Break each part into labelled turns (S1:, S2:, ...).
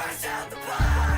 S1: Rise out the box.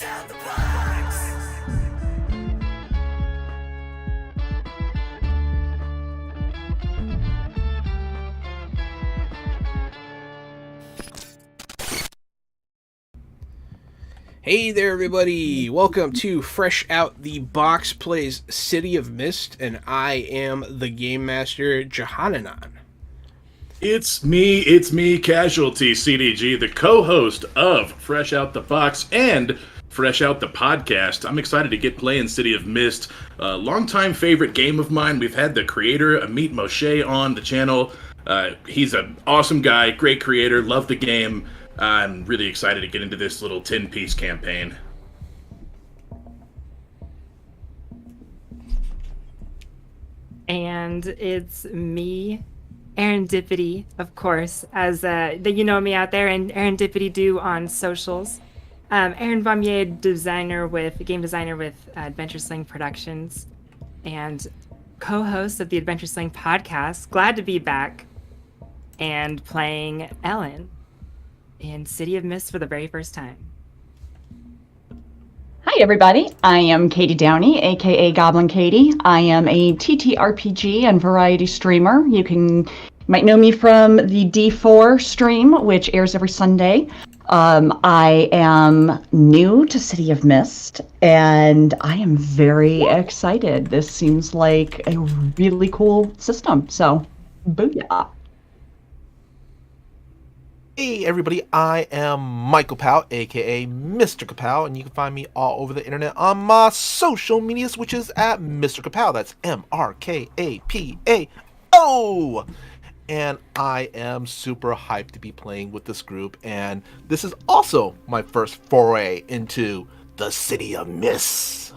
S1: out the box.
S2: Hey there, everybody! Welcome to Fresh Out the Box Plays City of Mist, and I am the Game Master, Johananon.
S3: It's me, Casualty CDG, the co-host of Fresh Out the Box and Fresh Out the Podcast. I'm excited to get playing City of Mist, a longtime favorite game of mine. We've had the creator, Amit Moshe, on the channel. He's an awesome guy, great creator, love the game. I'm really excited to get into this little 10-piece campaign.
S4: And it's me, Erendipity, of course, as you know me out there, and Erendipity do on socials. Aaron Vamier, game designer with Adventure Sling Productions, and co-host of the Adventure Sling podcast. Glad to be back and playing Ellen in City of Mist for the very first time.
S5: Hi everybody, I am Katie Downey, aka Goblin Katie. I am a TTRPG and variety streamer. You might know me from the D4 stream, which airs every Sunday. I am new to City of Mist, and I am very excited. This seems like a really cool system, so booyah.
S6: Hey everybody, I am Michael Powell, aka Mr. Kapow, and you can find me all over the internet on my social media switches at Mr. Kapow. That's MrKapao. And I am super hyped to be playing with this group, and this is also my first foray into the City of Mist.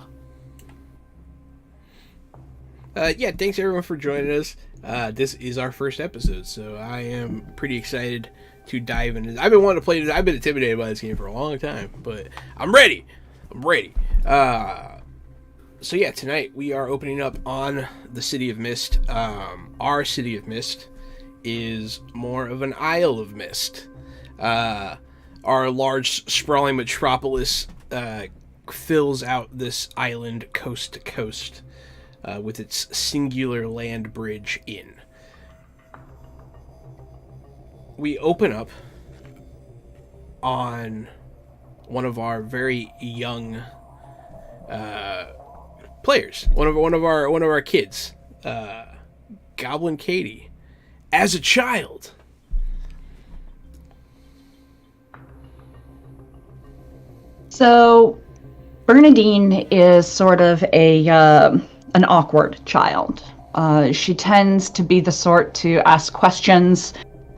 S2: Thanks everyone for joining us. This is our first episode, so I am pretty excited to dive into this. I've been wanting to play this. I've been intimidated by this game for a long time, but I'm ready. So tonight we are opening up on the City of Mist. Our City of Mist is more of an Isle of Mist. Our large, sprawling metropolis fills out this island coast to coast with its singular land bridge in. We open up on one of our very young players, one of our kids, Goblin Katie, as a child.
S5: So, Bernadine is sort of an awkward child. She tends to be the sort to ask questions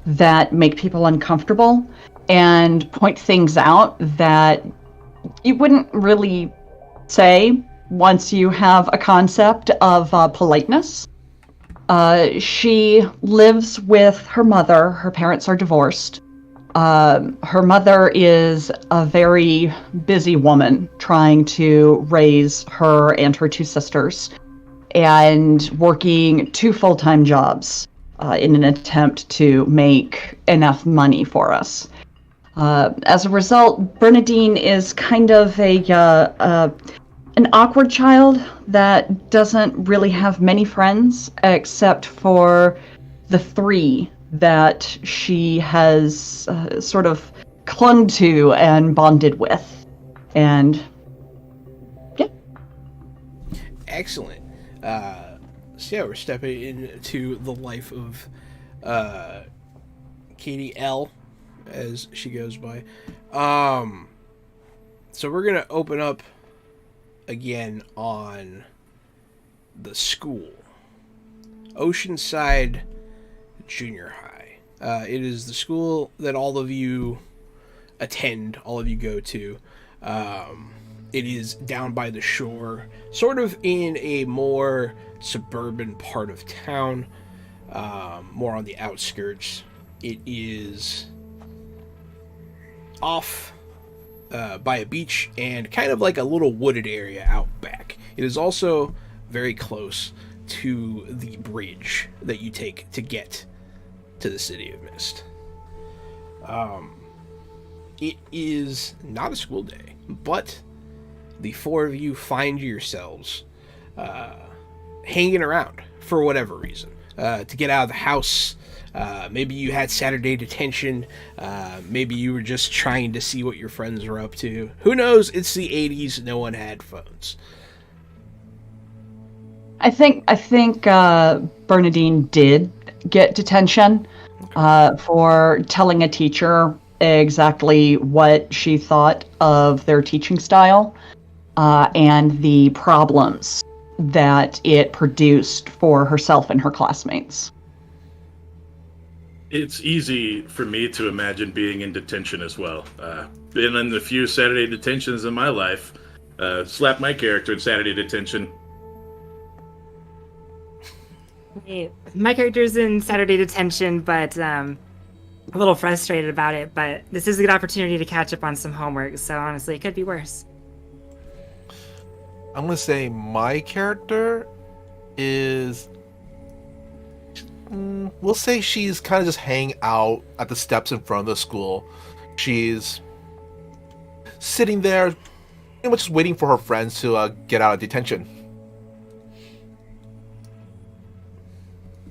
S5: that make people uncomfortable and point things out that you wouldn't really say once you have a concept of politeness. She lives with her mother. Her parents are divorced. Her mother is a very busy woman trying to raise her and her two sisters and working 2 full-time jobs in an attempt to make enough money for us. As a result, Bernadine is kind of an awkward child that doesn't really have many friends except for the 3 that she has sort of clung to and bonded with. And yeah.
S2: Excellent. We're stepping into the life of Katie L, as she goes by. So we're gonna open up again on the school, Oceanside Junior High. It is the school that all of you attend, all of you go to. It is down by the shore, sort of in a more suburban part of town, more on the outskirts. It is off by a beach and kind of like a little wooded area out back. It is also very close to the bridge that you take to get to the City of Mist. It is not a school day, but the four of you find yourselves hanging around for whatever reason to get out of the house. Maybe you had Saturday detention. Maybe you were just trying to see what your friends were up to. Who knows? It's the 80s. No one had phones.
S5: I think Bernadine did get detention for telling a teacher exactly what she thought of their teaching style and the problems that it produced for herself and her classmates.
S3: It's easy for me to imagine being in detention as well. Been in a few Saturday detentions in my life. Slapped my character in Saturday detention.
S4: My character's in Saturday detention, but a little frustrated about it. But this is a good opportunity to catch up on some homework, so honestly, it could be worse.
S6: I'm gonna say my character is. We'll say she's kind of just hanging out at the steps in front of the school. She's sitting there, pretty much just waiting for her friends to get out of detention.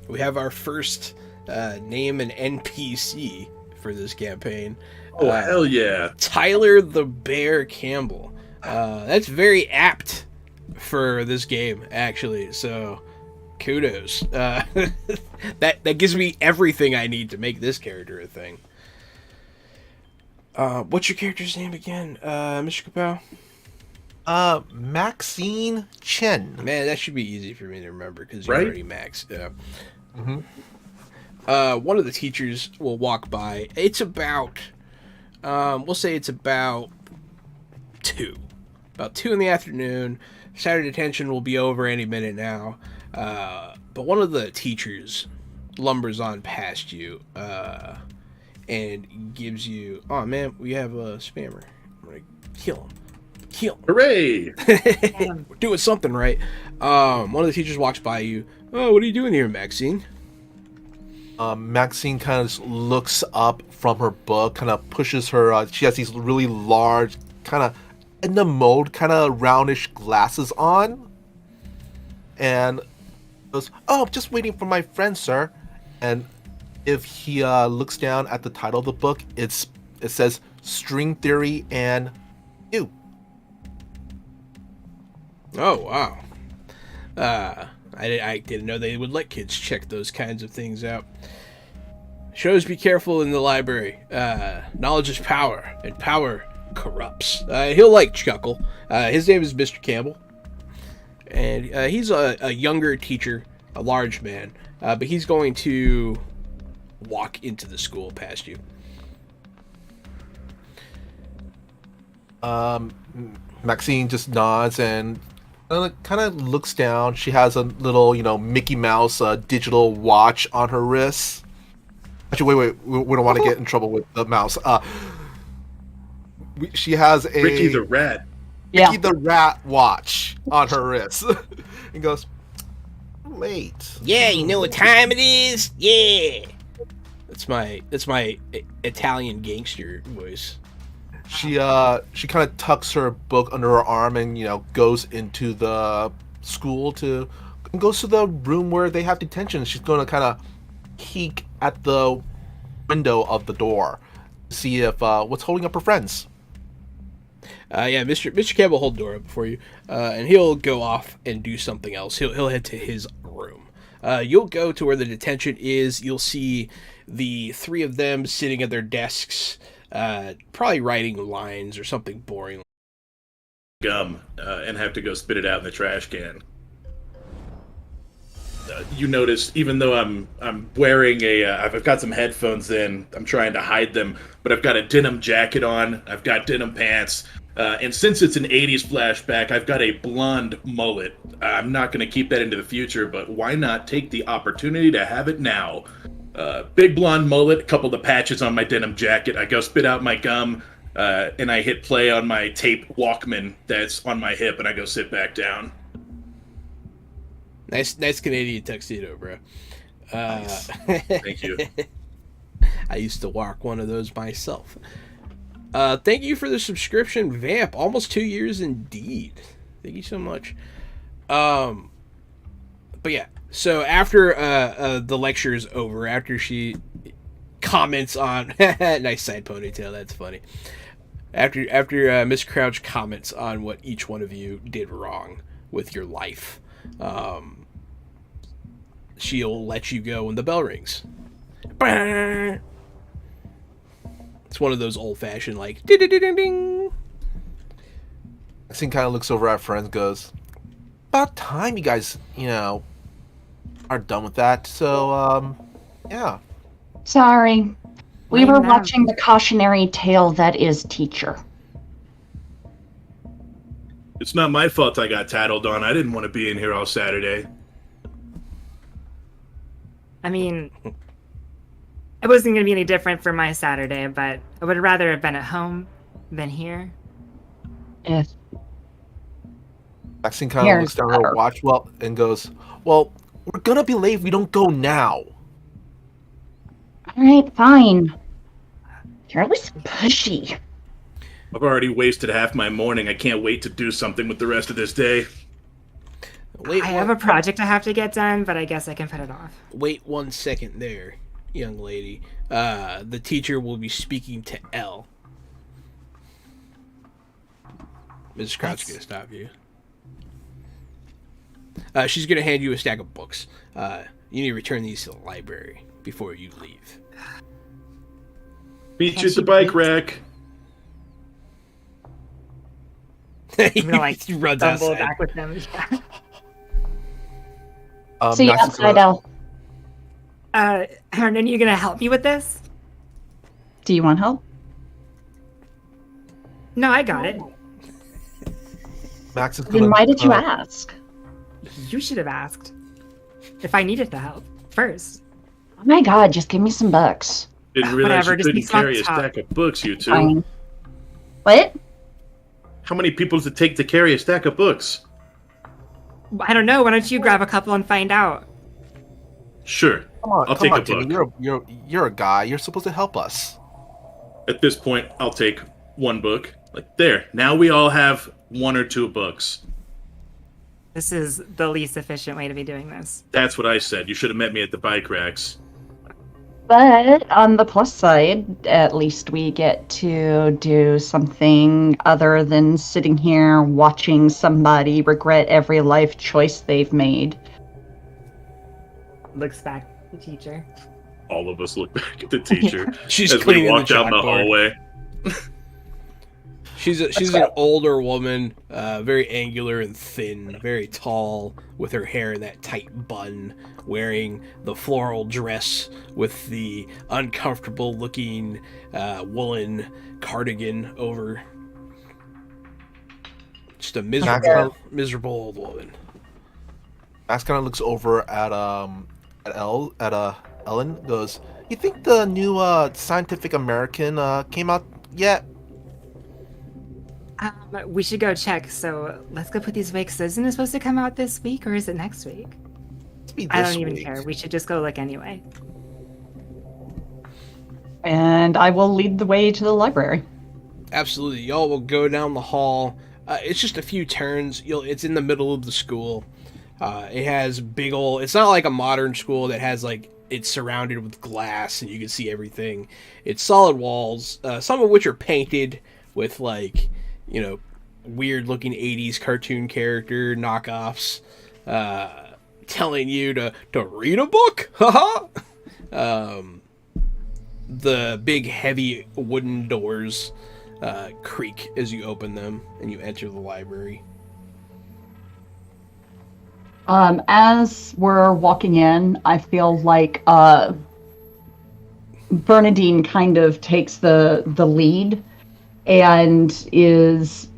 S2: We have our first name an NPC for this campaign.
S3: Oh, hell yeah.
S2: Tyler the Bear Campbell. That's very apt for this game, actually. So, kudos. That gives me everything I need to make this character a thing. What's your character's name again, Mr. Kapow?
S6: Maxine Chen.
S2: Man, that should be easy for me to remember because you're
S3: Right?
S2: already Max. Yeah.
S6: Mm-hmm.
S2: One of the teachers will walk by. It's about, we'll say it's about 2. About 2 in the afternoon. Saturday detention will be over any minute now. But one of the teachers lumbers on past you and gives you, oh man, we have a spammer. I'm going to kill him. Kill him.
S3: Hooray!
S2: We're doing something right. One of the teachers walks by you. Oh, what are you doing here, Maxine?
S6: Maxine kind of looks up from her book, kind of pushes her. She has these really large, kind of in the mold, kind of roundish glasses on, and goes, "Oh, I'm just waiting for my friend, sir." And if he looks down at the title of the book, it says "String Theory" and "You."
S2: Oh, wow. I didn't know they would let kids check those kinds of things out. Shows be careful in the library. Knowledge is power, and power corrupts. He'll chuckle. His name is Mr. Campbell. And he's a younger teacher, a large man. But he's going to walk into the school past you.
S6: Maxine just nods and kind of looks down. She has a little, Mickey Mouse digital watch on her wrist. Actually, wait, we don't want to get in trouble with the mouse. She has a
S3: Ricky the Rat.
S6: Ricky the Rat watch on her wrist. And goes, late.
S2: Yeah, you know what time it is? Yeah. That's my Italian gangster voice.
S6: She kind of tucks her book under her arm and goes into the school goes to the room where they have detention. She's going to kind of peek at the window of the door to see if what's holding up her friends.
S2: Yeah, Mr. Campbell will hold the door up for you, and he'll go off and do something else. He'll head to his room. You'll go to where the detention is. You'll see the 3 of them sitting at their desks. Probably writing lines or something boring.
S3: Gum and have to go spit it out in the trash can. You notice, even though I'm wearing I've got some headphones in, I'm trying to hide them, but I've got a denim jacket on, I've got denim pants, and since it's an 80s flashback, I've got a blonde mullet. I'm not going to keep that into the future, but why not take the opportunity to have it now? Big blonde mullet, a couple of patches on my denim jacket. I go spit out my gum, and I hit play on my tape Walkman that's on my hip, and I go sit back down.
S2: Nice Canadian tuxedo, bro.
S3: Nice. Thank you.
S2: I used to walk one of those myself. Thank you for the subscription, Vamp. Almost 2 years indeed. Thank you so much. But yeah, so after the lecture is over, after she comments on nice side ponytail, that's funny. After Miss Crouch comments on what each one of you did wrong with your life, she'll let you go when the bell rings. It's one of those old-fashioned, like, ding-ding-ding-ding.
S6: Maxine kind of looks over at friends, goes, about time you guys, are done with that. So, yeah.
S5: Sorry. We
S4: Why
S5: were
S4: not?
S5: watching the cautionary tale that is Teacher.
S3: It's not my fault I got tattled on. I didn't want to be in here all Saturday.
S4: I mean, it wasn't going to be any different for my Saturday, but I would rather have been at home than here.
S5: If
S6: Maxine kind of
S5: Here's
S6: looks down at her
S5: better.
S6: watch and goes, well, we're gonna be late if we don't go now.
S5: Alright, fine. You're always pushy.
S3: I've already wasted half my morning. I can't wait to do something with the rest of this day.
S2: Wait,
S4: I have a project I have to get done, but I guess I can put it off.
S2: wait 1 second there, young lady. The teacher will be speaking to L. Mrs. Crouch is going to stop you. She's going to hand you a stack of books. You need to return these to the library before you leave.
S3: Beat
S4: Can
S3: you at
S4: she
S3: the bike
S4: wait?
S3: rack.
S4: I'm gonna like
S2: He runs
S4: stumble
S2: outside.
S4: back with them.
S5: See you
S6: Maxine's
S5: outside,
S6: gonna-
S5: Elle.
S4: Hernan, you gonna help me with this?
S5: Do you want help?
S4: No, I got it.
S6: Max is
S5: Then
S6: gonna,
S5: why did you ask?
S4: You should have asked if I needed the help first.
S5: Oh my god, just give me some books.
S3: Didn't realize
S4: Whatever,
S3: you
S4: just
S3: couldn't
S4: be smart
S3: carry a
S4: top.
S3: stack of books, you two.
S5: Fine. What?
S3: How many people does it take to carry a stack of books?
S4: I don't know. Why don't you grab a couple and find out?
S3: Sure. I'll take a
S6: Jimmy.
S3: book.
S6: You're a guy. You're supposed to help us.
S3: At this point, I'll take one book. Like, there. Now we all have 1 or 2 books.
S4: This is the least efficient way to be doing this.
S3: That's what I said. You should have met me at the bike racks.
S5: But on the plus side, at least we get to do something other than sitting here watching somebody regret every life choice they've made.
S4: Looks back at the teacher.
S3: All of us look back at the teacher
S2: She's
S3: as we
S2: cleaning
S3: walk
S2: the
S3: down the
S2: chalkboard.
S3: hallway.
S2: She's an older woman, very angular and thin, very tall, with her hair in that tight bun, wearing the floral dress with the uncomfortable-looking woolen cardigan over. Just a miserable old woman.
S6: Max kind of looks over at Ellen. Goes, you think the new Scientific American came out yet?
S4: We should go check. So let's go put these away. 'Cause isn't it supposed to come out this week or is it next week?
S6: Let's be
S4: I
S6: this
S4: don't even
S6: week.
S4: care. We should just go look anyway.
S5: And I will lead the way to the library.
S2: Absolutely, y'all will go down the hall. It's just a few turns. It's in the middle of the school. It has big old. It's not like a modern school that has like it's surrounded with glass and you can see everything. It's solid walls, some of which are painted with like weird looking 80s cartoon character knockoffs, telling you to read a book. Haha. The big heavy wooden doors creak as you open them and you enter the library.
S5: As we're walking in, I feel like Bernadine kind of takes the lead and is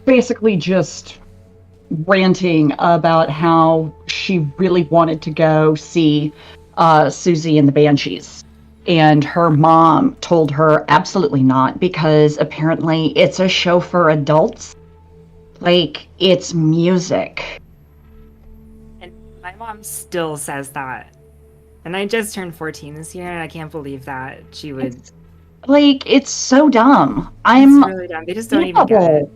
S5: basically just ranting about how she really wanted to go see Susie and the Banshees. And her mom told her absolutely not, because apparently it's a show for adults. Like, it's music.
S4: And my mom still says that. And I just turned 14 this year, and I can't believe that she would
S5: Like, it's so dumb.
S4: It's
S5: I'm
S4: really dumb. They just don't even get it.
S5: capable,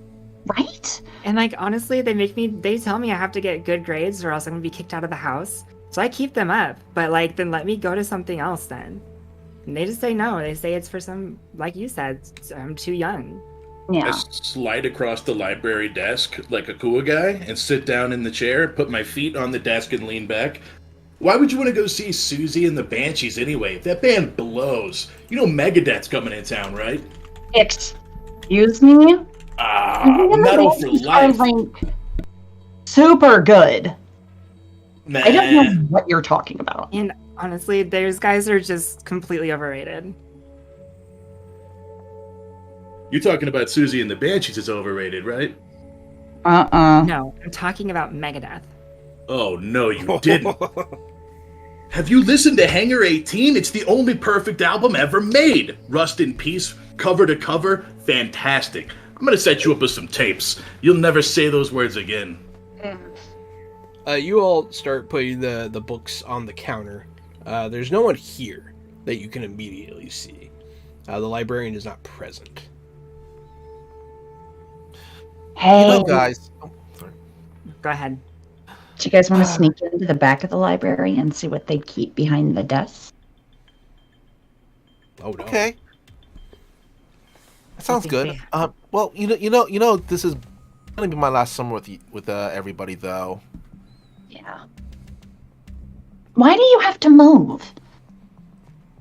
S5: right?
S4: And like honestly, they tell me I have to get good grades or else I'm gonna be kicked out of the house. So I keep them up. But like then let me go to something else then. And they just say no. They say it's for some, like you said, I'm too young.
S3: I
S5: Yeah.
S3: slide across the library desk like a cool guy and sit down in the chair, put my feet on the desk and lean back. Why would you want to go see Susie and the Banshees anyway? That band blows. You know Megadeth's coming in town, right?
S5: Excuse me?
S3: Metal for
S5: Are,
S3: life.
S5: like, super good.
S3: Nah.
S5: I don't know what you're talking about.
S4: And honestly, those guys are just completely overrated.
S3: You're talking about Susie and the Banshees is overrated, right?
S4: No, I'm talking about Megadeth.
S3: Oh, no, you didn't. Have you listened to Hangar 18? It's the only perfect album ever made. Rust in Peace, cover to cover, fantastic. I'm gonna set you up with some tapes. You'll never say those words again.
S2: You all start putting the books on the counter. There's no one here that you can immediately see. The librarian is not present.
S5: Hey,
S6: You know, guys. Oh, sorry.
S4: Go ahead.
S5: do you guys want to sneak into the back of the library and see what they keep behind the desk?
S2: Oh no.
S6: Okay. That sounds
S4: think
S6: good.
S4: they-
S6: Well, this is gonna be my last summer with everybody, though.
S5: Yeah. Why do you have to move?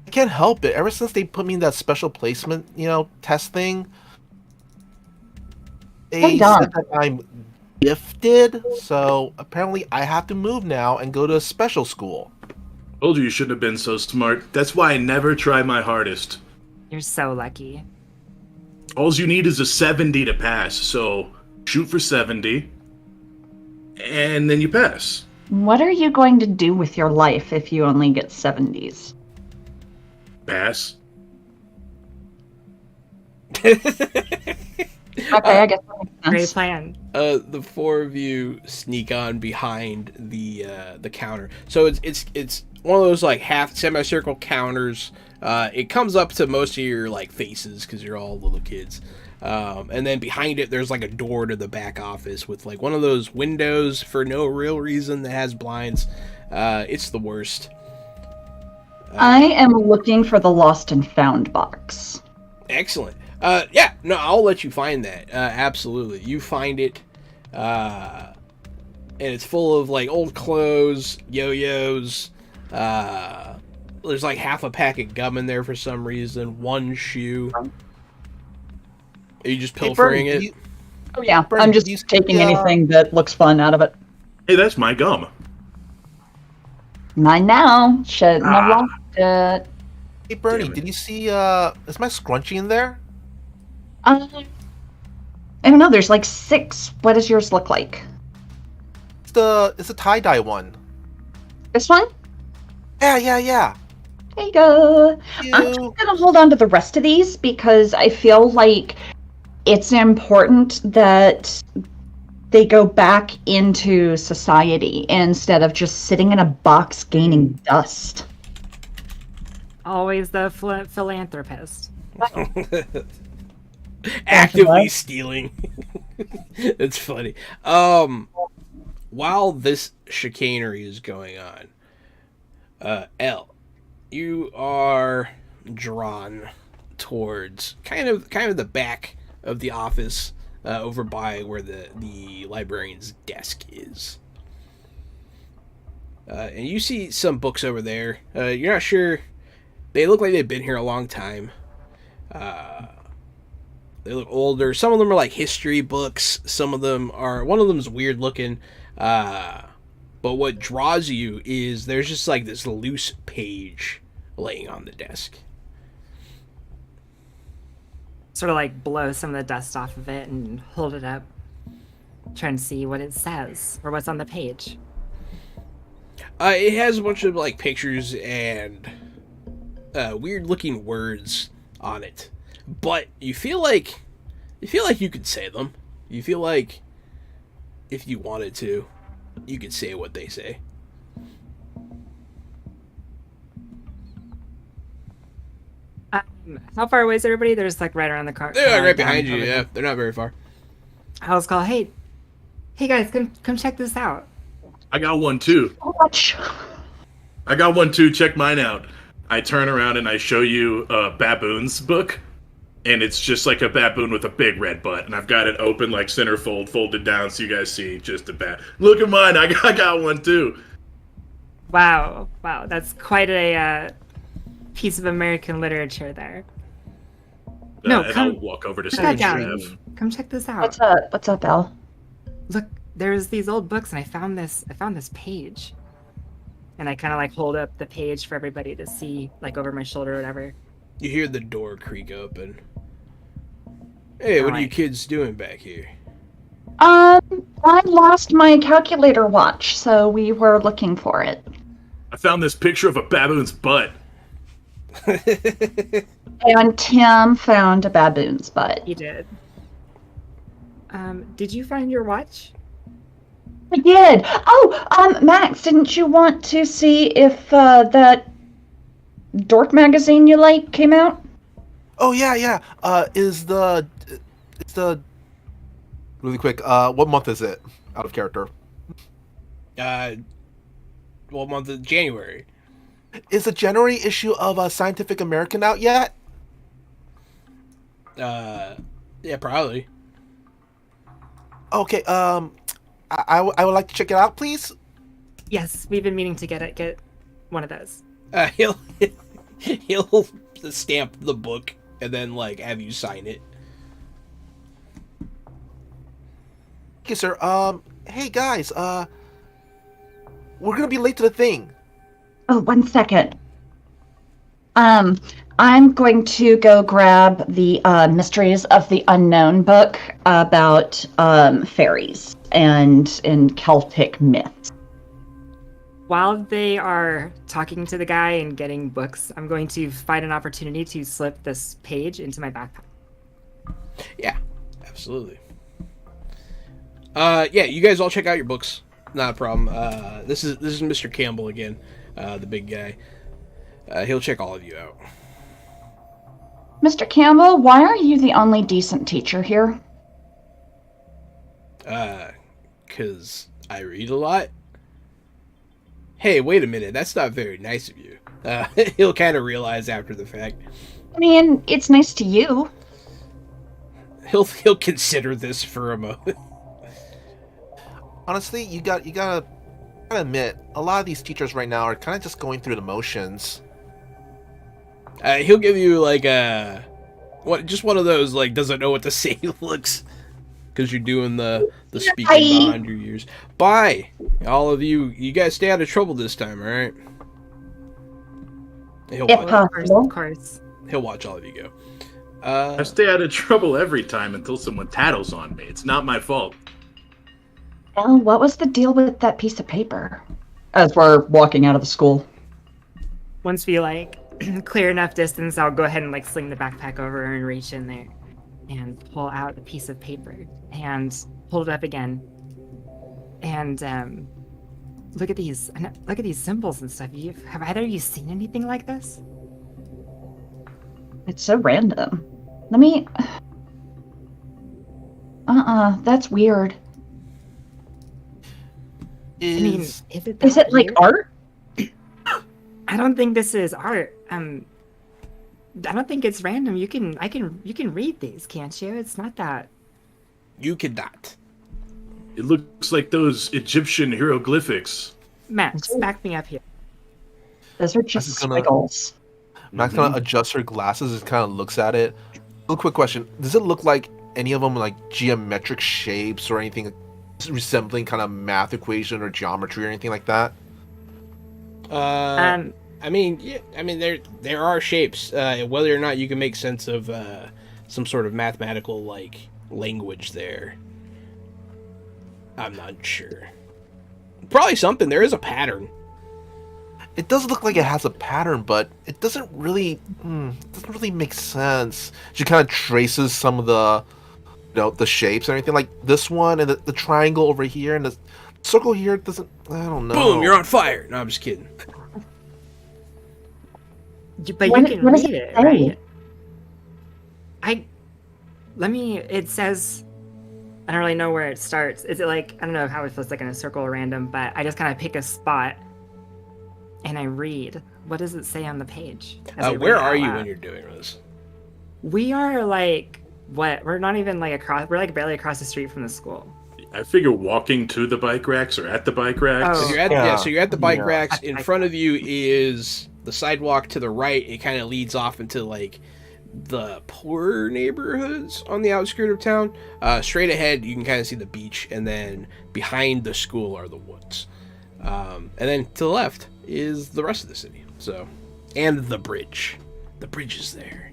S6: I can't help it. Ever since they put me in that special placement, test thing, they
S5: done.
S6: said that I'm gifted. So apparently, I have to move now and go to a special school.
S3: Told you shouldn't have been so smart. That's why I never try my hardest.
S4: You're so lucky.
S3: All you need is a 70 to pass, so shoot for 70, and then you pass.
S5: What are you going to do with your life if you only get 70s?
S3: Pass.
S5: Okay, I guess that makes
S4: Great
S5: sense.
S4: plan.
S2: The four of you sneak on behind the counter. So it's one of those like half semicircle counters. It comes up to most of your like faces because you're all little kids. And then behind it, there's like a door to the back office with like one of those windows for no real reason that has blinds. It's the worst.
S5: I am looking for the lost and found box.
S2: Excellent. Yeah, no, I'll let you find that. Absolutely. You find it. And it's full of like old clothes, yo-yos. There's like half a pack of gum in there for some reason. One shoe. Are you just pilfering it?
S5: Oh yeah,
S6: Bernie,
S5: I'm just
S6: you-
S5: taking
S6: yeah.
S5: anything that looks fun out of it.
S3: Hey, that's my gum.
S5: Mine now. Shouldn't have lost it.
S6: Hey, Bernie,
S3: Damn it.
S6: did you see? Is my scrunchie in there?
S5: I don't know. There's like 6. What does yours look like?
S6: It's a tie dye one.
S5: This one?
S6: Yeah.
S5: There you go. I'm just
S6: You.
S5: gonna hold on to the rest of these because I feel like it's important that they go back into society instead of just sitting in a box gaining dust.
S4: Always the philanthropist.
S2: Actively stealing. It's funny. While this chicanery is going on, Elle, you are drawn towards kind of the back of the office, over by where the librarian's desk is. And you see some books over there. You're not sure. They look like they've been here a long time. They look older. Some of them are like history books. One of them's weird looking. But what draws you is there's just like this loose page laying on the desk.
S4: Sort of like blow some of the dust off of it and hold it up. Try and see what it says or what's on the page.
S2: It has a bunch of like pictures and weird looking words on it. But you feel like you could say them. You feel like if you wanted to, you could say what they say.
S4: How far away is everybody? They're just like right around the car.
S2: They're like right
S4: down
S2: behind you.
S4: over
S2: Yeah,
S4: there.
S2: they're not very far.
S4: I'll just call. Hey guys, come check this out.
S3: I got one too.
S5: Watch.
S3: I got one too. Check mine out. I turn around and I show you a baboon's book, and it's just like a baboon with a big red butt, and I've got it open like centerfold, folded down, so you guys see just a bat. Look at mine. I got one too.
S4: Wow, that's quite a piece of American literature there. No,
S3: and
S4: come-
S3: I'll walk over to
S4: Check
S3: Sage
S4: out.
S3: Trev.
S4: Come check this out.
S5: What's up? What's up, Al?
S4: Look, there's these old books, and I found this page. And I kind of like hold up the page for everybody to see, like over my shoulder or whatever.
S2: You hear the door creak open. Hey, what are you
S4: Alright.
S2: kids doing back here?
S5: I lost my calculator watch, so we were looking for it.
S3: I found this picture of a baboon's butt.
S5: And Tim found a baboon's butt.
S4: He did. Did you find your watch?
S5: I did. Oh, Max, didn't you want to see if that dork magazine you like came out?
S6: Oh yeah. It's the really quick. What month is it? Out of character.
S2: What month of January?
S6: Is the January issue of Scientific American out yet?
S2: Yeah, probably.
S6: Okay. I would like to check it out, please.
S4: Yes, we've been meaning to get one of those.
S2: He'll stamp the book and then like have you sign it.
S6: Okay, sir. Hey guys. We're gonna be late to the thing.
S5: Oh, 1 second. I'm going to go grab the Mysteries of the Unknown book about fairies and Celtic myths.
S4: While they are talking to the guy and getting books, I'm going to find an opportunity to slip this page into my backpack.
S2: Yeah, absolutely. Yeah, you guys all check out your books. Not a problem. This is Mr. Campbell again, the big guy. He'll check all of you out.
S5: Mr. Campbell, why are you the only decent teacher here?
S2: 'Cause I read a lot. Hey, wait a minute. That's not very nice of you. He'll kind of realize after the fact.
S5: I mean, it's nice to you.
S2: He'll consider this for a moment.
S6: Honestly, you gotta admit, a lot of these teachers right now are kind of just going through the motions.
S2: He'll give you like just one of those like doesn't know what to say looks, because you're doing the speaking
S5: Bye.
S2: behind your ears. Bye, all of you. You guys stay out of trouble this time, all right? He'll
S5: If
S2: watch,
S5: possible.
S4: Of course.
S2: he'll watch all of you go.
S3: I stay out of trouble every time until someone tattles on me. It's not my fault.
S5: Well, what was the deal with that piece of paper? As we're walking out of the school.
S4: Once we like clear enough distance, I'll go ahead and like sling the backpack over and reach in there and pull out a piece of paper and hold it up again. And look at these symbols and stuff. Have either of you seen anything like this?
S5: It's so random. Let me... that's weird.
S4: I mean,
S6: Is
S5: Is it like
S4: weird?
S5: art?
S4: I don't think this is art. I don't think it's random. You can read these, can't you? It's not that.
S2: You cannot.
S3: It looks like those Egyptian hieroglyphics.
S4: Max, back me up here.
S5: Those are just
S6: is gonna-
S5: squiggles.
S6: Max kind of adjusts her glasses and kind of looks at it. Real quick question: does it look like any of them like geometric shapes or anything resembling kind of math equation or geometry or anything like that?
S2: I mean, yeah, I mean there are shapes. Whether or not you can make sense of some sort of mathematical like language there, I'm not sure. Probably something. There is a pattern.
S6: It does look like it has a pattern, but it doesn't really make sense. She kind of traces some of the the shapes and everything, like this one and the triangle over here and the circle here doesn't. I don't know.
S2: Boom! You're on fire. No, I'm just kidding.
S4: But
S5: What-
S4: you can
S5: what does
S4: read
S5: it
S4: it,
S5: say?
S4: right? It says, I don't really know where it starts. Is it like, I don't know how it's supposed to, like, in a circle or random, but I just kind of pick a spot and I read. What does it say on the page?
S2: Where are you when you're doing this?
S4: We are like, what? We're not even like across, we're like barely across the street from the school.
S3: I figure walking to the bike racks or at the bike racks.
S4: Oh.
S2: So you're at the bike
S6: Yeah.
S2: racks. In front of you is the sidewalk. To the right, it kind of leads off into like the poorer neighborhoods on the outskirts of town. Straight ahead, you can kind of see the beach, and then behind the school are the woods. And then to the left is the rest of the city. So, and the bridge. The bridge is there.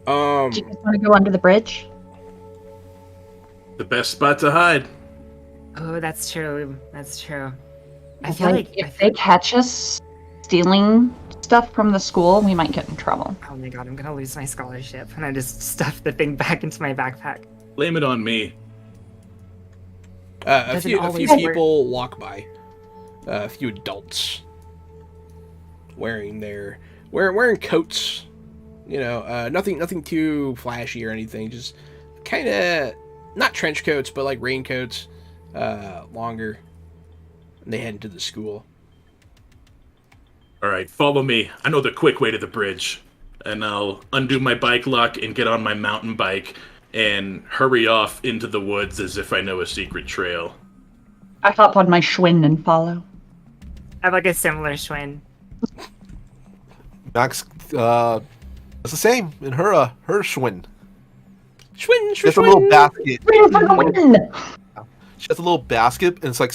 S5: Do you guys want to go under the bridge?
S3: The best spot to hide.
S4: Oh, that's true. That's true. I
S5: I
S4: feel like,
S5: if they catch us stealing stuff from the school, we might get in trouble.
S4: oh my god, I'm gonna lose my scholarship. And I just stuff the thing back into my backpack.
S3: Blame it on me.
S2: A
S4: Doesn't
S2: few
S4: always work.
S2: people walk by. A few adults wearing wearing coats. You know, nothing too flashy or anything. Just kind of not trench coats, but like raincoats, longer. And they head into the school.
S3: All right, follow me. I know the quick way to the bridge. And I'll undo my bike lock and get on my mountain bike and hurry off into the woods as if I know a secret trail.
S5: I hop on my Schwinn and follow.
S4: I have like a similar Schwinn.
S6: Max, it's the same in her Schwinn.
S2: Schwinn,
S6: She has a little basket.
S5: Win!
S6: She has a little basket, and it's like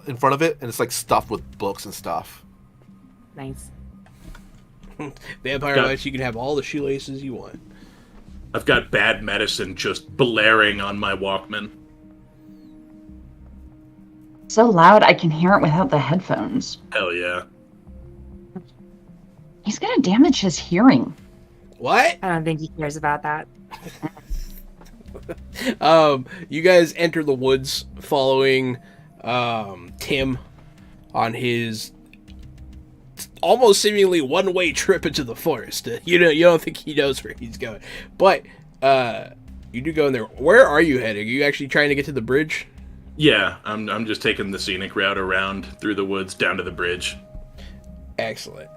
S6: in front of it, and it's like stuffed with books and stuff.
S4: Nice.
S2: Vampire
S3: Got-
S2: Lights, you can have all the shoelaces you want.
S3: I've got bad medicine just blaring on my Walkman.
S5: So loud I can hear it without the headphones.
S3: Hell yeah.
S5: He's gonna damage his hearing.
S2: What?
S4: I don't think he cares about that.
S2: You guys enter the woods following Tim on his almost seemingly one-way trip into the forest. You don't think he knows where he's going, but you do go in there. Where are you heading? Are you actually trying to get to the bridge?
S3: Yeah, I'm just taking the scenic route around through the woods down to the bridge.
S2: Excellent.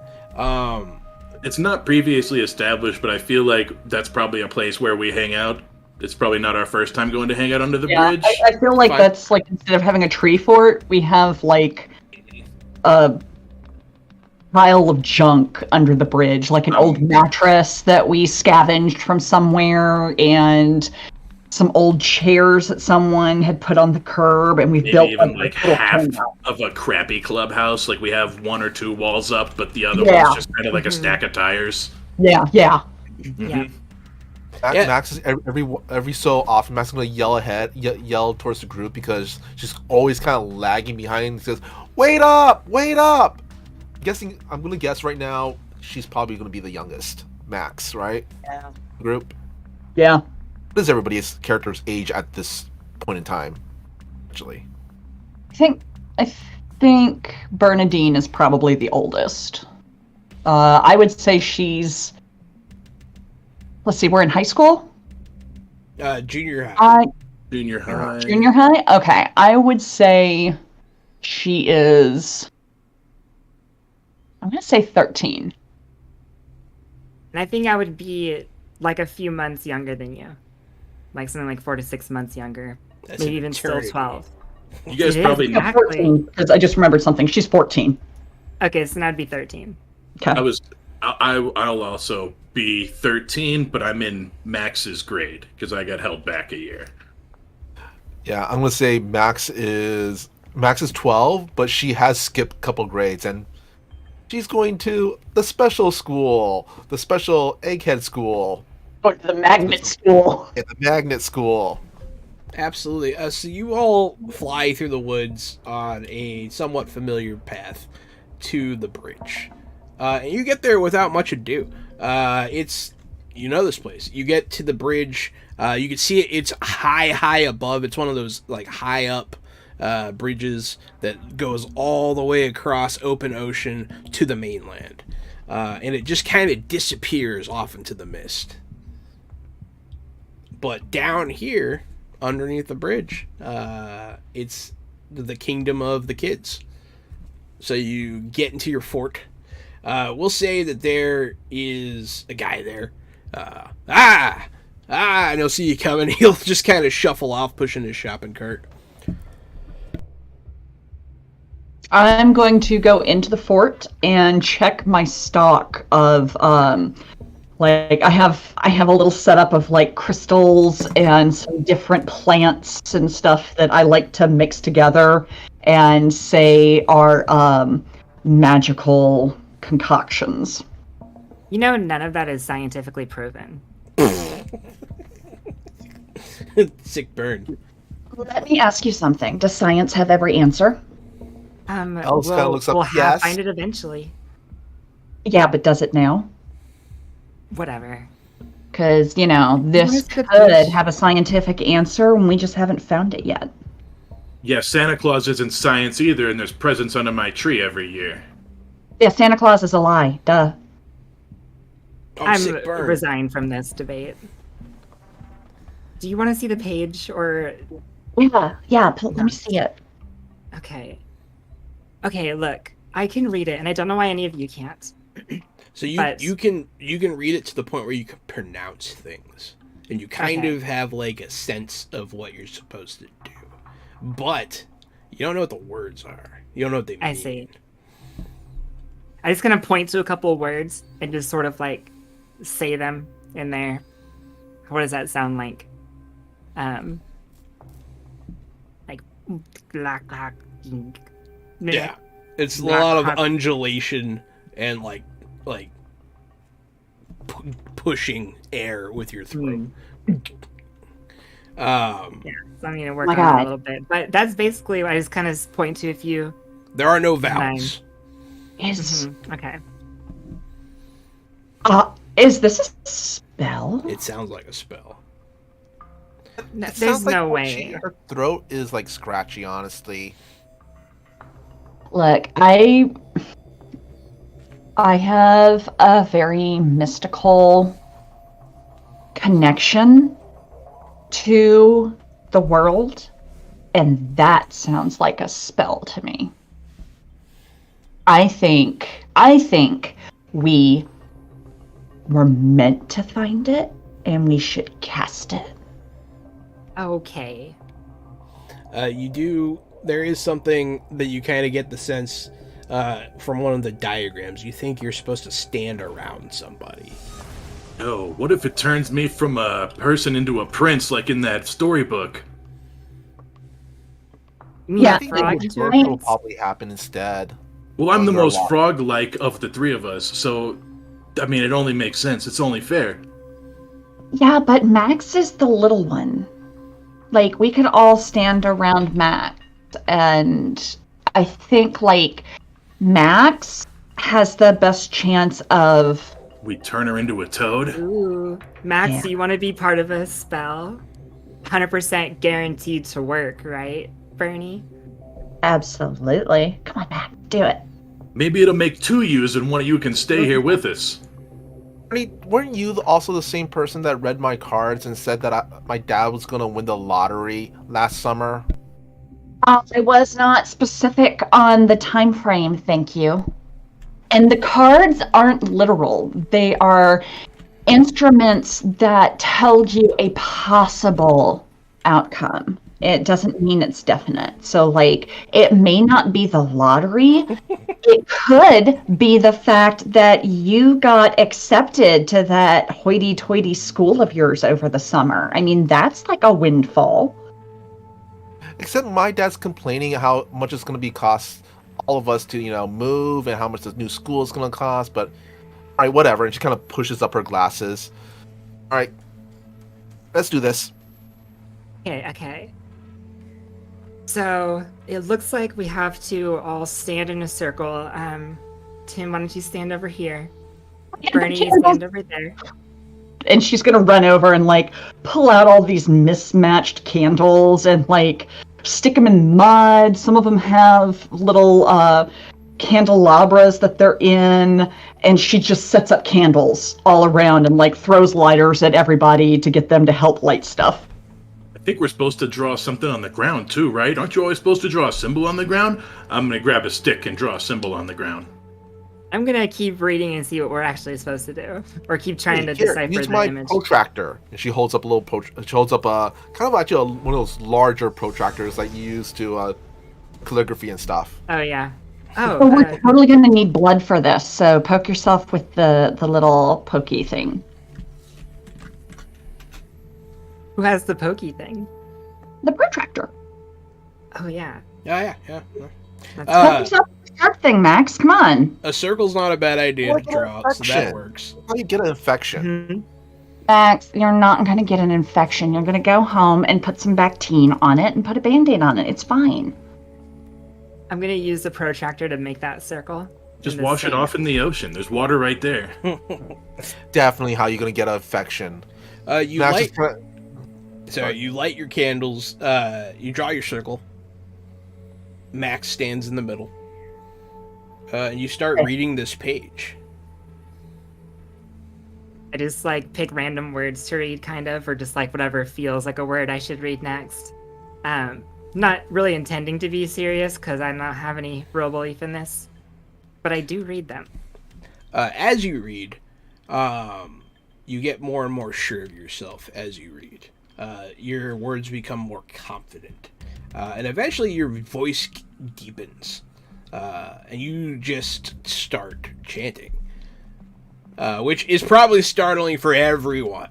S3: It's not previously established, but I feel like that's probably a place where we hang out. It's probably not our first time going to hang out under the
S5: Yeah,
S3: bridge.
S5: I feel like
S2: Fine.
S5: that's like, instead of having a tree fort, we have like a pile of junk under the bridge, like an old mattress that we scavenged from somewhere, and some old chairs that someone had put on the curb, and we
S3: Maybe
S5: built
S3: even
S5: a
S3: like
S5: little
S3: half
S5: turnout.
S3: of a crappy clubhouse. Like we have one or two walls up, but the other
S5: Yeah.
S3: one's just kind of like a stack of tires.
S5: Yeah.
S4: Yeah.
S2: Yeah.
S6: Max is every so often. Max is gonna yell towards the group because she's always kind of lagging behind. He says, "Wait up! Wait up!" I'm gonna guess right now she's probably gonna be the youngest. Max, right?
S5: Yeah.
S6: Group.
S5: Yeah.
S6: What is everybody's character's age at this point in time? Actually,
S5: I think Bernadine is probably the oldest. I would say she's. Let's see, we're in high school?
S2: Junior high.
S3: Junior high.
S5: Junior high? Okay. I would say she is. I'm going to say 13.
S4: And I think I would be like a few months younger than you. Like something like 4 to 6 months younger.
S2: That's
S4: Maybe
S2: an
S4: even still
S2: eternity.
S4: 12.
S3: You guys
S4: It is,
S3: probably.
S4: yeah.
S5: 14, because I just remembered something. She's 14.
S4: Okay, so that'd be 13.
S5: Okay.
S3: I'll also be 13, but I'm in Max's grade because I got held back a year.
S6: yeah, I'm gonna say Max is 12, but she has skipped a couple grades, and she's going to the special school, the special egghead school,
S5: Go to the magnet school.
S6: and the magnet school.
S2: Absolutely. So you all fly through the woods on a somewhat familiar path to the bridge. And you get there without much ado. You know this place. You get to the bridge. You can see it. It's high above. It's one of those like high up bridges that goes all the way across open ocean to the mainland. And it just kind of disappears off into the mist. But down here, underneath the bridge, it's the kingdom of the kids. So you get into your fort. We'll say that there is a guy there. I don't see you coming. He'll just kind of shuffle off, pushing his shopping cart.
S5: I'm going to go into the fort and check my stock of like I have a little setup of like crystals and some different plants and stuff that I like to mix together and say are magical concoctions.
S4: You know, none of that is scientifically proven.
S2: Sick burn.
S5: Let me ask you something. Does science have every answer?
S6: Alice kind of looks up.
S4: We'll
S6: Yes.
S4: find it eventually.
S5: Yeah, but does it now?
S4: Whatever.
S5: Because, you know, this
S4: Where's the
S5: could
S4: fish?
S5: have a scientific answer and we just haven't found it yet.
S3: Yeah, Santa Claus isn't science either, and there's presents under my tree every year.
S5: Yeah, Santa Claus is a lie. Duh.
S2: Oh,
S4: I'm
S2: sick burn.
S4: resigned from this debate. Do you want to see the page or...
S5: Yeah, let me see it.
S4: Okay. Okay, look. I can read it, and I don't know why any of you can't.
S2: So
S4: But-
S2: you can read it to the point where you can pronounce things, and you kind
S4: Okay.
S2: of have like a sense of what you're supposed to do, but you don't know what the words are. You don't know what they mean.
S4: I see. I'm just gonna point to a couple words and just sort of like say them in there. What does that sound like? Like
S2: Yeah, it's a lot of undulation and like pushing air with your throat.
S4: Yeah, so I'm gonna work
S5: My
S4: on it
S5: God.
S4: a little bit, but that's basically what I just kind of point to a few.
S2: There are no vowels.
S4: Okay.
S5: Is this a spell?
S2: It sounds like a spell.
S4: No,
S6: It
S4: there's
S6: sounds like
S4: no
S6: when
S4: way.
S6: her throat is like scratchy, honestly.
S5: Look, I have a very mystical connection to the world, and that sounds like a spell to me. I think we were meant to find it, and we should cast it.
S4: Okay.
S2: There is something that you kind of get the sense from one of the diagrams. You think you're supposed to stand around somebody.
S3: Oh, what if it turns me from a person into a prince like in that storybook?
S4: You mean
S5: Yeah,
S4: a frog
S6: I
S4: into
S6: think
S4: a
S6: will
S4: prince?
S6: probably happen instead.
S3: Well, I'm the
S6: Those are
S3: most
S6: a lot.
S3: frog-like of the three of us, so I mean, it only makes sense. It's only fair.
S5: Yeah, but Max is the little one. Like, we could all stand around Max, and I think, like, Max has the best chance of...
S3: We turn her into a toad?
S4: Ooh. Max,
S5: Yeah.
S4: do you want to be part of a spell? 100% guaranteed to work, right, Bernie?
S5: Absolutely. Come on, Max, do it.
S3: Maybe it'll make two yous and one of you can stay here with us.
S6: Bernie, weren't you also the same person that read my cards and said that my dad was going to win the lottery last summer?
S5: I was not specific on the time frame, thank you. And the cards aren't literal. They are instruments that tell you a possible outcome. It doesn't mean it's definite. So, like, it may not be the lottery. It could be the fact that you got accepted to that hoity-toity school of yours over the summer. I mean, that's like a windfall.
S6: Except my dad's complaining how much it's going to be cost all of us to, move and how much the new school is going to cost. But, all right, whatever. And she kind of pushes up her glasses. All right, let's do this.
S4: Okay. So it looks like we have to all stand in a circle. Tim, why don't you stand over here? Bernie, you stand over there.
S5: And she's gonna run over and like pull out all these mismatched candles and like stick them in mud. Some of them have little candelabras that they're in, and she just sets up candles all around and like throws lighters at everybody to get them to help light stuff.
S3: I think we're supposed to draw something on the ground too, right? Aren't you always supposed to draw a symbol on the ground? I'm gonna grab a stick and draw a symbol on the ground.
S4: I'm gonna keep reading and see what we're actually supposed to do, or keep trying to
S6: Here,
S4: decipher
S6: use
S4: the
S6: my
S4: image.
S6: protractor. And she holds up a little she holds up a kind of actually one of those larger protractors that you use to calligraphy and stuff.
S4: Oh yeah.
S5: But
S4: Oh,
S5: we're totally going to need blood for this, so poke yourself with the little pokey thing.
S4: who has the pokey thing?
S5: The protractor.
S4: Oh yeah.
S2: Yeah.
S4: That's
S5: Poke yourself with the sharp thing, Max. Come on.
S2: A circle's not a bad idea to draw, so that
S6: Infection.
S2: works.
S6: How do you get an infection?
S4: Mhm.
S5: Max, you're not going to get an infection. You're going to go home and put some Bactine on it and put a Band-Aid on it. It's fine.
S4: I'm gonna use the protractor to make that circle.
S3: Just
S4: in the
S3: wash it
S4: sand.
S3: off in the ocean. There's water right there.
S6: Definitely how you're gonna get an infection.
S2: You
S6: Max
S2: light.
S6: is gonna-
S2: So you light your candles. You draw your circle. Max stands in the middle, and you start reading this page.
S4: I just like pick random words to read, kind of, or just like whatever feels like a word I should read next. Not really intending to be serious because I don't have any real belief in this, but I do read them.
S2: As you read, you get more and more sure of yourself as you read. Your words become more confident, and eventually your voice deepens, and you just start chanting, which is probably startling for everyone.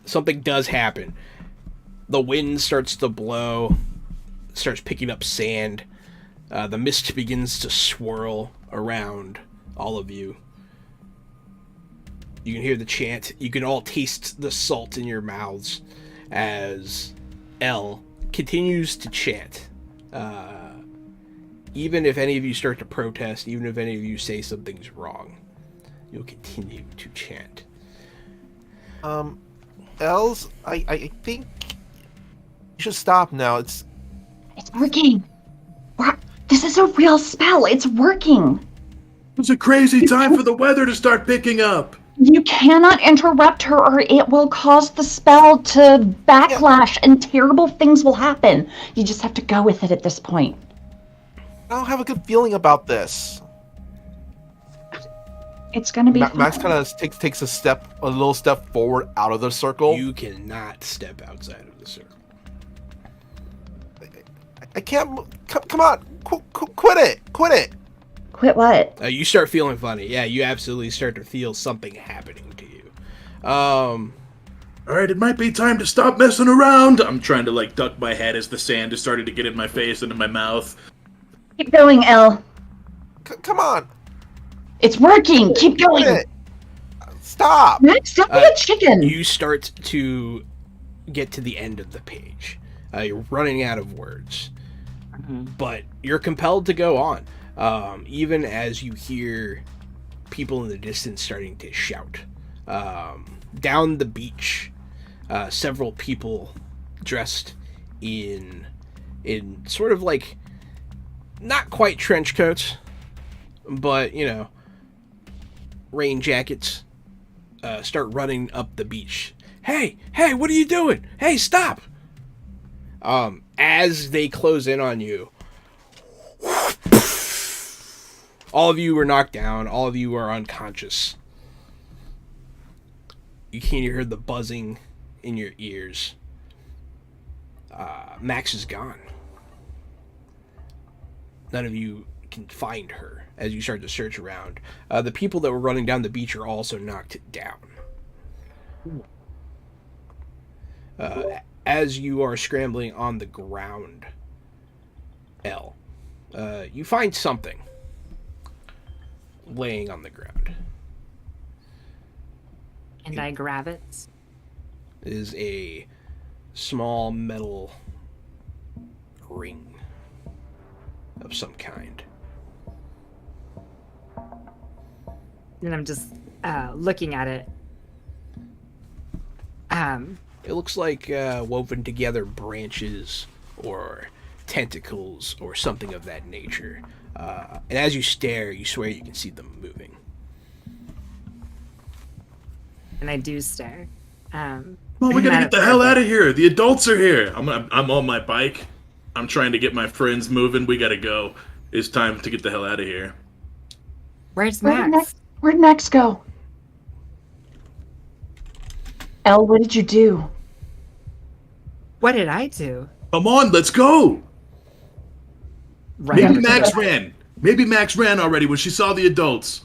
S2: Something does happen. The wind starts to blow, starts picking up sand. The mist begins to swirl around all of you. You can hear the chant. You can all taste the salt in your mouths as L continues to chant. Even if any of you start to protest, even if any of you say something's wrong, you'll continue to chant.
S6: Els, I think you should stop now. It's
S5: working. This is a real spell. It's working.
S3: It's a crazy time for the weather to start picking up.
S5: You cannot interrupt her or it will cause the spell to backlash and terrible things will happen. You just have to go with it at this point.
S6: I don't have a good feeling about this.
S5: It's going to be
S6: Max
S5: fine.
S6: kind of takes a little step forward out of the circle.
S2: You cannot step outside of the circle.
S6: I can't. Come on, quit it.
S5: Quit what?
S2: You start feeling funny. Yeah, you absolutely start to feel something happening to you.
S3: All right, it might be time to stop messing around. I'm trying to like duck my head as the sand is starting to get in my face and in my mouth.
S5: Keep going, Elle.
S6: Come on.
S5: It's working. Keep going.
S6: Quit it. Stop.
S5: Max, stop being a chicken.
S2: You start to get to the end of the page. You're running out of words. But you're compelled to go on. Even as you hear people in the distance starting to shout. Down the beach, several people dressed in sort of like, not quite trench coats, but, rain jackets, start running up the beach. Hey, what are you doing? Hey, stop! As they close in on you, all of you are knocked down. All of you are unconscious. You can hear the buzzing in your ears. Max is gone. None of you can find her as you start to search around. The people that were running down the beach are also knocked down. As you are scrambling on the ground, L, you find something laying on the ground.
S4: And I grab it.
S2: It is a small metal ring of some kind.
S4: And I'm just looking at it.
S2: It looks like woven together branches or tentacles or something of that nature. And as you stare, you swear you can see them moving.
S4: And I do stare.
S3: Come on, we gotta get the hell out of here. The adults are here. I'm on my bike. I'm trying to get my friends moving. We gotta go. It's time to get the hell out of here.
S4: Where's Max?
S5: Where'd Max go? Elle, what did you do?
S4: What did I do?
S3: Come on, let's go.
S4: Right.
S3: Maybe Max ran. Maybe Max ran already when she saw the adults.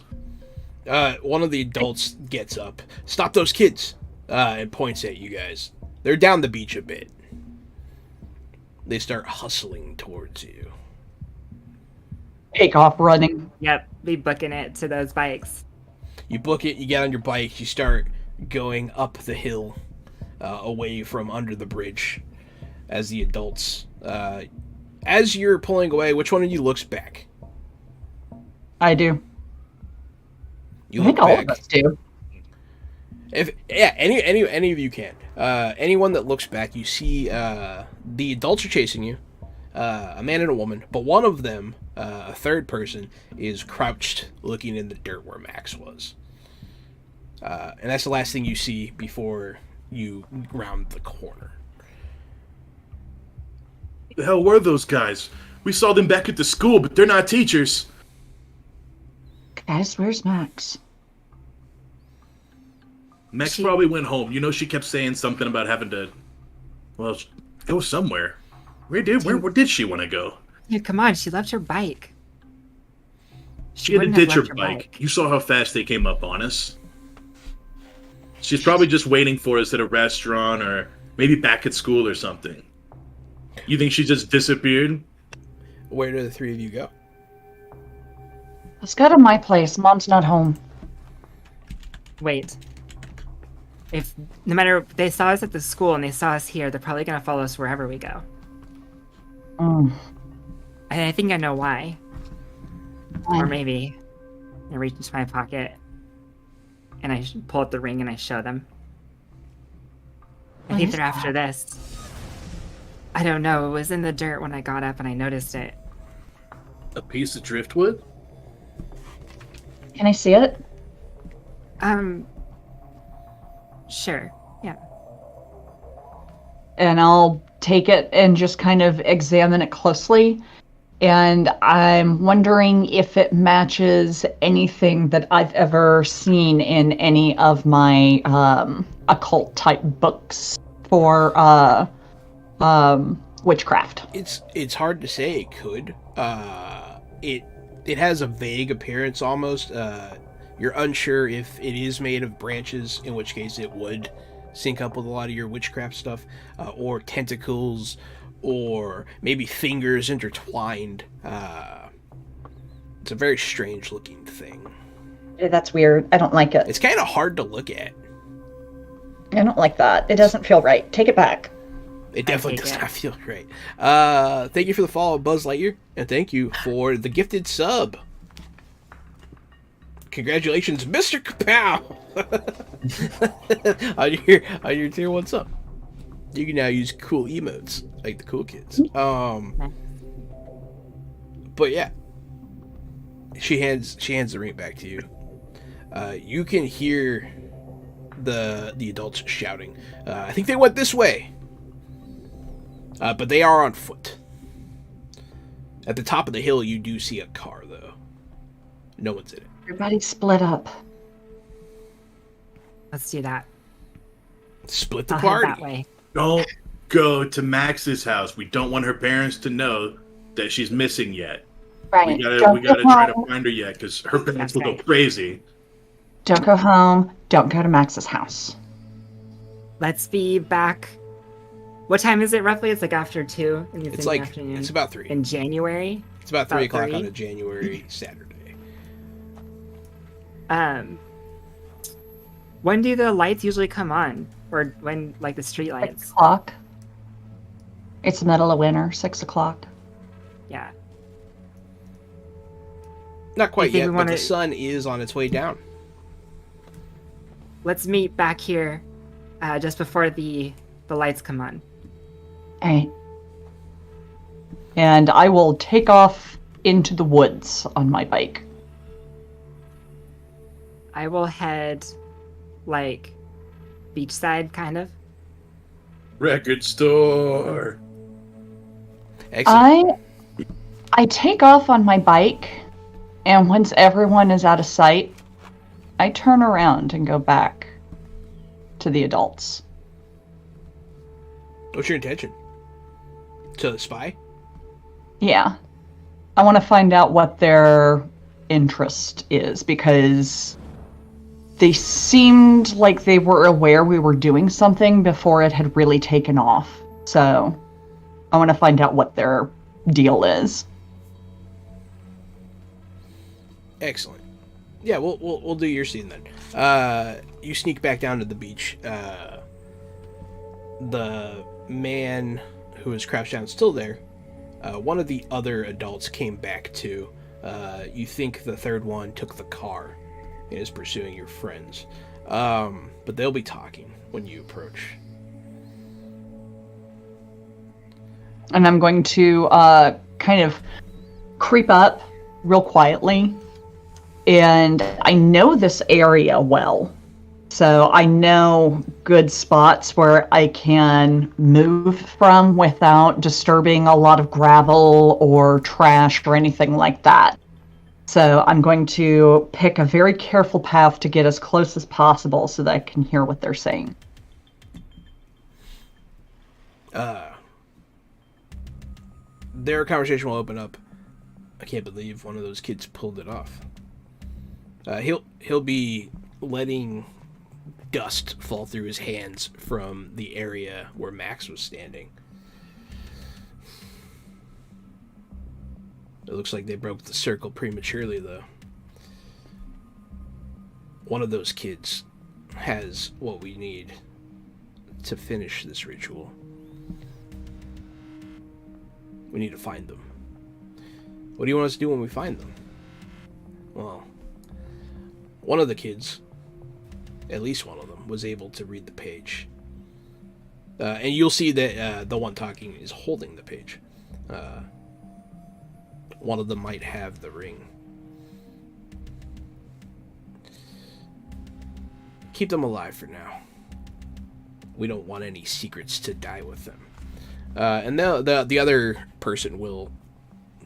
S2: One of the adults gets up. Stop those kids! And points at you guys. They're down the beach a bit. They start hustling towards you.
S5: Take off running.
S4: Yep, be booking it to those bikes.
S2: You book it, you get on your bike, you start going up the hill, away from under the bridge, as the adults... as you're pulling away, which one of you looks back?
S5: I do.
S2: You
S5: I think
S2: look
S5: all
S2: back.
S5: of us do.
S2: Any of you can. Anyone that looks back, you see the adults are chasing you, a man and a woman, but one of them, a third person, is crouched looking in the dirt where Max was. And that's the last thing you see before you round the corner.
S3: The hell were those guys? We saw them back at the school, but they're not teachers.
S5: Guys, where's Max?
S3: Max probably went home. You know, she kept saying something about having to, well, go somewhere. Where did she want to go?
S4: Yeah, come on, she left her bike.
S3: She had to
S4: wouldn't have
S3: ditch her
S4: left
S3: bike. You saw how fast they came up on us. She's probably just waiting for us at a restaurant or maybe back at school or something. You think she just disappeared?
S2: Where do the three of you go?
S5: Let's go to my place. Mom's not home.
S4: Wait. If no matter they saw us at the school and they saw us here, they're probably gonna follow us wherever we go.
S5: Mm.
S4: And I think I know why. Or
S5: Why?
S4: maybe I reach into my pocket and I pull out the ring and I show them. I
S5: What
S4: think
S5: is
S4: they're after this. I don't know. It was in the dirt when I got up and I noticed it.
S3: A piece of driftwood?
S5: Can I see it?
S4: Sure. Yeah.
S5: And I'll take it and just kind of examine it closely. And I'm wondering if it matches anything that I've ever seen in any of my occult type books for witchcraft.
S2: It's hard to say it could. It has a vague appearance almost. You're unsure if it is made of branches, in which case it would sync up with a lot of your witchcraft stuff, or tentacles, or maybe fingers intertwined. It's a very strange looking thing.
S5: That's weird. I don't like it.
S2: It's kind of hard to look at.
S5: I don't like that. It doesn't feel right. Take it back.
S2: It definitely
S4: take
S2: does
S4: it.
S2: not feel great. Thank you for the follow, Buzz Lightyear, and thank you for the gifted sub. Congratulations, Mr. Kapow! on your tier 1 sub. You can now use cool emotes like the cool kids. But yeah, she hands the ring back to you. You can hear the adults shouting. I think they went this way. But they are on foot. At the top of the hill, you do see a car, though. No one's in it.
S5: Everybody split up.
S4: Let's do that.
S2: Split the
S4: I'll
S2: party.
S4: head that way.
S3: Don't go to Max's house. We don't want her parents to know that she's missing yet.
S5: Right.
S3: We gotta
S5: Don't go
S3: try to
S5: home.
S3: find her yet, because her parents
S4: That's
S3: will go
S4: right.
S3: crazy.
S5: Don't go home. Don't go to Max's house.
S4: Let's be back. What time is it roughly? It's like after 2 in the
S2: It's like
S4: afternoon.
S2: it's about 3.
S4: in January.
S2: It's about 3 o'clock
S4: 3?
S2: on a January Saturday.
S4: When do the lights usually come on? Or when, like the street
S5: 6
S4: lights?
S5: o'clock. It's the middle of winter. 6 o'clock.
S4: Yeah.
S2: Not quite
S4: think we
S2: yet, but
S4: wanna-
S2: the sun is on its way down.
S4: Let's meet back here, just before the lights come on.
S5: Hey, and I will take off into the woods on my bike.
S4: I will head, like, beachside, kind of.
S3: Record store.
S2: Excellent.
S5: I take off on my bike, and once everyone is out of sight, I turn around and go back to the adults.
S2: What's your intention? To spy?
S5: Yeah. I want to find out what their interest is, because they seemed like they were aware we were doing something before it had really taken off. So I want to find out what their deal is.
S2: Excellent. Yeah, we'll do your scene then. You sneak back down to the beach. The man who was crouched down is still there. One of the other adults came back too. You think the third one took the car and is pursuing your friends. But they'll be talking when you approach.
S5: And I'm going to kind of creep up real quietly. And I know this area well. So I know good spots where I can move from without disturbing a lot of gravel or trash or anything like that. So I'm going to pick a very careful path to get as close as possible so that I can hear what they're saying.
S2: Their conversation will open up. I can't believe one of those kids pulled it off. He'll be letting dust fall through his hands from the area where Max was standing. It looks like they broke the circle prematurely, though. One of those kids has what we need to finish this ritual. We need to find them. What do you want us to do when we find them? Well, one of the kids, at least one of them, was able to read the page. And you'll see that the one talking is holding the page. One of them might have the ring. Keep them alive for now. We don't want any secrets to die with them. And the other person will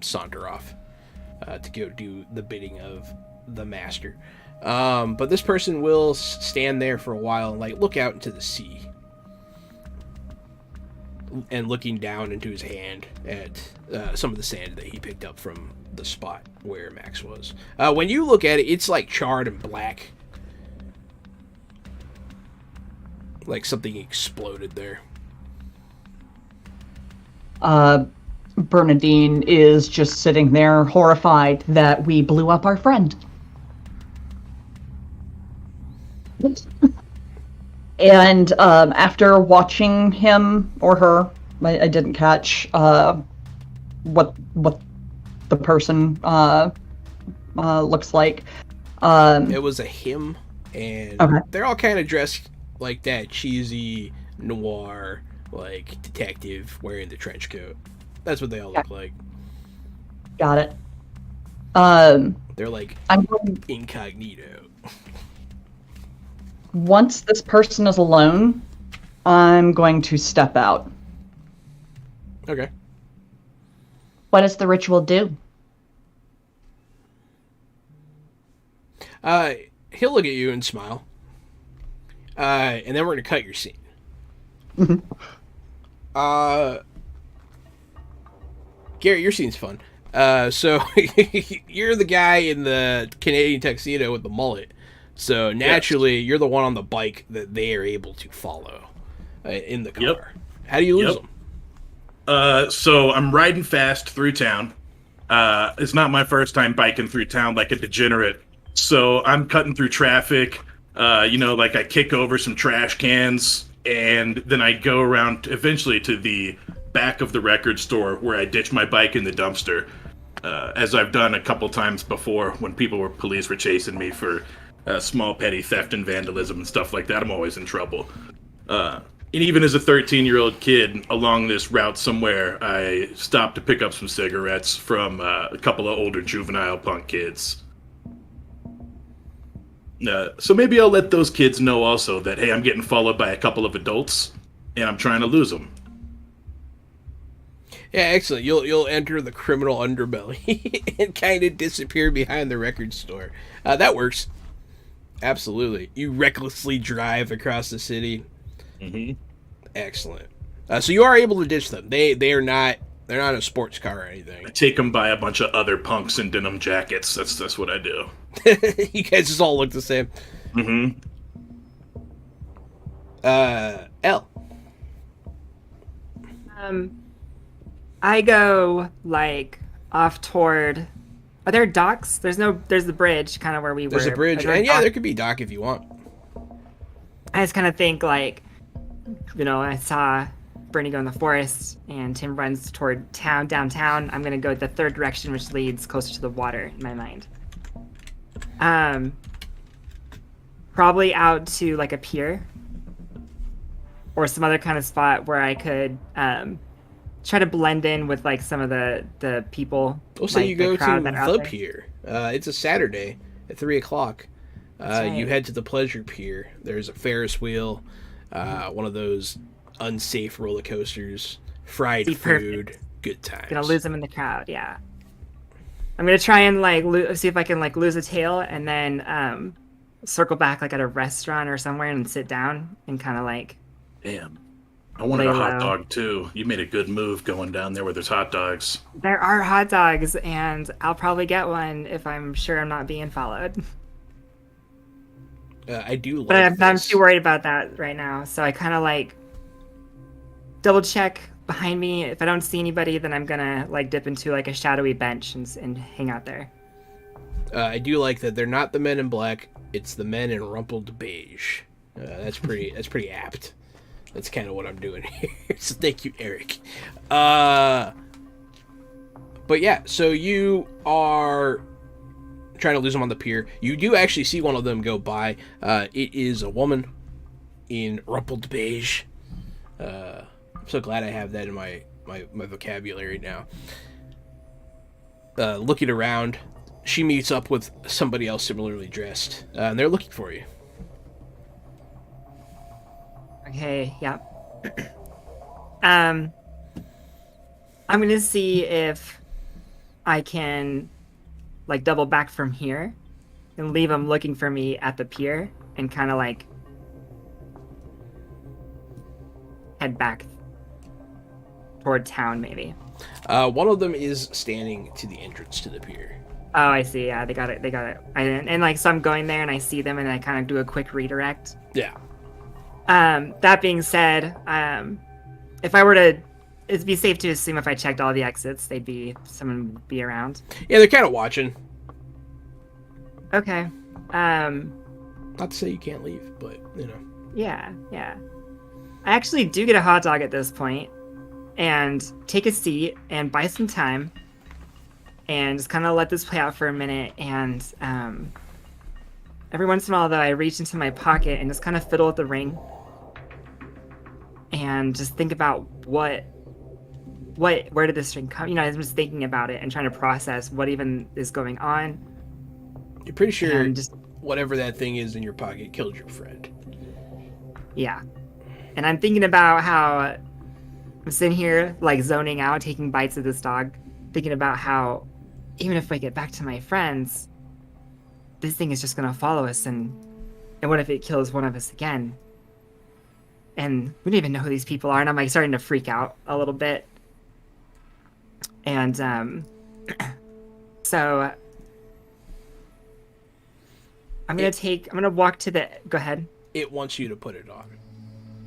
S2: saunter off to go do the bidding of the master. But this person will stand there for a while and look out into the sea. And looking down into his hand at some of the sand that he picked up from the spot where Max was. When you look at it, it's charred and black. Like something exploded there.
S5: Bernadine is just sitting there horrified that we blew up our friend. And after watching him or her, I didn't catch what the person looks like.
S2: It was a him, and
S5: okay.
S2: They're all kind of dressed like that cheesy noir, detective wearing the trench coat. That's what they all look like.
S5: Got it.
S2: They're
S5: I'm going,
S2: incognito.
S5: once this person is alone, I'm going to step out.
S2: Okay.
S5: What does the ritual do?
S2: He'll look at you and smile. And then we're gonna cut your scene. Garrett, your scene's fun. So you're the guy in the Canadian tuxedo with the mullet. So naturally, You're the one on the bike that they are able to follow in the car.
S3: Yep.
S2: How do you lose them?
S3: So I'm riding fast through town. It's not my first time biking through town like a degenerate. So I'm cutting through traffic. I kick over some trash cans, and then I go around eventually to the back of the record store where I ditch my bike in the dumpster, as I've done a couple times before when police were chasing me for small petty theft and vandalism and stuff like that. I'm always in trouble. And even as a 13-year-old kid along this route somewhere, I stopped to pick up some cigarettes from a couple of older juvenile punk kids. So maybe I'll let those kids know also that, hey, I'm getting followed by a couple of adults, and I'm trying to lose them.
S2: Yeah, excellent. You'll enter the criminal underbelly and kind of disappear behind the record store. That works. Absolutely. You recklessly drive across the city.
S3: Mm-hmm.
S2: Excellent. So you are able to ditch them. They're not a sports car or anything.
S3: I take them by a bunch of other punks in denim jackets. That's what I do.
S2: You guys just all look the same.
S3: Mm-hmm.
S2: L.
S4: I go like off toward. Are there docks? There's the bridge, kind of where we were.
S2: There's a bridge, and yeah, there could be a dock if you want.
S4: I just kind of think like, I saw Bernie go in the forest, and Tim runs toward downtown. I'm gonna go the third direction, which leads closer to the water in my mind. Probably out to like a pier, or some other kind of spot where I could try to blend in with like some of the people.
S2: We'll say
S4: like,
S2: you go
S4: crowd
S2: to
S4: that are out
S2: the
S4: there.
S2: pier. It's a Saturday at 3:00.
S4: Right.
S2: You head to the pleasure pier. There's a Ferris wheel, one of those unsafe roller coasters, fried
S4: Be
S2: food,
S4: perfect.
S2: good times.
S4: Gonna lose them in the crowd. Yeah. I'm gonna try and like see if I can like lose a tail and then circle back like at a restaurant or somewhere and sit down and kind of like.
S3: Damn. I wanted
S4: Lay
S3: a hot
S4: low.
S3: dog, too. You made a good move going down there where there's hot dogs.
S4: There are hot dogs, and I'll probably get one if I'm sure I'm not being followed.
S2: I do like
S4: But I'm
S2: this.
S4: too worried about that right now, so I kind of like double check behind me. If I don't see anybody, then I'm gonna like dip into like a shadowy bench and hang out there.
S2: I do like that they're not the men in black. It's the men in rumpled beige. That's pretty apt. That's kind of what I'm doing here. So thank you, Eric. But yeah, so you are trying to lose them on the pier. You do actually see one of them go by. It is a woman in rumpled beige. I'm so glad I have that in my vocabulary now. Looking around, she meets up with somebody else similarly dressed, and they're looking for you.
S4: Okay, yeah. I'm gonna see if I can like double back from here and leave them looking for me at the pier and kind of like head back toward town maybe.
S2: One of them is standing to the entrance to the pier.
S4: Oh, I see. Yeah, they got it. And like, so I'm going there and I see them and I kind of do a quick redirect.
S2: Yeah.
S4: That being said, if I were to, it'd be safe to assume if I checked all the exits, someone would be around.
S2: Yeah, they're kind of watching.
S4: Okay.
S2: Not to say you can't leave, but,
S4: Yeah. I actually do get a hot dog at this point and take a seat and buy some time and just kind of let this play out for a minute. And every once in a while, though, I reach into my pocket and just kind of fiddle with the ring and just think about where did this ring come? I'm just thinking about it and trying to process what even is going on.
S2: you're pretty sure
S4: And just,
S2: whatever that thing is in your pocket killed your friend.
S4: yeah. And I'm thinking about how I'm sitting here, like, zoning out, taking bites of this dog, thinking about how even if I get back to my friends, this thing is just going to follow us, and what if it kills one of us again? And we don't even know who these people are, and I'm, like, starting to freak out a little bit. And, so I'm going to walk to the, go ahead.
S2: It wants you to put it on.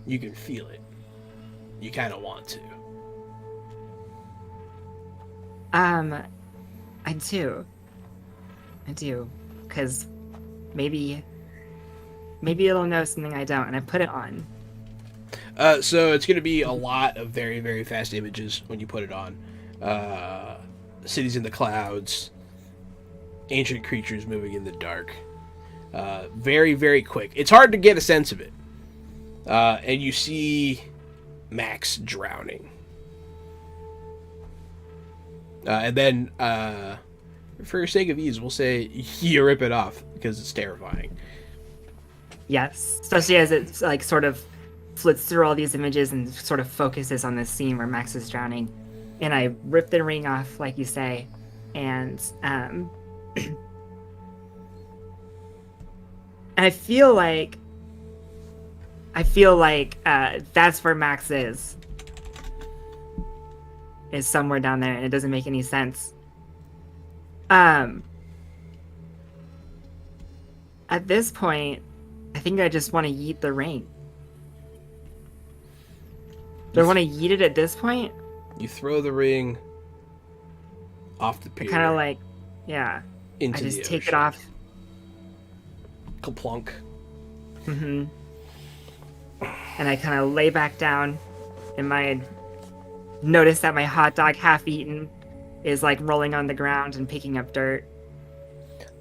S2: You can feel it. You kind of want to.
S4: I do, because maybe it'll know something I don't, and I put it on.
S2: So it's going to be a lot of very, very fast images when you put it on. Cities in the clouds, ancient creatures moving in the dark. Very, very quick. It's hard to get a sense of it. and you see Max drowning. And then, for sake of ease, we'll say you rip it off because it's terrifying.
S4: Yes, especially as it like sort of flits through all these images and sort of focuses on this scene where Max is drowning. And I rip the ring off, like you say, and I feel like that's where Max is somewhere down there, and it doesn't make any sense. At this point, I think I just want to yeet the ring. Do I want to yeet it at this point?
S2: You throw the ring off the pier.
S4: Kind of like, yeah.
S2: Into
S4: I just
S2: the
S4: take
S2: ocean.
S4: it off.
S2: Kaplunk.
S4: Mm-hmm. And I kind of lay back down, and notice that my hot dog, half eaten, is like rolling on the ground and picking up dirt.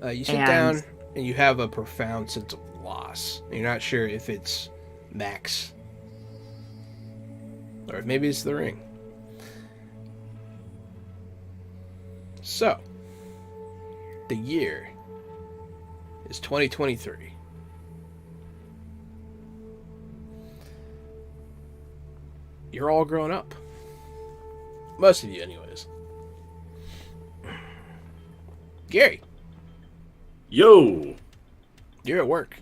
S2: You sit down, and you have a profound sense of loss. You're not sure if it's Max, or if maybe it's the ring. So, the year is 2023. You're all grown up. Most of you, anyways. Gary,
S3: Yo!
S2: you're at work.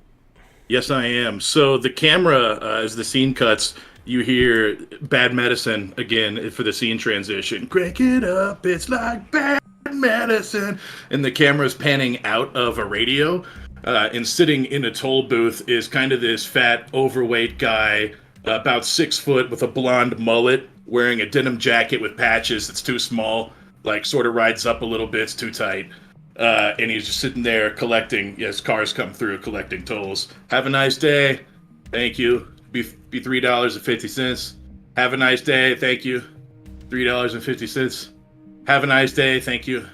S3: Yes, I am. So the camera, as the scene cuts, you hear Bad Medicine again for the scene transition. Crank it up, it's like bad medicine. And the camera's panning out of a radio. And sitting in a toll booth is kind of this fat, overweight guy, about 6 foot with a blonde mullet, wearing a denim jacket with patches that's too small, like sort of rides up a little bit, it's too tight. And he's just sitting there collecting, as cars come through, collecting tolls. Have a nice day. Thank you. Be $3.50. Have a nice day. Thank you. $3.50. Have a nice day. Thank you.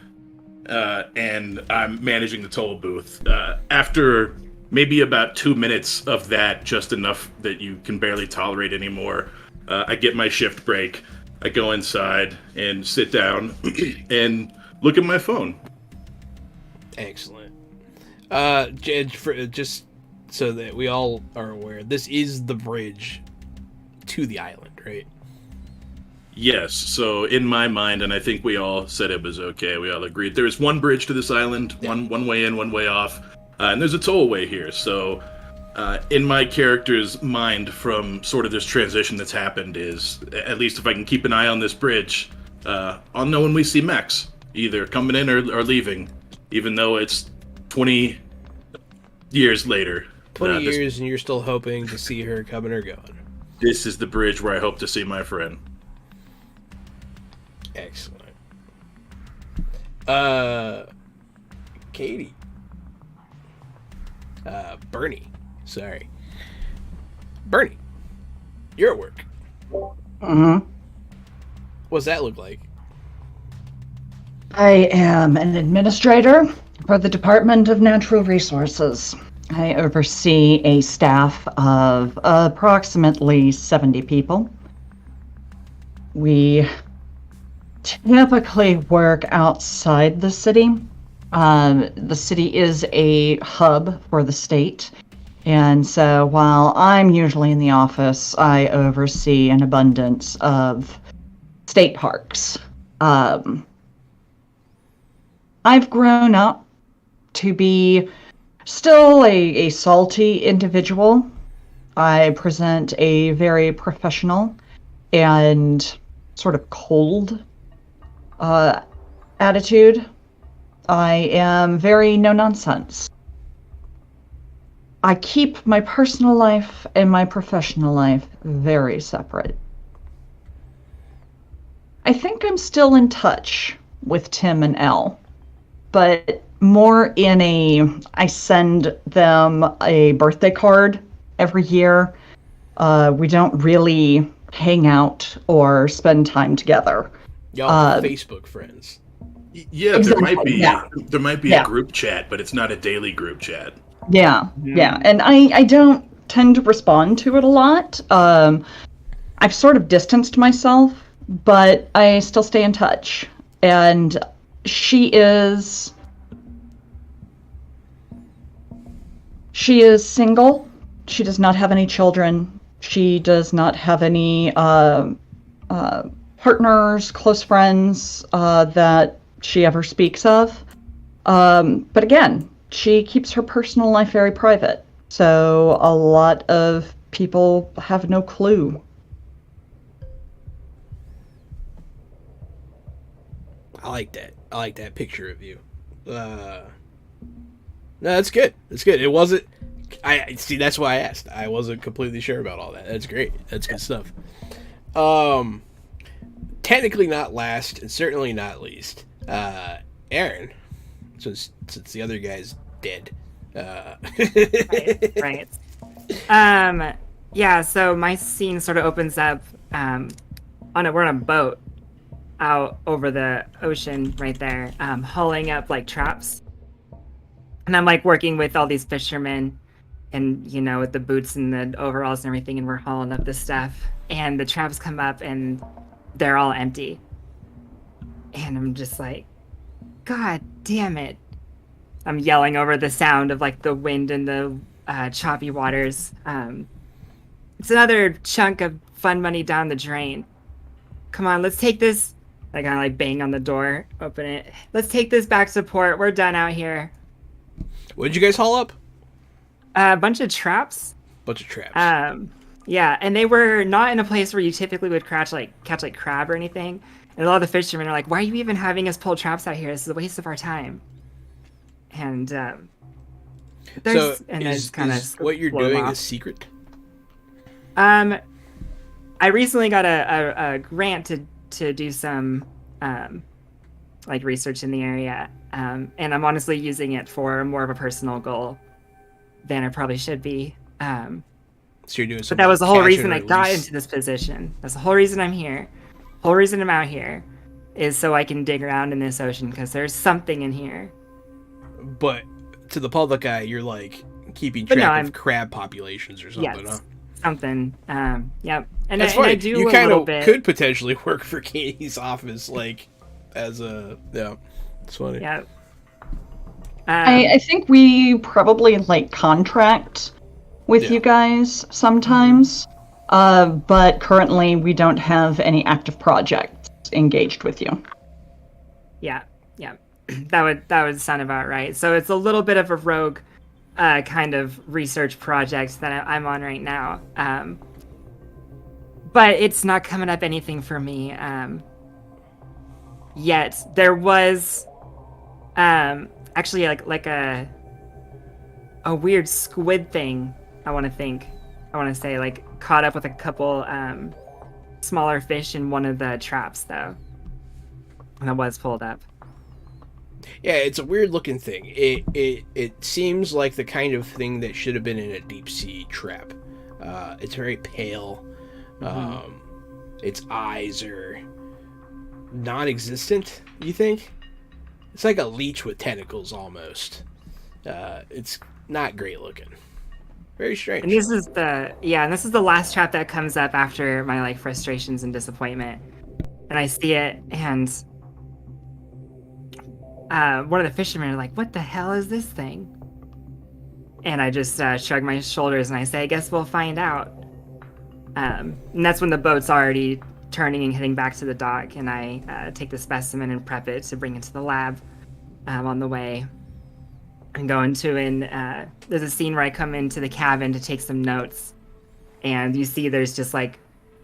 S3: And I'm managing the toll booth. After maybe about 2 minutes of that, just enough that you can barely tolerate anymore, I get my shift break. I go inside and sit down and look at my phone.
S2: Excellent. Just so that we all are aware, this is the bridge to the island, right?
S3: Yes, so in my mind, and I think we all said it was okay, we all agreed, there's one bridge to this island, one way in, one way off, and there's a tollway here, so in my character's mind from sort of this transition that's happened is, at least if I can keep an eye on this bridge, I'll know when we see Max, either coming in or leaving, even though it's 20 years later.
S2: 20 years and you're still hoping to see her coming or going.
S3: This is the bridge where I hope to see my friend.
S2: Excellent. Katie. Bernie. Sorry. Bernie. You're at work.
S5: Mm-hmm.
S2: What's that look like?
S5: I am an administrator for the Department of Natural Resources. I oversee a staff of approximately 70 people. We typically work outside the city. The city is a hub for the state. And so while I'm usually in the office, I oversee an abundance of state parks. I've grown up to be still a salty individual. I present a very professional and sort of cold attitude. I am very no-nonsense. I keep my personal life and my professional life very separate. I think I'm still in touch with Tim and Elle, but more in I send them a birthday card every year. We don't really hang out or spend time together.
S2: Y'all are Facebook friends.
S3: Yeah,
S5: Exactly,
S3: there might be
S5: Yeah.
S3: a group chat, but it's not a daily group chat.
S5: Yeah. And I don't tend to respond to it a lot. I've sort of distanced myself, but I still stay in touch. And she is single. She does not have any children. She does not have any partners, close friends that she ever speaks of. But again, she keeps her personal life very private. So a lot of people have no clue.
S2: I like that. I like that picture of you. No, that's good. That's good. It wasn't. I see. That's why I asked. I wasn't completely sure about all that. That's great. That's good stuff. Technically not last, and certainly not least. Aaron, since the other guy's dead.
S4: Right. Yeah. So my scene sort of opens up. We're on a boat out over the ocean right there, hauling up like traps. And I'm like working with all these fishermen and, with the boots and the overalls and everything, and we're hauling up this stuff. And the traps come up and they're all empty. And I'm just like, God damn it. I'm yelling over the sound of like the wind and the choppy waters. It's another chunk of fun money down the drain. Come on, let's take this. I kind of like bang on the door, open it. Let's take this back to port. We're done out here.
S2: What did you guys haul up?
S4: A bunch of traps.
S2: Bunch of traps.
S4: Yeah, and they were not in a place where you typically would catch like crab or anything. And a lot of the fishermen are like, "Why are you even having us pull traps out here? This is a waste of our time." And
S2: so is what you're doing a secret?
S4: I recently got a grant to do some like research in the area, and I'm honestly using it for more of a personal goal than I probably should be.
S2: So you're doing
S4: but that was the whole reason I got into this position. That's the whole reason I'm here. Whole reason I'm out here is so I can dig around in this ocean because there's something in here.
S2: But to the public eye, you're like keeping track of crab populations or something, huh?
S4: Something. Yep. And
S2: that's funny.
S4: I do
S2: you
S4: a
S2: kind
S4: little
S2: of
S4: bit.
S2: Could potentially work for Katie's office, like as a It's funny.
S4: Yep.
S5: I think we probably like contract with you guys sometimes, but currently we don't have any active projects engaged with you.
S4: Yeah. That would sound about right. So it's a little bit of a rogue kind of research project that I'm on right now. But it's not coming up anything for me yet. There was actually like a weird squid thing. I want to say like caught up with a couple smaller fish in one of the traps though, and it was pulled up.
S2: Yeah, it's a weird looking thing. It seems like the kind of thing that should have been in a deep sea trap. It's very pale. Mm-hmm. Its eyes are non-existent. You think? It's like a leech with tentacles almost. It's not great looking. Very strange.
S4: And this is the last trap that comes up after my like frustrations and disappointment. And I see it, and one of the fishermen are like, "What the hell is this thing?" And I just shrug my shoulders and I say, "I guess we'll find out." And that's when the boat's already turning and heading back to the dock, and I take the specimen and prep it to bring it to the lab on the way. And go into there's a scene where I come into the cabin to take some notes, and you see there's just like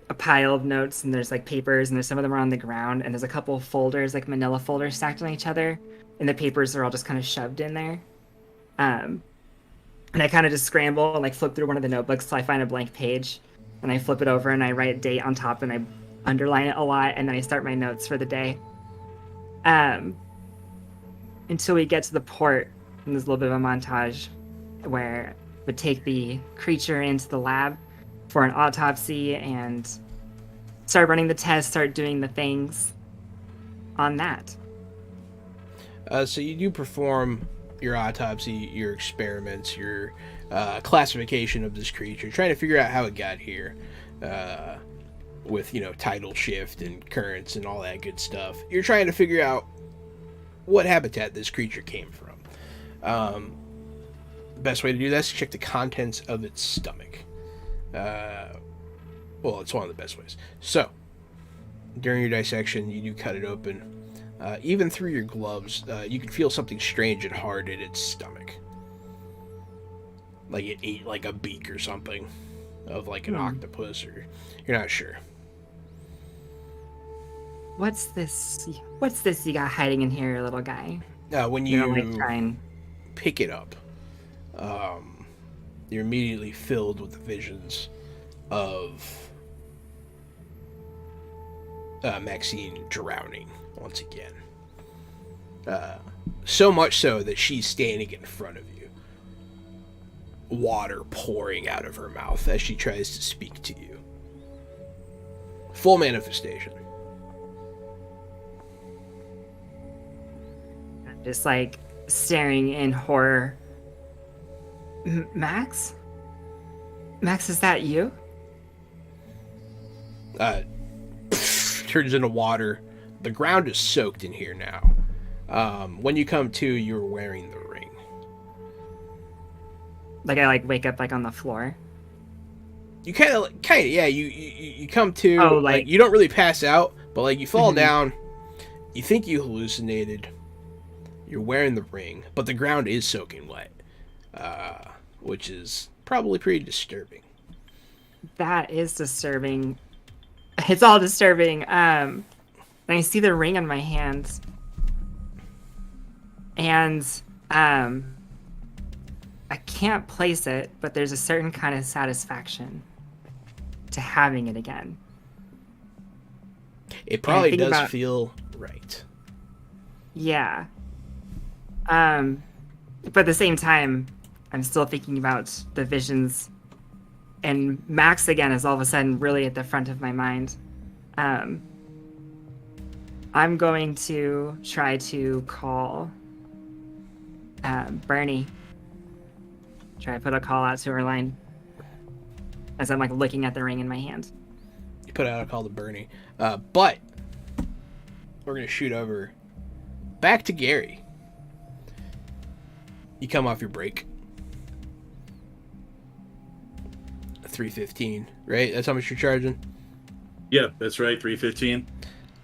S4: a pile of notes, and there's like papers, and there's some of them are on the ground, and there's a couple of folders, like manila folders stacked on each other, and the papers are all just kind of shoved in there. And I kind of just scramble and like flip through one of the notebooks till I find a blank page, and I flip it over and I write a date on top and I underline it a lot, and then I start my notes for the day. Until we get to the port, and there's a little bit of a montage where we take the creature into the lab for an autopsy and start running the tests, start doing the things on that.
S2: So you do perform your autopsy, your experiments, your classification of this creature, trying to figure out how it got here, with tidal shift and currents and all that good stuff. You're trying to figure out what habitat this creature came from. The best way to do that is to check the contents of its stomach. Well, it's one of the best ways. So, during your dissection, you do cut it open. Even through your gloves, you can feel something strange and hard in its stomach. Like it ate like a beak or something of like an octopus, or you're not sure.
S4: What's this? What's this you got hiding in here, little guy?
S2: When
S4: You
S2: you
S4: know, like trying.
S2: pick it up, you're immediately filled with the visions of Maxine drowning once again. So much so that she's standing in front of you, water pouring out of her mouth as she tries to speak to you. Full manifestation.
S4: Just like staring in horror. Max? Max, is that you?
S2: Turns into water. The ground is soaked in here now. When you come to, you're wearing the ring.
S4: Like I wake up on the floor.
S2: You kind of, yeah. You come to,
S4: Oh,
S2: like you don't really pass out, but like you fall down. You think you hallucinated. You're wearing the ring, but the ground is soaking wet, which is probably pretty disturbing.
S4: That is disturbing. It's all disturbing. And I see the ring on my hand. And I can't place it, but there's a certain kind of satisfaction to having it again.
S2: It probably
S4: think
S2: does
S4: about-
S2: feel right.
S4: Yeah. But at the same time, I'm still thinking about the visions, and Max again is all of a sudden really at the front of my mind. I'm going to try to call Bernie. Try to put a call out to her line as I'm looking at the ring in my hand.
S2: You put out a call to Bernie, but we're gonna shoot over back to Gary. You come off your break. 315, right? That's how much you're charging?
S3: Yeah, that's right. 315.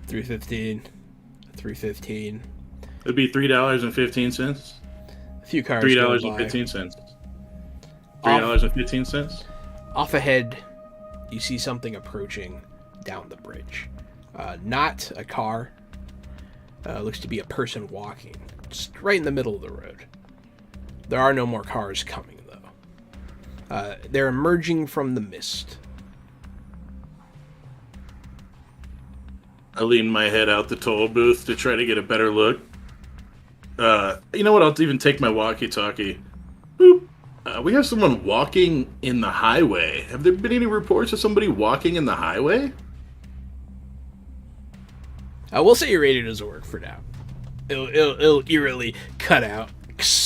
S2: 315. 315.
S3: It'd be $3.15.
S2: A few cars go by.
S3: $3.15. $3.15.
S2: Off ahead, you see something approaching down the bridge. Not a car. Looks to be a person walking. Just right in the middle of the road. There are no more cars coming, though. They're emerging from the mist.
S3: I lean my head out the toll booth to try to get a better look. You know what? I'll even take my walkie-talkie. Boop. We have someone walking in the highway. Have there been any reports of somebody walking in the highway?
S2: We'll say your radio doesn't work for now. It'll eerily cut out.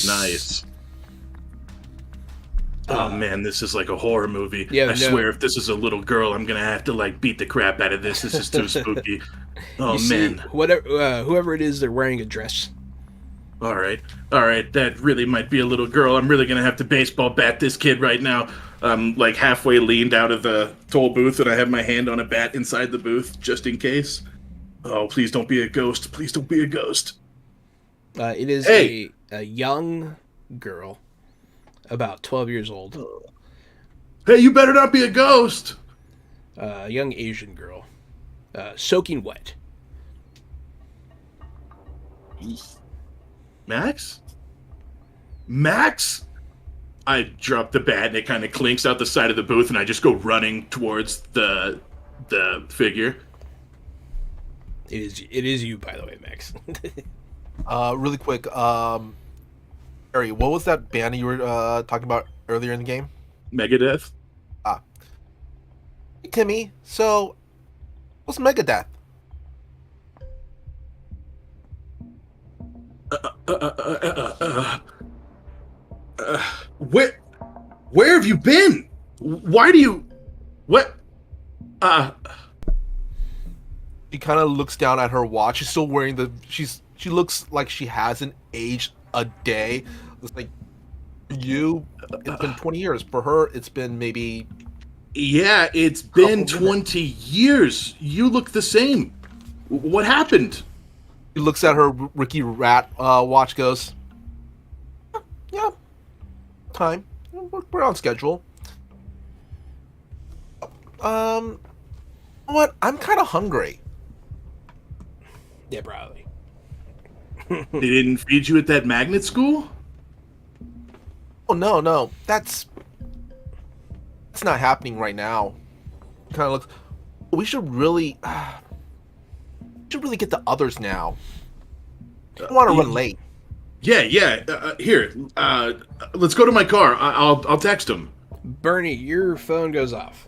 S3: Nice. Oh man, this is like a horror movie.
S2: Yeah,
S3: I
S2: no.
S3: swear, if this is a little girl, I'm gonna have to beat the crap out of this. This is too spooky. Oh
S2: You see,
S3: man.
S2: whoever it is, they're wearing a dress.
S3: All right. That really might be a little girl. I'm really gonna have to baseball bat this kid right now. I'm halfway leaned out of the toll booth, and I have my hand on a bat inside the booth just in case. Oh, please don't be a ghost. Please don't be a ghost.
S2: It is
S3: Hey!
S2: a young girl, about 12 years old.
S3: Hey, you better not be a ghost.
S2: A young Asian girl, soaking wet.
S3: Max? Max? I drop the bat and it kind of clinks out the side of the booth, and I just go running towards the figure.
S2: It is you, by the way, Max.
S6: Really quick, Harry, what was that band you were talking about earlier in the game?
S3: Megadeth?
S6: Hey, Timmy, so what's Megadeth?
S3: Where have you been? Why do you? What?
S6: She kind of looks down at her watch. She's still wearing she looks like she hasn't aged a day. It's like it's been 20 years. For her, it's been maybe.
S3: Yeah, it's been 20 years. You look the same. What happened?
S6: She looks at her Ricky Rat watch, goes, yeah, time. We're on schedule. What? I'm kind of hungry.
S2: Yeah, probably.
S3: They didn't feed you at that magnet school?
S6: Oh no, that's not happening right now. Kind of looks. We should really get the others now. I don't want to run late.
S3: Yeah. Here, let's go to my car. I'll text him.
S2: Bernie, your phone goes off.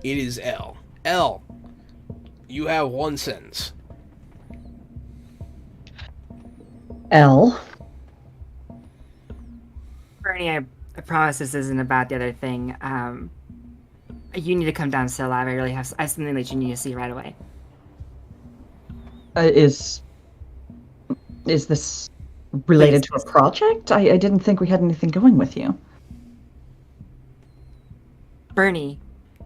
S2: It is L. L, you have one sentence.
S5: L.
S4: Bernie, I promise this isn't about the other thing. You need to come down to the lab. I have something that you need to see right away.
S5: Is this related to a project? I didn't think we had anything going with you.
S4: Bernie,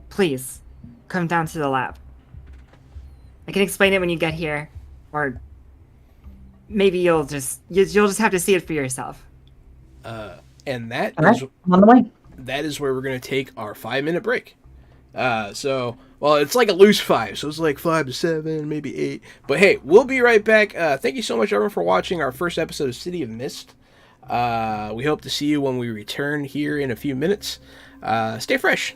S4: please, come down to the lab. I can explain it when you get here, or maybe you'll just have to see it for yourself.
S2: And that
S5: All right,
S2: is
S5: I'm on the way.
S2: that is where we're going to take our 5-minute break. Well, it's like a loose 5, so it's like 5 to 7, maybe 8. But hey, we'll be right back. Thank you so much, everyone, for watching our first episode of City of Mist. We hope to see you when we return here in a few minutes. Stay fresh.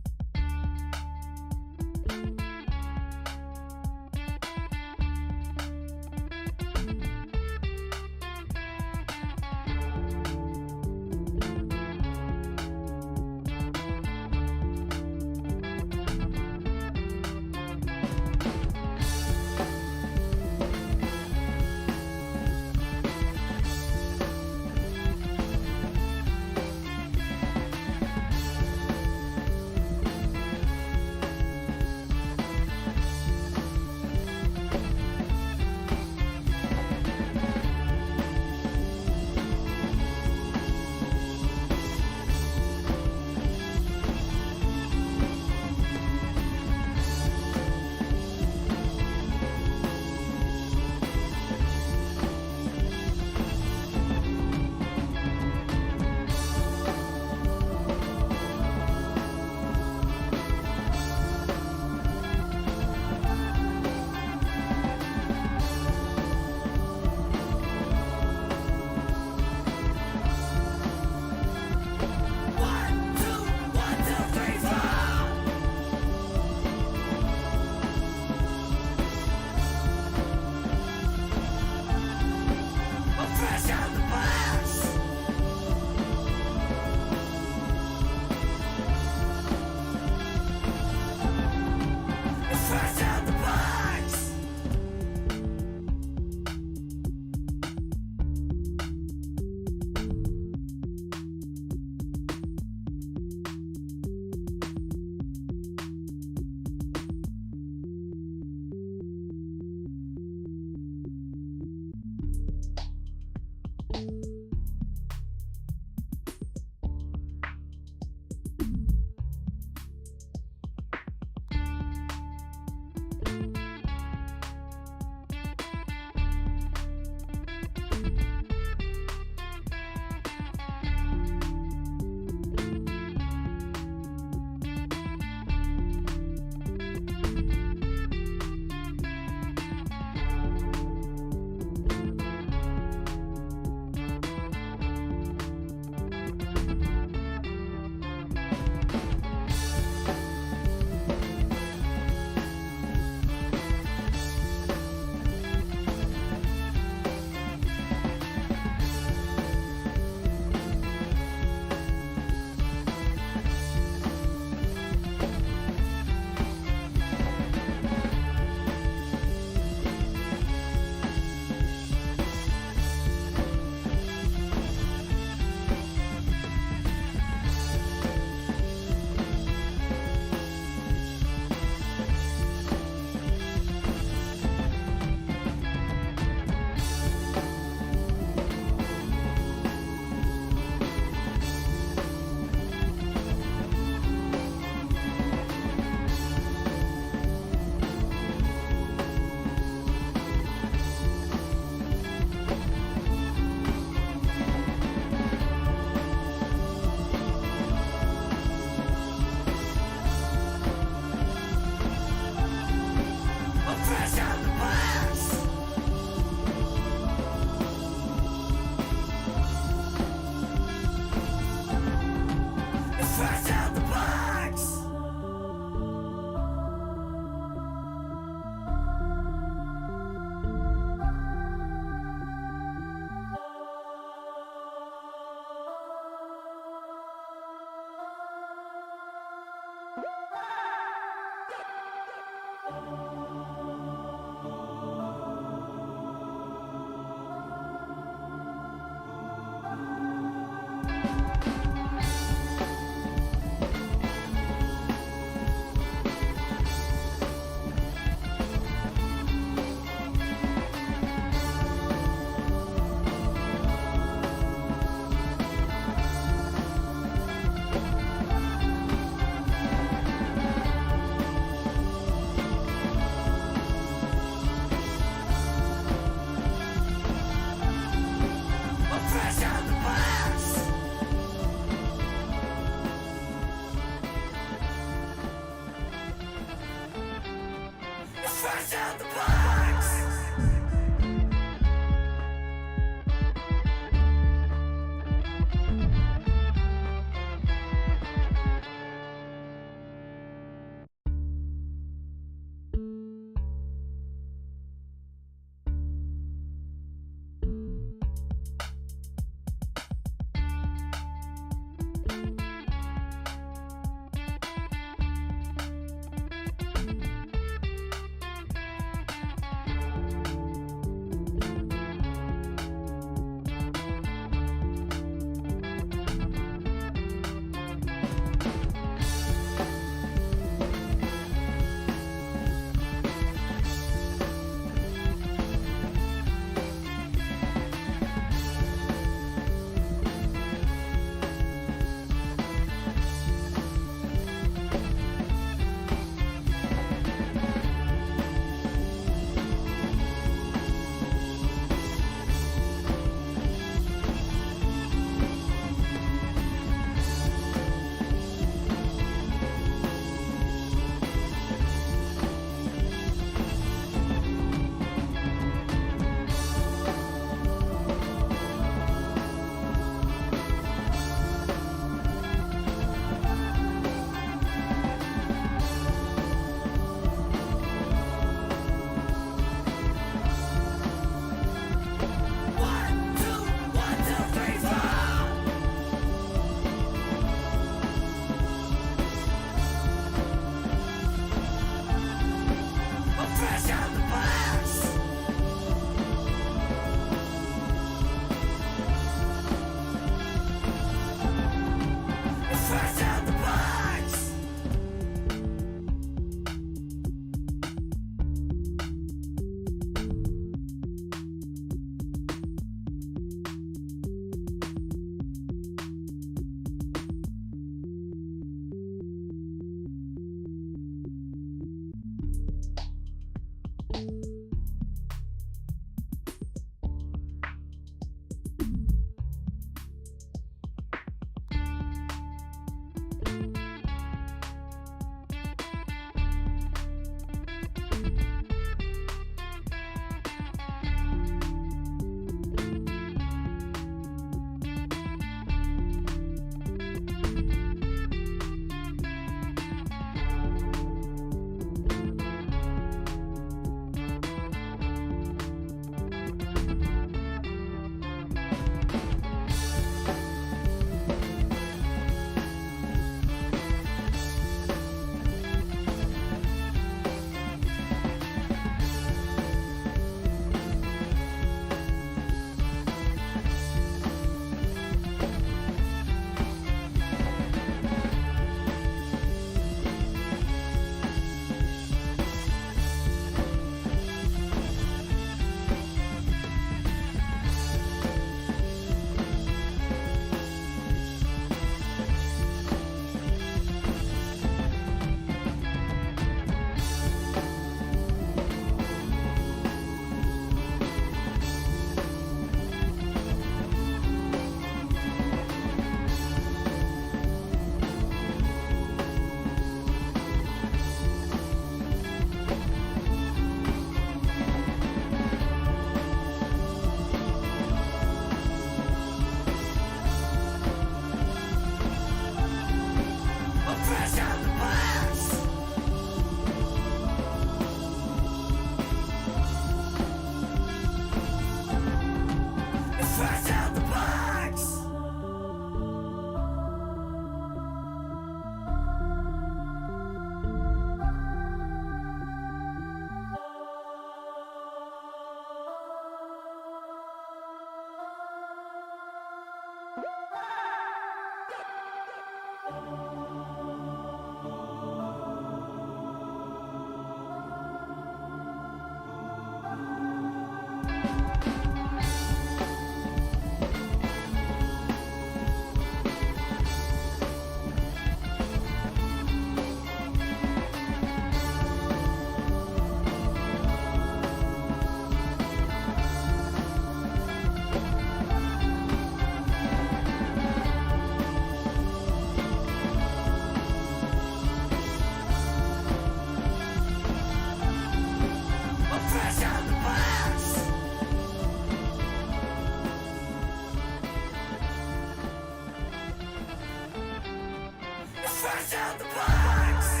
S1: Fresh out the box.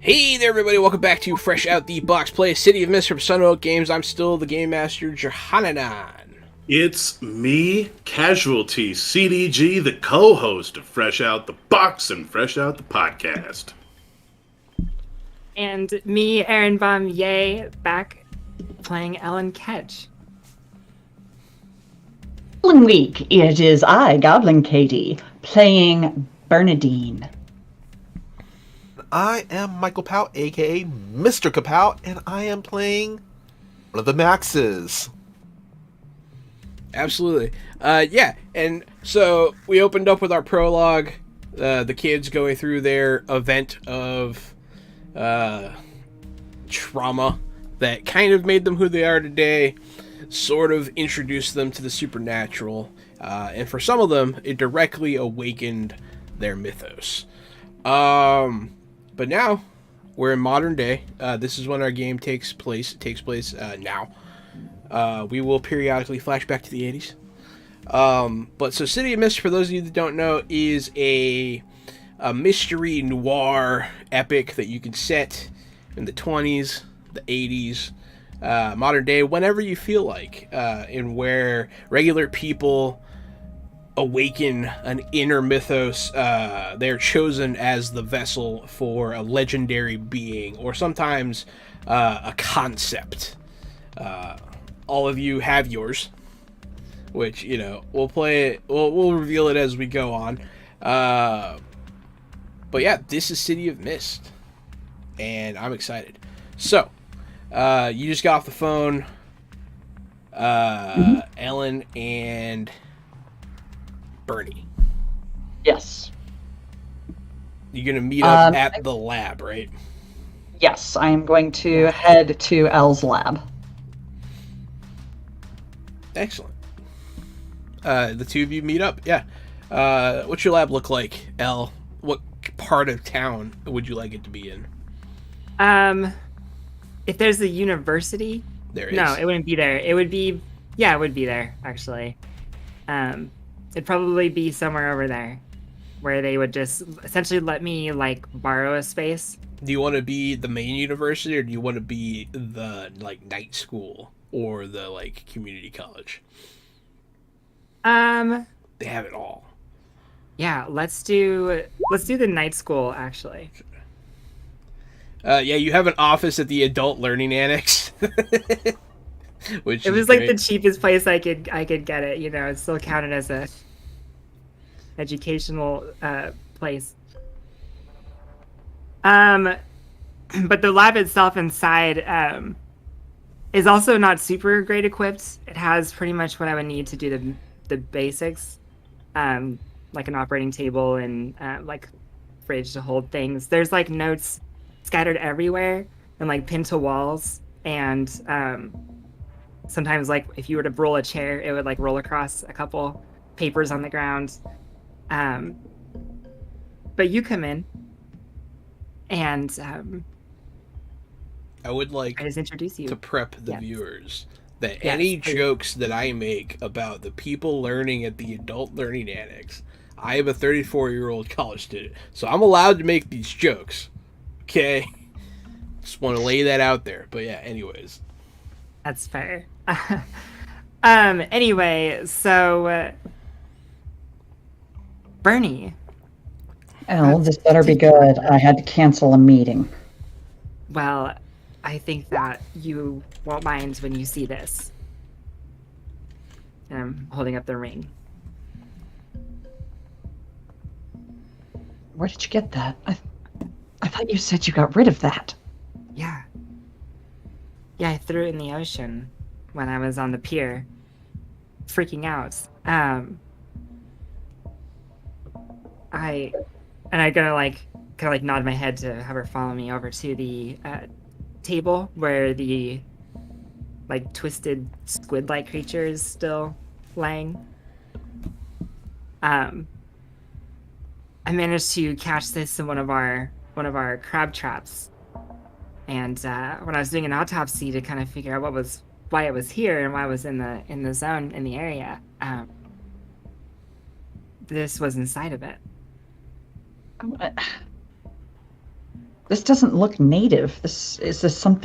S2: Hey there, everybody! Welcome back to Fresh Out the Box Play City of Mist from Sunroad Games. I'm still the Game Master, Johananan.
S3: It's me, Casualty CDG, the co-host of Fresh Out the Box and Fresh Out the Podcast.
S4: And me, Aaron Baum, yay, back playing Ellen Ketch.
S5: Goblin Week, it is I, Goblin Katie, playing Bernadine.
S6: I am Michael Pow, aka Mr. Kapow, and I am playing one of the Maxes.
S2: Absolutely. Yeah, and so we opened up with our prologue, the kids going through their event of trauma that kind of made them who they are today, sort of introduced them to the supernatural, and for some of them, it directly awakened their mythos. But now we're in modern day. This is when our game takes place. It takes place now. We will periodically flash back to the 80s. But so City of Mist, for those of you that don't know, is a mystery noir epic that you can set in the 20s, the 80s, modern day, whenever you feel like, and where regular people awaken an inner mythos. They're chosen as the vessel for a legendary being, or sometimes a concept. All of you have yours, which, you know, we'll play it, we'll reveal it as we go on. But yeah, this is City of Mist, and I'm excited. So, you just got off the phone, Ellen and Bernie.
S5: Yes.
S2: You're gonna meet up at the lab, right?
S5: Yes, I am going to head to Elle's lab.
S2: Excellent. The two of you meet up. Yeah. What's your lab look like, Elle? What part of town would you like it to be in?
S4: If there's a university,
S2: There is.
S4: no, it wouldn't be there. It would be, yeah, it would be there actually. It'd probably be somewhere over there, where they would just essentially let me like borrow a space.
S2: Do you want to be the main university, or do you want to be the like night school or the like community college? They have it all.
S4: Yeah, let's do the night school actually.
S2: Yeah, you have an office at the adult learning annex. Which
S4: It
S2: is
S4: was like
S2: great.
S4: the cheapest place I could get it. You know, it's still counted as a educational place. But the lab itself inside is also not super great equipped. It has pretty much what I would need to do the basics, like an operating table and like fridge to hold things. There's like notes scattered everywhere and like pinned to walls, and sometimes like if you were to roll a chair, it would like roll across a couple papers on the ground. But you come in, and
S2: I would like
S4: I just introduce you.
S2: to prep the
S4: Yes.
S2: viewers that
S4: Yes,
S2: any
S4: please.
S2: jokes that I make about the people learning at the adult learning annex, I am a 34-year-old college student, so I'm allowed to make these jokes. Okay? Just want to lay that out there. But yeah, anyways.
S4: That's fair. Anyway, so Bernie,
S5: Elle, this better be good. I had to cancel a meeting.
S4: well, I think that you won't mind when you see this. And I'm holding up the ring.
S5: Where did you get that? I thought you said you got rid of that.
S4: Yeah. Yeah, I threw it in the ocean when I was on the pier, freaking out. I gonna like kind of like nod my head to have her follow me over to the table where the like twisted squid-like creature is still laying. I managed to catch this in one of our crab traps, and when I was doing an autopsy to kind of figure out why it was here and why it was in the zone in the area, this was inside of it.
S5: This doesn't look native. Is this some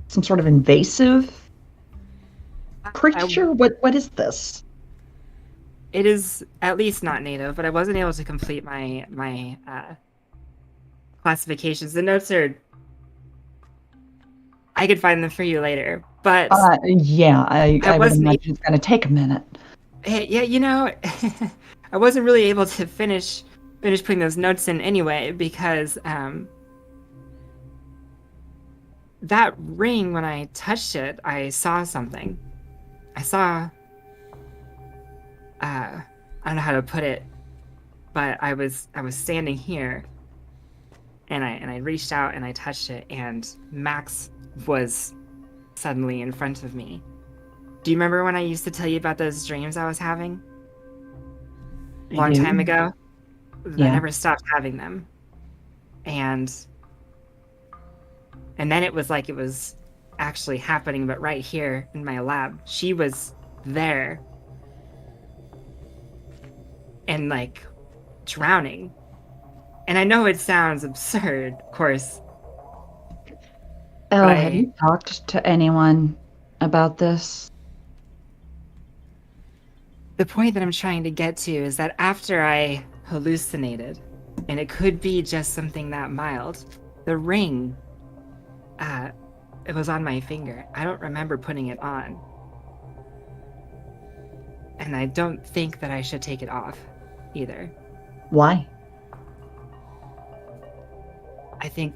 S5: sort of invasive creature? What is this?
S4: It is at least not native, but I wasn't able to complete my classifications. The notes are. I could find them for you later, but
S5: Yeah, I would
S4: wasn't
S5: imagine it's going to take a minute.
S4: yeah, you know, I wasn't really able to finish putting those notes in anyway because that ring, when I touched it, I saw something. I saw I don't know how to put it, but I was standing here, and I reached out and I touched it, and Max was suddenly in front of me. Do you remember when I used to tell you about those dreams I was having? Long time ago? I
S5: Yeah.
S4: never stopped having them. And then it was like it was actually happening, but right here in my lab. She was there. And like drowning. And I know it sounds absurd, of course.
S5: Elle,
S4: But
S5: have you talked to anyone about this?
S4: The point that I'm trying to get to is that after I hallucinated, and it could be just something that mild, the ring, it was on my finger. I don't remember putting it on. And I don't think that I should take it off either.
S5: Why?
S4: I think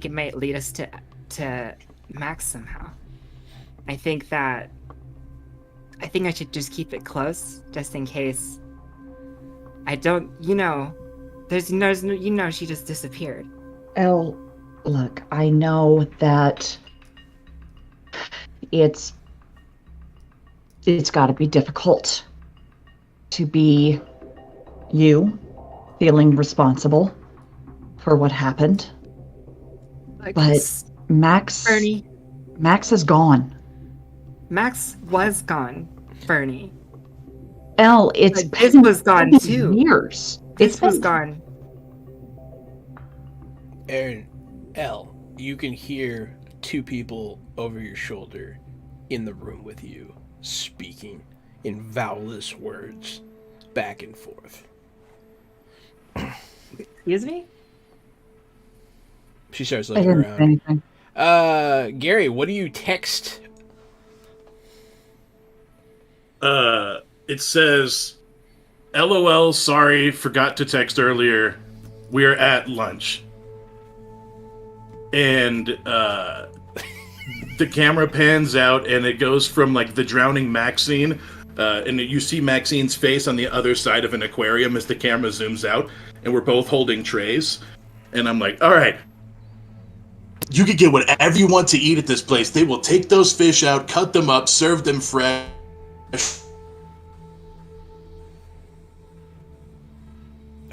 S4: it might lead us to Max somehow. I think I should just keep it close, just in case. I don't, she just disappeared.
S5: Elle, look, I know that it's got to be difficult to be you feeling responsible for what happened. But Max
S4: Bernie.
S5: Max is gone.
S4: Max was gone, Bernie.
S5: Elle, it's
S4: But this
S5: been
S4: was gone
S5: 7
S4: too.
S5: years.
S4: This
S5: It's
S4: was
S5: been
S4: gone.
S2: Aaron, L, you can hear two people over your shoulder in the room with you speaking in vowelless words back and forth.
S4: Excuse me?
S2: She starts
S5: I
S2: looking
S5: didn't say
S2: around.
S5: anything.
S2: Gary, what do you text?
S3: It says, LOL, sorry, forgot to text earlier. We're at lunch. And the camera pans out and it goes from like the drowning Maxine, and you see Maxine's face on the other side of an aquarium as the camera zooms out, and we're both holding trays. And I'm like, all right, you can get whatever you want to eat at this place. They will take those fish out, cut them up, serve them fresh.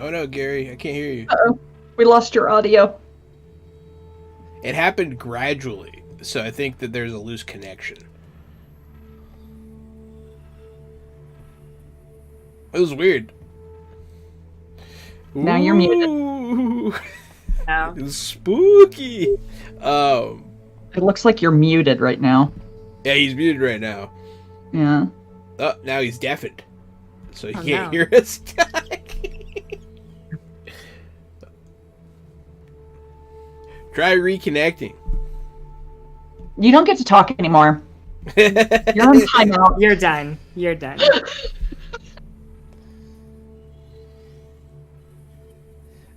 S2: Oh no, Gary, I can't hear you.
S5: Uh-oh. We lost your audio.
S2: It happened gradually, so I think that there's a loose connection. It was weird.
S5: Now you're muted.
S2: Ooh,
S4: No.
S2: it's spooky.
S5: It looks like you're muted right now.
S2: Yeah, he's muted right now.
S5: Yeah.
S2: Oh, now he's deafened, so he
S4: Oh,
S2: can't
S4: no.
S2: hear us. Try reconnecting.
S5: You don't get to talk anymore. You're on timeout.
S4: You're done. You're done.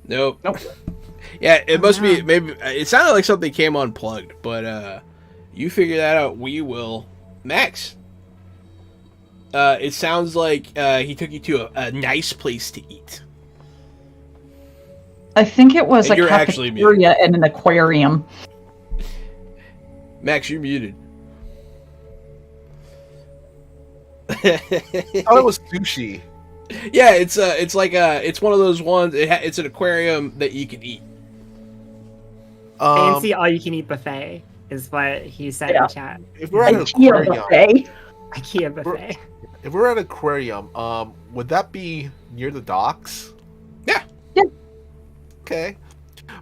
S2: Nope.
S5: Nope.
S2: Yeah, it must be
S4: no.
S2: maybe. It sounded like something came unplugged, but you figure that out. We will. Max. It sounds like he took you to a nice place to eat.
S5: I think it was
S2: And
S5: a
S2: you're actually
S5: cafeteria and an aquarium.
S2: Max, you're muted.
S6: Oh, it was sushi.
S2: Yeah, it's like it's one of those ones. It's an aquarium that you can eat.
S4: Fancy all-you-can-eat buffet is what he said
S5: Yeah.
S4: in chat.
S6: If we're at an
S5: IKEA
S6: aquarium,
S5: buffet.
S4: IKEA buffet.
S6: if we're at an aquarium, would that be near the docks?
S2: Yeah.
S5: Yeah.
S6: Okay.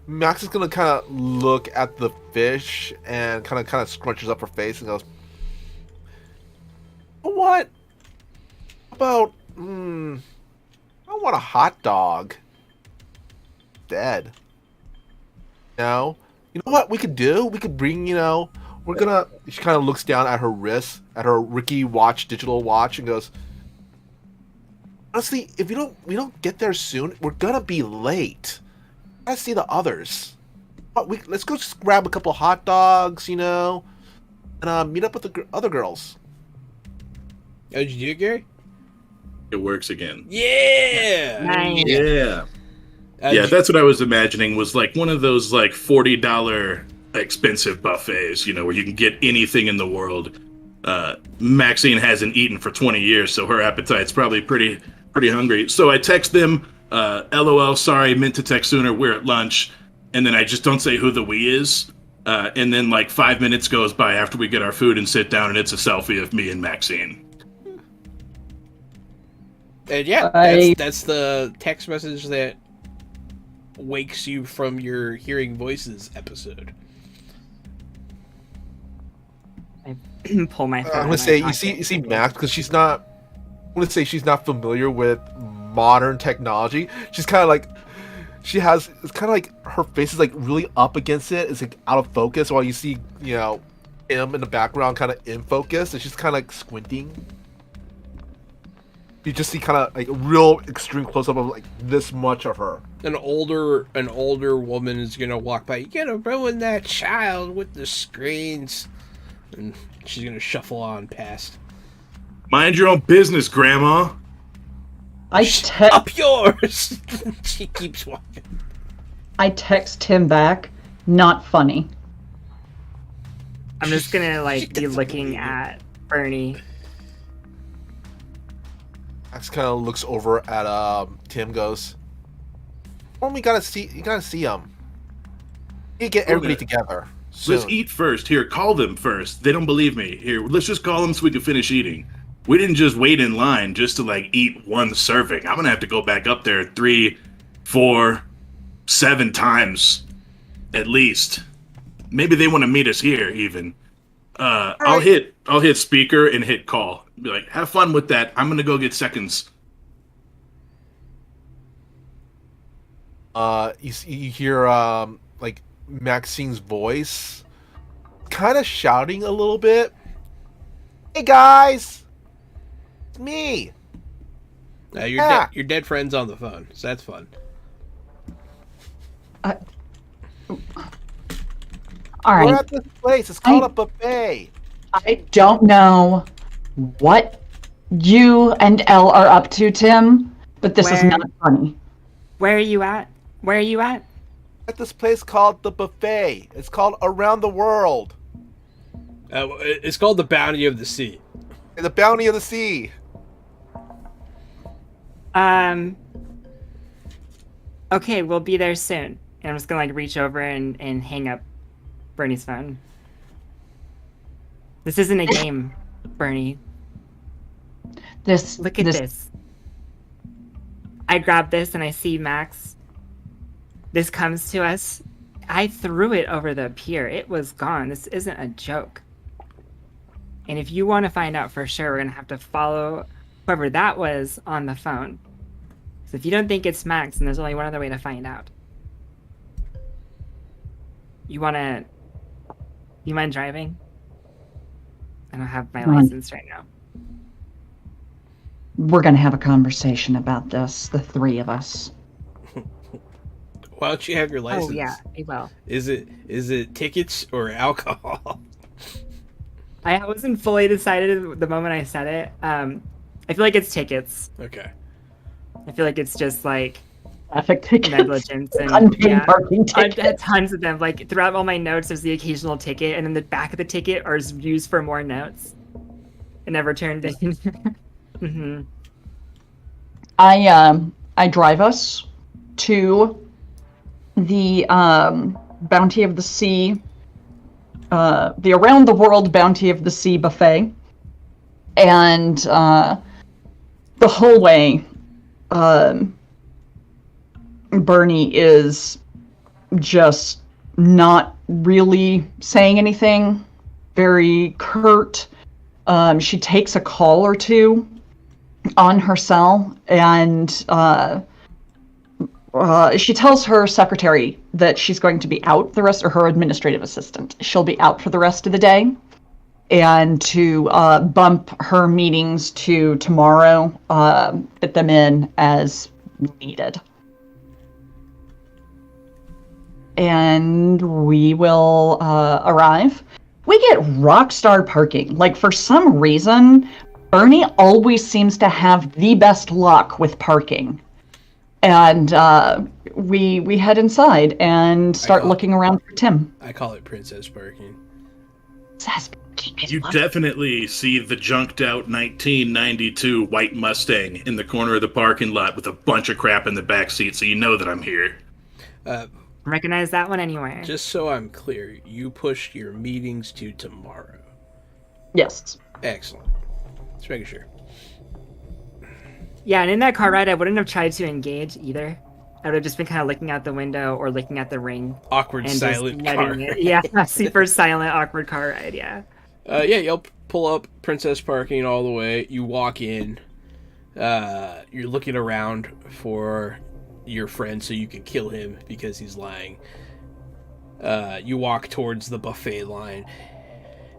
S6: Max is gonna kind of look at the fish and kind of scrunches up her face and goes, "What about? I want a hot dog. Dead. No. You know what we could do? We could bring. We're gonna." She kind of looks down at her wrist, at her Ricky watch, digital watch, and goes, "Honestly, if we don't get there soon, we're gonna be late. I see the others. Let's go just grab a couple hot dogs, and meet up with the other girls."
S2: How'd you do it, Gary?
S3: It works again.
S2: Yeah.
S4: Nice.
S3: Yeah.
S2: Uh,
S3: Yeah,
S2: d-
S3: that's what I was imagining, was like one of those like $40 expensive buffets, where you can get anything in the world. Maxine hasn't eaten for 20 years, so her appetite's probably pretty hungry. So I text them, LOL, sorry, meant to text sooner, we're at lunch. And then I just don't say who the we is. And then like 5 minutes goes by after we get our food and sit down, and it's a selfie of me and Maxine.
S2: And yeah,
S5: I-
S2: that's the text message that wakes you from your hearing voices episode.
S4: I pull my phone.
S6: I'm
S4: out
S6: gonna
S4: of
S6: say
S4: my
S6: you see
S4: pocket.
S6: Max, because she's not. I'm gonna say she's not familiar with modern technology. She's kind of like, it's kind of like her face is like really up against it. It's like out of focus, while you see him in the background kind of in focus, and she's kind of like squinting. You just see kind of like a real extreme close up of like this much of her.
S2: An older woman is gonna walk by. You gotta ruin that child with the screens, and she's gonna shuffle on past.
S3: Mind your own business, Grandma.
S2: Up yours. She keeps walking.
S5: I text him back, not funny.
S4: I'm just gonna like be looking at Bernie.
S6: Max kind of looks over at Tim, goes, "Well, you gotta see him. You get everybody
S3: Okay.
S6: together.
S3: Let's
S6: Soon."
S3: eat first. Here, call them first. They don't believe me. Here, let's just call them so we can finish eating. We didn't just wait in line just to like eat one serving. I'm gonna have to go back up there 3, 4, 7 times at least. Maybe they want to meet us here even. I'll hit speaker and hit call. Be like, have fun with that. I'm gonna go get seconds.
S6: You hear like Maxine's voice, kind of shouting a little bit. "Hey guys, it's me."
S2: Your dead friend's on the phone, so that's fun.
S5: All
S6: We're
S5: right.
S6: at this place. It's called a buffet.
S5: I don't know what you and Elle are up to, Tim, but this is
S4: Where-
S5: not funny.
S4: Where are you at? Where are you at?
S6: At this place called the buffet. It's called Around the World.
S2: It's called the Bounty of the Sea.
S6: And the Bounty of the Sea.
S4: Okay, we'll be there soon. And I'm just gonna like reach over and hang up Bernie's phone. This isn't a game, Bernie.
S5: This
S4: Look at this. I grab this and I see Max. This comes to us. I threw it over the pier. It was gone. This isn't a joke. And if you want to find out for sure, we're going to have to follow whoever that was on the phone. So if you don't think it's Max, then there's only one other way to find out. You mind driving? I don't have my
S5: Come on.
S4: license right now.
S5: We're gonna have a conversation about this, the three of us.
S2: Why don't you have your license?
S4: Oh yeah, I will.
S2: Is it tickets or alcohol?
S4: I wasn't fully decided the moment I said it. I feel like it's tickets.
S2: Okay.
S4: I feel like it's just like
S5: Traffic tickets.
S4: negligence and
S5: Unpaid parking tickets.
S4: tons of them. Like throughout all my notes, there's the occasional ticket, and then the back of the ticket are used for more notes. It never turned in. hmm
S5: I drive us to the Bounty of the Sea, the Around the World Bounty of the Sea buffet, and the whole way, Bernie is just not really saying anything, very curt. She takes a call or two on her cell, and she tells her secretary that she's going to be out the rest, or her administrative assistant. She'll be out for the rest of the day, and to bump her meetings to tomorrow, fit them in as needed. And we will arrive. We get rockstar parking. Like, for some reason, Bernie always seems to have the best luck with parking. And we head inside and start looking around for Tim.
S2: I call it princess parking.
S3: You definitely see the junked out 1992 white Mustang in the corner of the parking lot with a bunch of crap in the back seat, so you know that I'm here.
S4: Recognize that one anywhere.
S2: Just so I'm clear, you pushed your meetings to tomorrow.
S5: Yes.
S2: Excellent. Just making sure.
S4: Yeah, and in that car ride, I wouldn't have tried to engage either. I would have just been kind of looking out the window or looking at the ring.
S2: Awkward,
S4: and
S2: silent
S4: just
S2: car.
S4: letting it. Yeah, super silent, awkward car ride, yeah.
S2: Yeah, you'll pull up princess parking all the way. You walk in. You're looking around for your friend so you can kill him because he's lying. You walk towards the buffet line.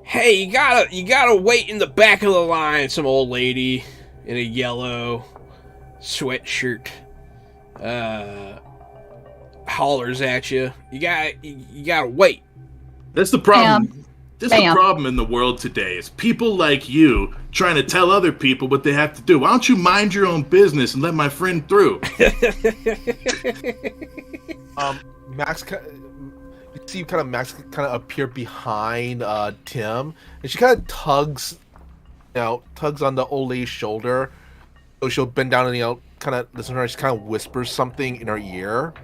S2: Hey, you gotta wait in the back of the line. Some old lady in a yellow sweatshirt hollers at you. You gotta wait.
S3: That's the problem.
S5: Ma'am.
S3: This is the problem in the world today. Is people like you trying to tell other people what they have to do. Why don't you mind your own business and let my friend through?
S6: Max, you see kind of Max kind of appear behind Tim, and she kind of tugs on the old lady's shoulder. So she'll bend down and kind of listen to her. She kind of whispers something in her ear.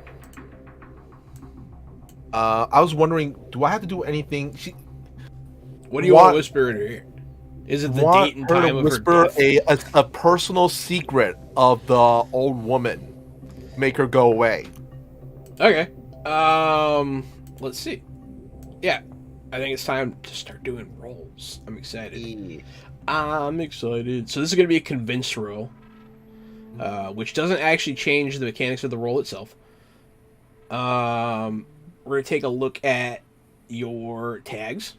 S6: I was wondering, do I have to do anything?
S2: What do you want to whisper in her ear? Is it the date and time of her death?
S6: A personal secret of the old woman. Make her go away.
S2: Okay. Let's see. Yeah, I think it's time to start doing rolls. I'm excited. I'm excited. So this is going to be a convince roll, which doesn't actually change the mechanics of the roll itself. We're going to take a look at your tags.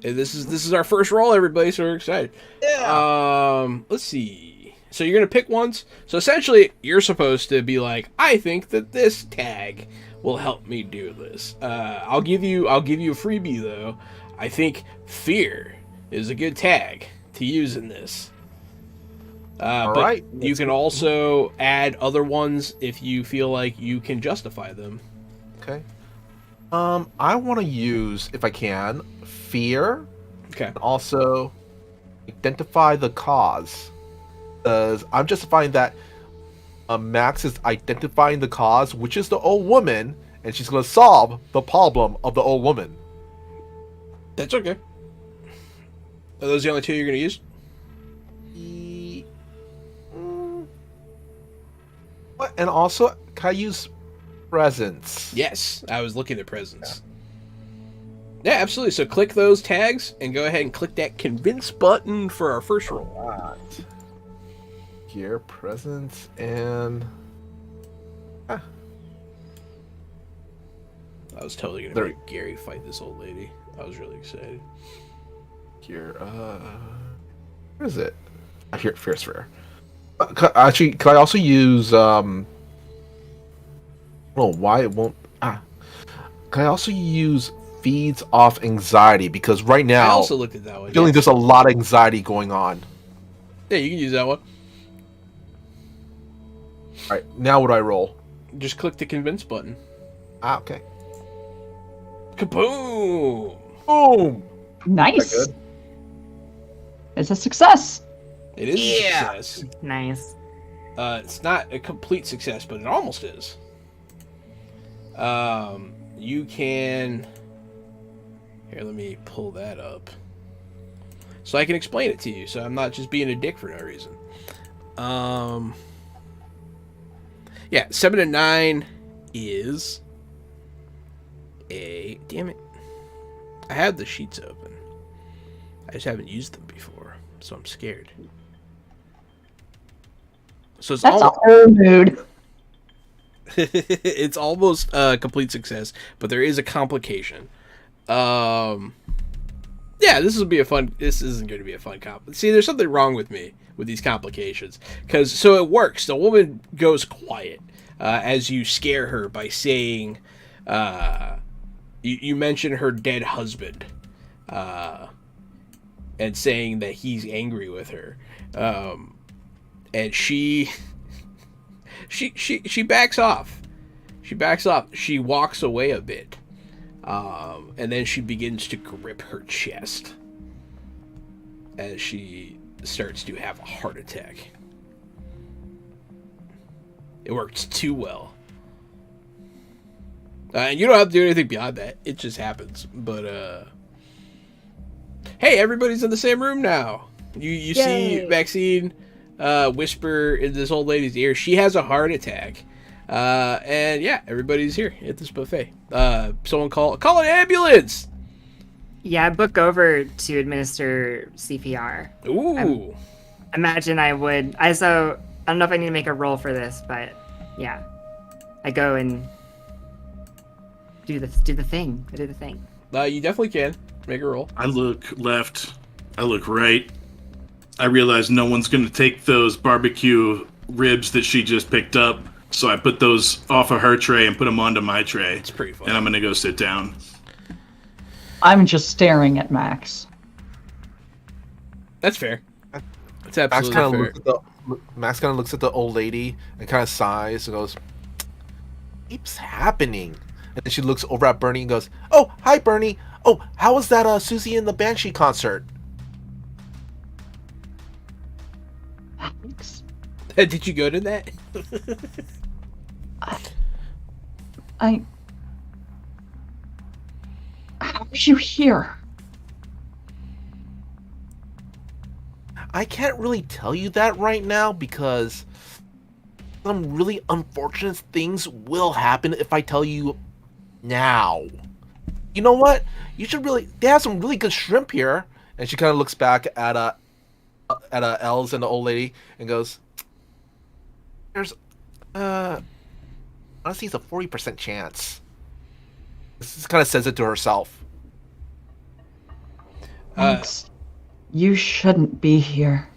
S2: And this is our first roll, everybody, so we're excited. Yeah. Let's see. So you're going to pick ones. So essentially, you're supposed to be like, I think that this tag will help me do this. I'll give you a freebie, though. I think fear is a good tag to use in this.
S6: All
S2: but
S6: right.
S2: You can also add other ones if you feel like you can justify them.
S6: Okay. I want to use, if I can, fear.
S2: Okay.
S6: And also identify the cause. Because I'm justifying that Max is identifying the cause, which is the old woman, and she's going to solve the problem of the old woman.
S2: That's okay. Are those the only two you're going to use?
S6: What? And also, can I use presence?
S2: Yes, I was looking at presence. Yeah, absolutely. So click those tags and go ahead and click that convince button for our first roll.
S6: Right. Here, presence, and
S2: I was totally going to make Gary fight this old lady. I was really excited.
S6: Here, where is it? Here, Fear Sphere. Actually, can I also use, oh, why it won't, Can I also use feeds off anxiety? Because right now,
S2: I also looked at that one.
S6: Feeling there's a lot of anxiety going on.
S2: Yeah, you can use that one.
S6: Alright, now what do I roll?
S2: Just click the convince button.
S6: Okay.
S2: Kaboom!
S6: Boom!
S5: Nice.
S6: Is that good?
S5: It's a success.
S2: It is a success.
S4: Nice.
S2: It's not a complete success, but it almost is. You can... Here, let me pull that up. So I can explain it to you, so I'm not just being a dick for no reason. Yeah, 7 and 9 is a... Damn it. I have the sheets open. I just haven't used them before, so I'm scared. So it's
S5: That's a whole mood.
S2: it's almost a complete success, but there is a complication. Yeah, this will be a fun. This isn't going to be a fun comp. See, there's something wrong with me with these complications, so it works. The woman goes quiet as you scare her by saying, you mention her dead husband, and saying that he's angry with her. And she backs off. She backs off. She walks away a bit. And then she begins to grip her chest as she starts to have a heart attack. It worked too well. And you don't have to do anything beyond that. It just happens. But, hey, everybody's in the same room now. You see Maxine whisper in this old lady's ear, she has a heart attack. And yeah, everybody's here at this buffet. Someone call an ambulance!
S4: Yeah, book over to administer CPR.
S2: Ooh.
S4: Imagine I would. I don't know if I need to make a roll for this, but yeah. I go and do the thing. I do the thing.
S2: You definitely can. Make a roll.
S3: I look left. I look right. I realize no one's going to take those barbecue ribs that she just picked up. So I put those off of her tray and put them onto my tray.
S2: It's pretty fun.
S3: And I'm going to go sit down.
S5: I'm just staring at Max.
S2: That's fair. That's absolutely fair.
S6: Max kind of looks at the old lady and kind of sighs and goes, "Keeps happening." And then she looks over at Bernie and goes, "Oh, hi, Bernie. Oh, how was that Susie and the Banshee concert?"
S5: Max?
S2: Did you go to that?
S5: How are you here?
S6: I can't really tell you that right now because some really unfortunate things will happen if I tell you now. You know what? You should really. They have some really good shrimp here. And she kind of looks back at Els and the old lady and goes, "There's honestly, it's a 40% chance." This kind of says it to herself.
S5: Max, you shouldn't be here.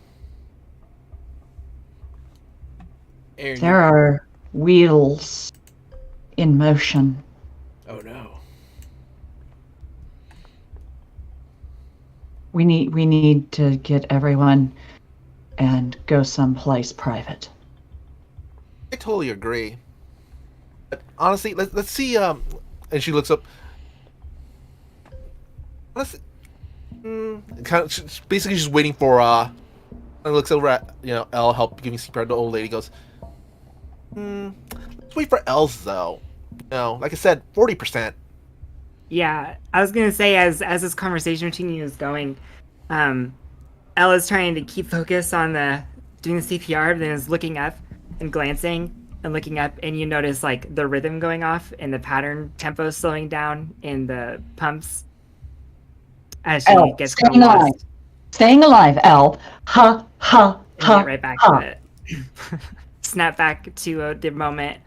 S2: Aaron,
S5: There are wheels in motion.
S2: Oh no.
S5: We need to get everyone and go someplace private.
S6: I totally agree. But honestly, let's see. And she looks up. Let's kind of basically just waiting for. And looks over at Elle help giving CPR. The old lady goes, "Let's wait for Els though. Like I said, 40%."
S4: Yeah, I was gonna say as this conversation between you is going, Elle is trying to keep focus on doing the CPR, but then is looking up and glancing and looking up, and you notice like the rhythm going off and the pattern tempo slowing down in the pumps as she
S5: Elle,
S4: gets
S5: staying alive. Staying alive, Elle. Ha ha ha.
S4: Get right back
S5: ha.
S4: to it. Snap back to the moment.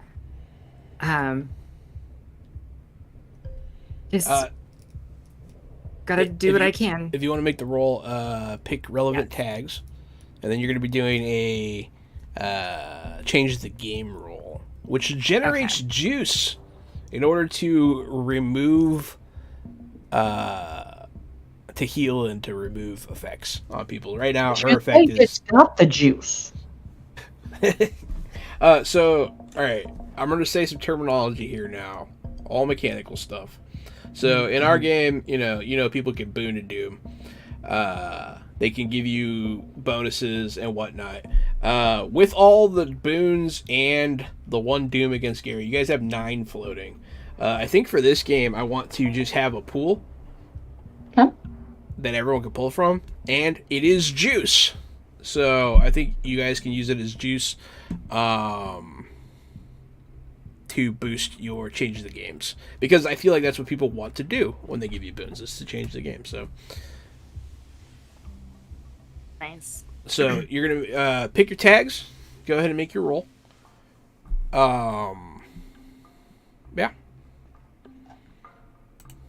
S4: Just gotta do what I can.
S2: If you want to make the roll, pick relevant tags, and then you're going to be doing a change the game roll, which generates juice in order to remove, to heal and to remove effects on people. Right now, her effect is.
S5: It's got the juice.
S2: So, all right, I'm going to say some terminology here now, all mechanical stuff. So in our game, people can boon and doom. They can give you bonuses and whatnot. With all the boons and the one doom against Gary, you guys have 9 floating. I think for this game, I want to just have a pool that everyone can pull from, and it is juice. So I think you guys can use it as juice. To boost your change the games, because I feel like that's what people want to do when they give you boons, is to change the game. So
S4: Nice.
S2: So you're gonna pick your tags. Go ahead and make your roll. Yeah.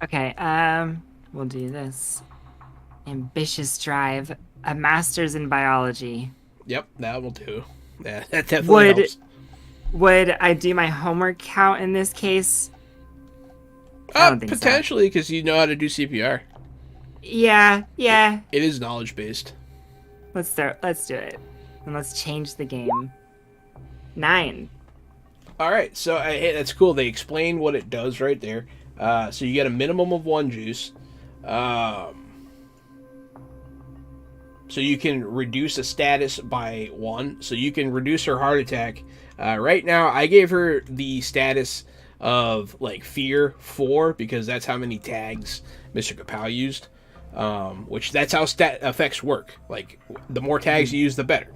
S4: Okay. We'll do this. Ambitious drive. A master's in biology.
S2: Yep, that will do. Yeah, that definitely helps.
S4: Would I do my homework count in this case? I don't think
S2: Potentially, because you know how to do CPR.
S4: Yeah.
S2: It is knowledge based.
S4: Let's do it. And let's change the game. 9.
S2: All right, so hey, that's cool. They explain what it does right there. So you get a minimum of 1 juice. So you can reduce a status by 1. So you can reduce her heart attack. Right now, I gave her the status of like fear 4 because that's how many tags Mr. Kapow used. Which that's how stat effects work. Like the more tags you use, the better.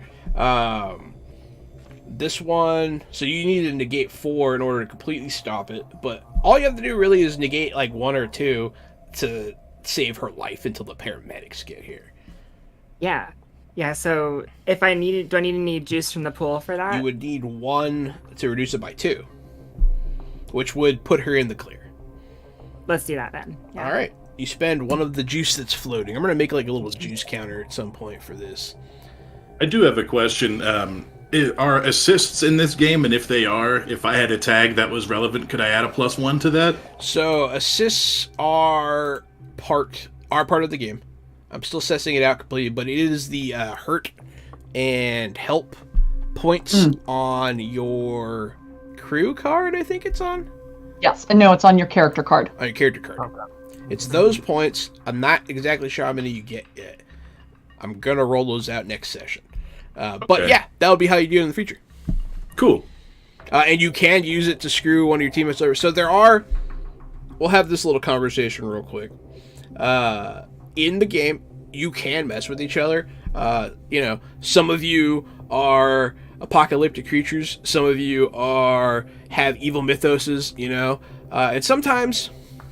S2: This one, so you need to negate 4 in order to completely stop it. But all you have to do really is negate like 1 or 2 to save her life until the paramedics get here.
S4: Yeah, so if I needed, do I need any juice from the pool for that?
S2: You would need 1 to reduce it by 2, which would put her in the clear.
S4: Let's do that then. Yeah.
S2: All right. You spend 1 of the juice that's floating. I'm going to make like a little juice counter at some point for this.
S3: I do have a question. Are assists in this game? And if they are, if I had a tag that was relevant, could I add a +1 to that?
S2: So assists are part of the game. I'm still assessing it out completely, but it is the hurt and help points on your crew card, I think it's on?
S5: Yes, and no, it's on your character card.
S2: On your character card. Okay. It's those points. I'm not exactly sure how many you get yet. I'm going to roll those out next session. But yeah, that'll be how you do it in the future.
S3: Cool.
S2: And you can use it to screw one of your teammates over. So there are... We'll have this little conversation real quick. In the game, you can mess with each other. Some of you are apocalyptic creatures. Some of you have evil mythoses, and sometimes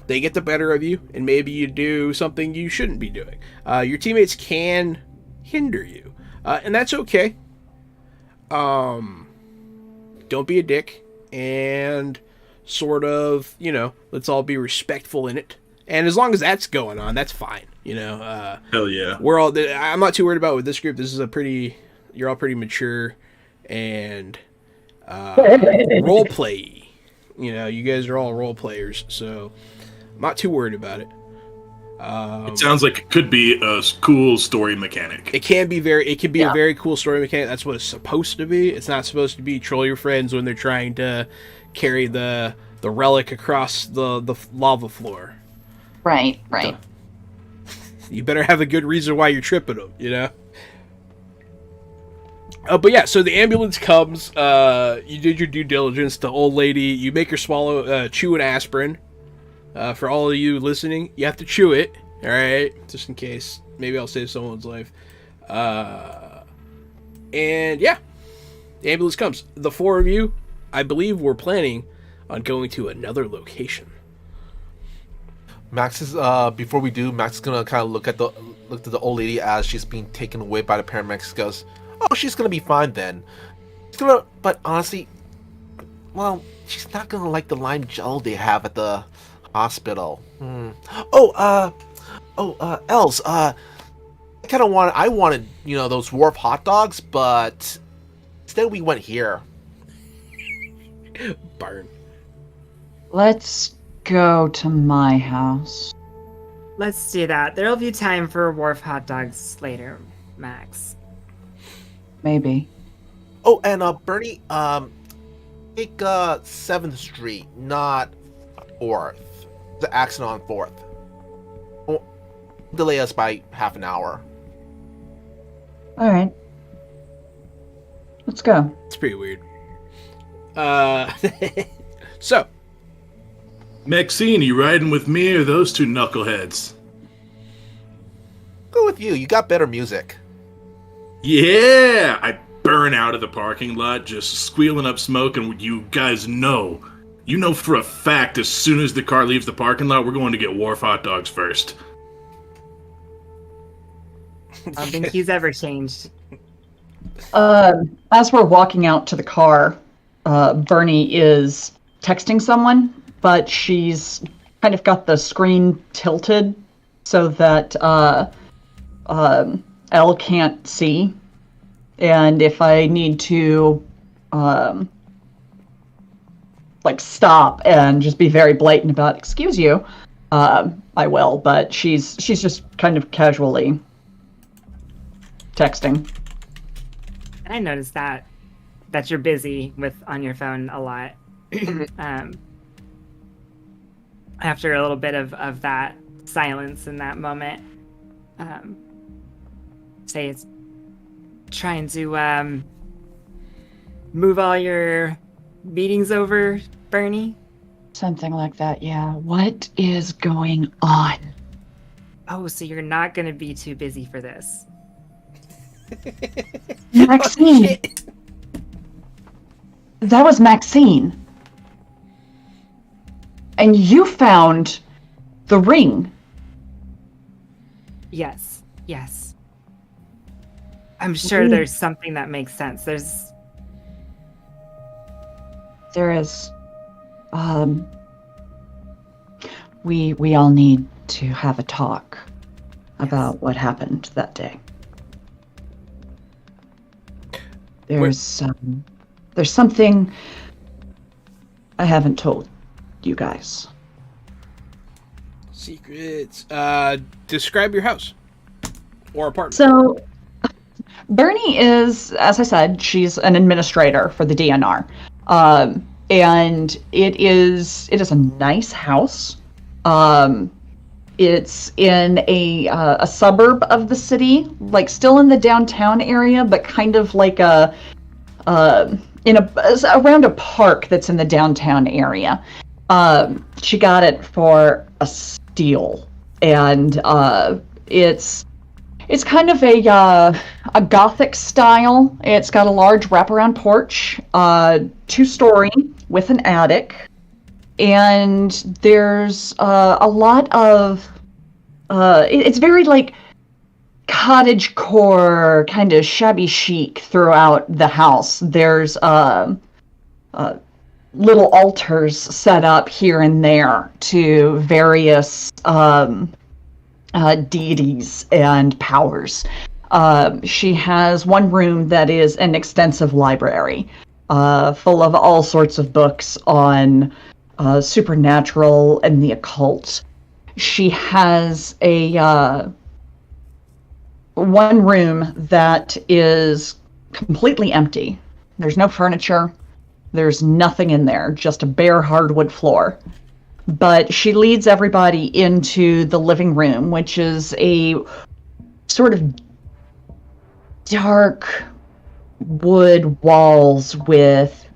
S2: they get the better of you, and maybe you do something you shouldn't be doing. Your teammates can hinder you, and that's okay. Don't be a dick, and sort of, let's all be respectful in it. And as long as that's going on, that's fine.
S3: Hell yeah.
S2: I'm not too worried about with this group. This is you're all pretty mature and role play. You guys are all role players, so I'm not too worried about it.
S3: It sounds like it could be a cool story mechanic.
S2: It can be a very cool story mechanic. That's what it's supposed to be. It's not supposed to be troll your friends when they're trying to carry the relic across the lava floor.
S5: Right.
S2: You better have a good reason why you're tripping them, But yeah, so the ambulance comes. You did your due diligence. The old lady, you make her chew an aspirin. For all of you listening, you have to chew it, all right? Just in case. Maybe I'll save someone's life. And yeah, the ambulance comes. The 4 of you, I believe, we're planning on going to another location.
S6: Max is before we do, Max is gonna kind of look at the old lady as she's being taken away by the paramedics. Goes, oh, she's gonna be fine then. But honestly, well, she's not gonna like the lime gel they have at the hospital. Els, I wanted those wharf hot dogs, but instead we went here.
S2: Burn.
S5: Let's go to my house.
S4: Let's do that. There'll be time for wharf hot dogs later, Max.
S5: Maybe.
S6: Oh, and Bernie, take 7th Street, not 4th. The accident on 4th. Well, delay us by half an hour.
S5: All right. Let's go.
S2: It's pretty weird. So,
S3: Maxine, you riding with me or those 2 knuckleheads?
S6: Go with you. You got better music.
S3: Yeah! I burn out of the parking lot, just squealing up smoke, and you guys know for a fact as soon as the car leaves the parking lot, we're going to get Wharf hot dogs first.
S4: I don't think he's ever changed.
S5: As we're walking out to the car, Bernie is texting someone, but she's kind of got the screen tilted so that Elle can't see. And if I need to stop and just be very blatant about, excuse you, I will. But she's just kind of casually texting.
S4: I noticed that you're busy on your phone a lot. After a little bit of that silence in that moment, say it's trying to move all your meetings over, Bernie.
S5: Something like that, yeah. What is going on?
S4: Oh, so you're not going to be too busy for this.
S5: Maxine! That was Maxine. And you found the ring.
S4: Yes. I'm sure there's something that makes sense.
S5: There is. We all need to have a talk about what happened that day. There's something I haven't told you guys.
S2: Secrets. Describe your house or apartment.
S5: So, Bernie is, as I said, she's an administrator for the DNR, and it is a nice house. It's in a suburb of the city, like still in the downtown area, but kind of like around a park that's in the downtown area. She got it for a steal, and it's kind of a Gothic style. It's got a large wraparound porch, 2-story with an attic, and there's a lot of it's very like cottage core, kind of shabby chic throughout the house. There's little altars set up here and there to various deities and powers. She has one room that is an extensive library, full of all sorts of books on supernatural and the occult. She has one room that is completely empty. There's no furniture. There's nothing in there, just a bare hardwood floor. But she leads everybody into the living room, which is a sort of dark wood walls with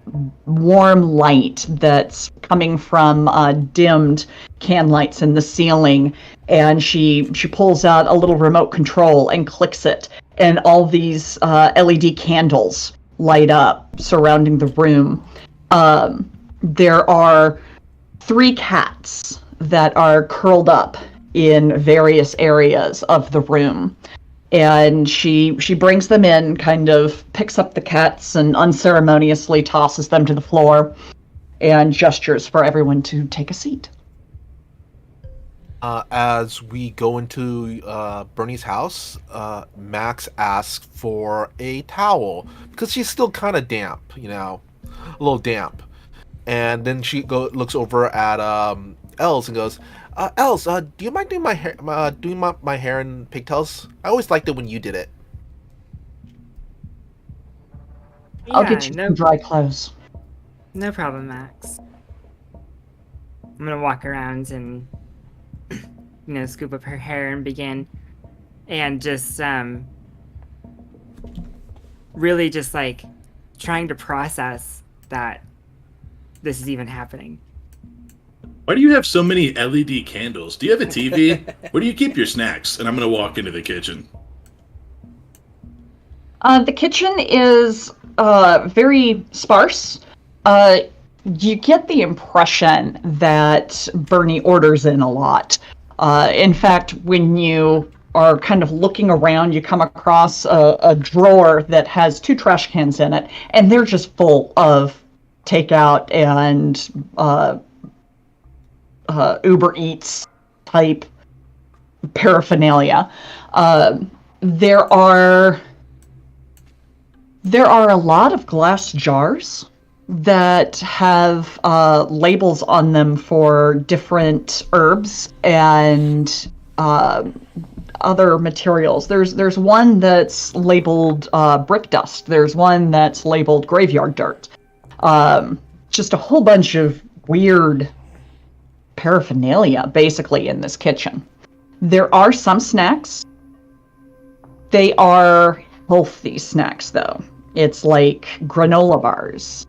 S5: warm light that's coming from dimmed can lights in the ceiling. And she pulls out a little remote control and clicks it, and all these LED candles light up surrounding the room. There are 3 cats that are curled up in various areas of the room. And she brings them in, kind of picks up the cats and unceremoniously tosses them to the floor and gestures for everyone to take a seat.
S6: As we go into Bernie's house, Max asks for a towel because she's still kind of damp, a little damp. And then she looks over at Els and goes, Els, do you mind doing my hair, my hair in pigtails? I always liked it when you did it.
S5: I'll get you some dry clothes.
S4: No problem, Max. I'm gonna walk around and scoop up her hair and begin, and just really just like trying to process that this is even happening.
S3: Why do you have so many LED candles? Do you have a TV? Where do you keep your snacks? And I'm going to walk into the kitchen.
S5: The kitchen is very sparse. You get the impression that Bernie orders in a lot. In fact, when you are kind of looking around, you come across a drawer that has 2 trash cans in it, and they're just full of takeout and Uber Eats type paraphernalia. There are a lot of glass jars that have labels on them for different herbs and other materials. There's one that's labeled brick dust. There's one that's labeled graveyard dirt. Just a whole bunch of weird paraphernalia, basically, in this kitchen. There are some snacks. They are healthy snacks, though. It's like granola bars,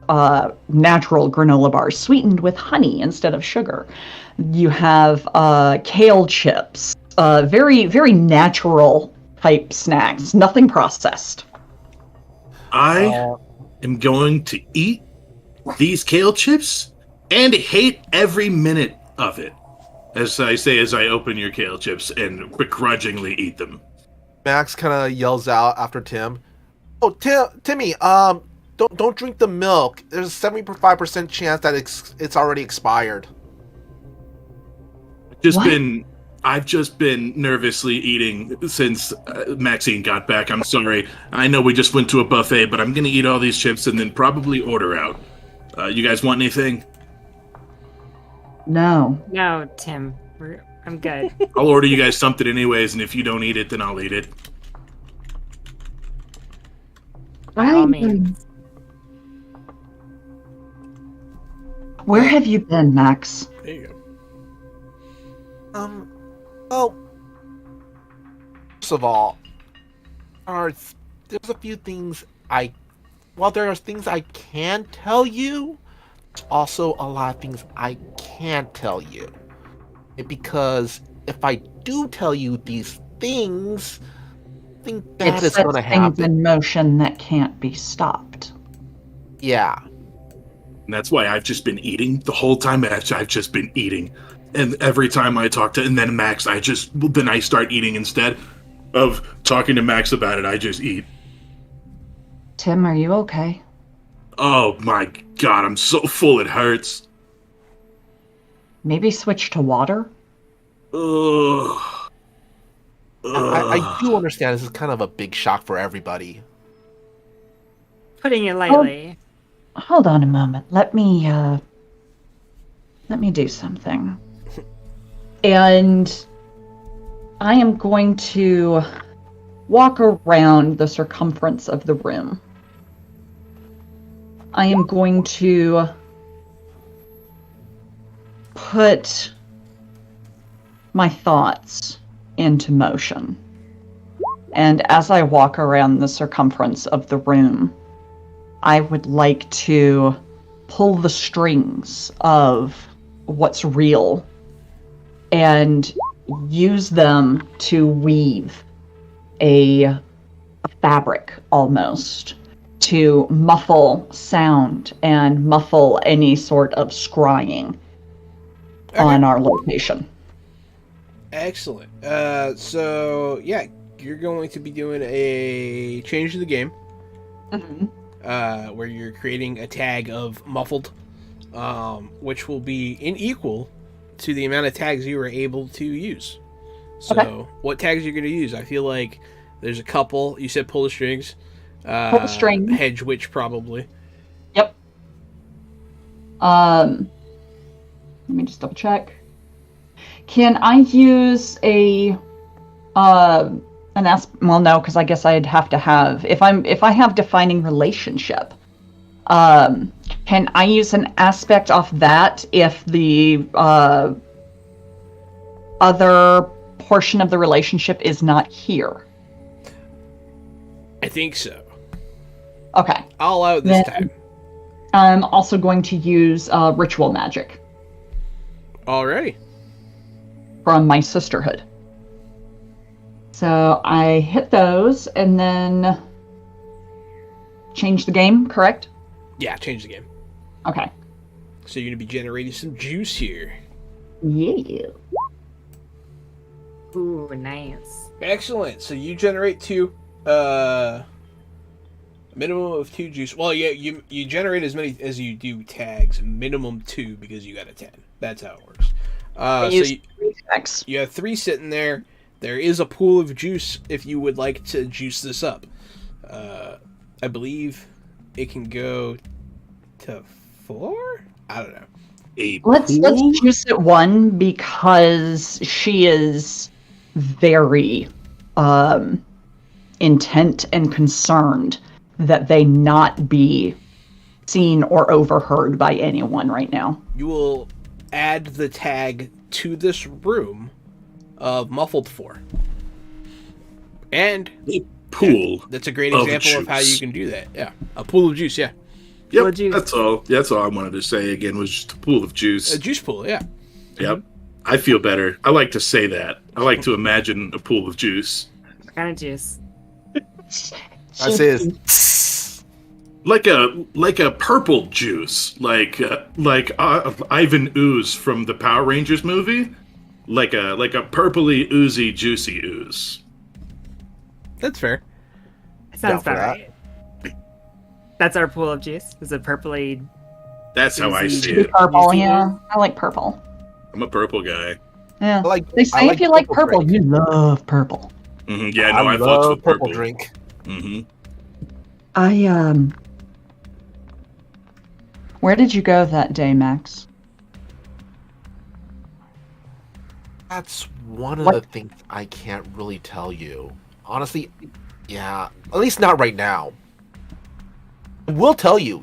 S5: natural granola bars, sweetened with honey instead of sugar. You have kale chips, very, very natural type snacks, nothing processed.
S3: I am going to eat these kale chips and hate every minute of it. As I say, as I open your kale chips and begrudgingly eat them.
S6: Max kind of yells out after Tim. Oh, Timmy, don't drink the milk. There's a 75% chance that it's already expired.
S3: I've just been nervously eating since Maxine got back. I'm sorry. I know we just went to a buffet, but I'm gonna eat all these chips and then probably order out. You guys want anything?
S5: No.
S4: No, Tim. I'm good.
S3: I'll order you guys something anyways, and if you don't eat it, then I'll eat it.
S4: By all means.
S5: Where have you been, Max?
S2: There you go.
S6: Well, first of all, there's a few things while there are things I can tell you, there's also a lot of things I can't tell you. Because if I do tell you these things, I think that is going to happen.
S5: Things in motion that can't be stopped.
S6: Yeah.
S3: And that's why I've just been eating the whole time. I've just been eating. And every time I talk to, and then Max, then I start eating instead of talking to Max about it. I just eat.
S5: Tim, are you okay?
S3: Oh my god, I'm so full it hurts.
S5: Maybe switch to water?
S3: Ugh.
S6: I do understand this is kind of a big shock for everybody.
S4: Putting it lightly.
S5: Hold on a moment. Let me do something. And I am going to walk around the circumference of the room. I am going to put my thoughts into motion. And as I walk around the circumference of the room, I would like to pull the strings of what's real and use them to weave a fabric almost to muffle sound and muffle any sort of scrying on our location.
S2: Excellent. So yeah, you're going to be doing a change to the game, where you're creating a tag of muffled, which will be unequal to the amount of tags you were able to use. So, what tags you're going to use? I feel like there's a couple. You said pull the strings.
S5: Pull the string.
S2: Hedge witch, probably.
S5: Yep. Let me just double check. Can I use well, no, because I guess I'd have to have if I have defining relationship. Can I use an aspect off that if the other portion of the relationship is not here?
S2: I think so.
S5: Okay.
S2: I'll allow it this time.
S5: I'm also going to use ritual magic.
S2: Alrighty.
S5: From my sisterhood. So I hit those and then change the game, correct?
S2: Yeah, change the game.
S5: Okay.
S2: So you're going to be generating some juice here.
S5: Yeah.
S4: Ooh, nice.
S2: Excellent. So you generate a minimum of 2 juice. Well, yeah, you generate as many as you do tags. Minimum 2 because you got a 10. That's how it works. So you have 3 sitting there. There is a pool of juice if you would like to juice this up. I believe it can go to 4? I don't know.
S3: A
S5: Let's
S3: pool?
S5: juice it 1 because she is very intent and concerned that they not be seen or overheard by anyone right now.
S2: You will add the tag to this room of muffled 4. And
S3: A pool.
S2: that's a great
S3: of
S2: example of how you
S3: juice.
S2: can do that. Yeah, a pool of juice. Yeah,
S3: Yep,
S4: Pool of juice.
S3: that's all. That's all I wanted to say again was just a pool of juice.
S2: a juice pool. Yeah,
S3: Yep. I feel better. I like to say that. I like to imagine a pool of juice.
S4: What kind of juice?
S6: I say is
S3: Like a purple juice, like Ivan Ooze from the Power Rangers movie, like a purpley oozy juicy ooze.
S2: that's fair.
S4: Sounds
S6: for
S4: about
S6: that.
S4: right. That's our pool of juice. Is it purpley?
S3: That's how I
S4: Oozy.
S3: see it.
S5: Purple,
S4: Juicy
S5: yeah.
S4: ooze?
S5: I like purple.
S3: I'm a purple guy.
S5: Yeah.
S6: I like.
S5: They say
S6: I like
S5: if you like
S6: purple
S5: purple,
S6: drink.
S5: you love purple.
S3: Yeah, no, I fucks
S6: love
S3: with purple.
S6: drink.
S5: Where did you go that day, Max?
S6: That's one of
S5: What?
S6: the things I can't really tell you. Honestly, yeah. At least not right now. I will tell you.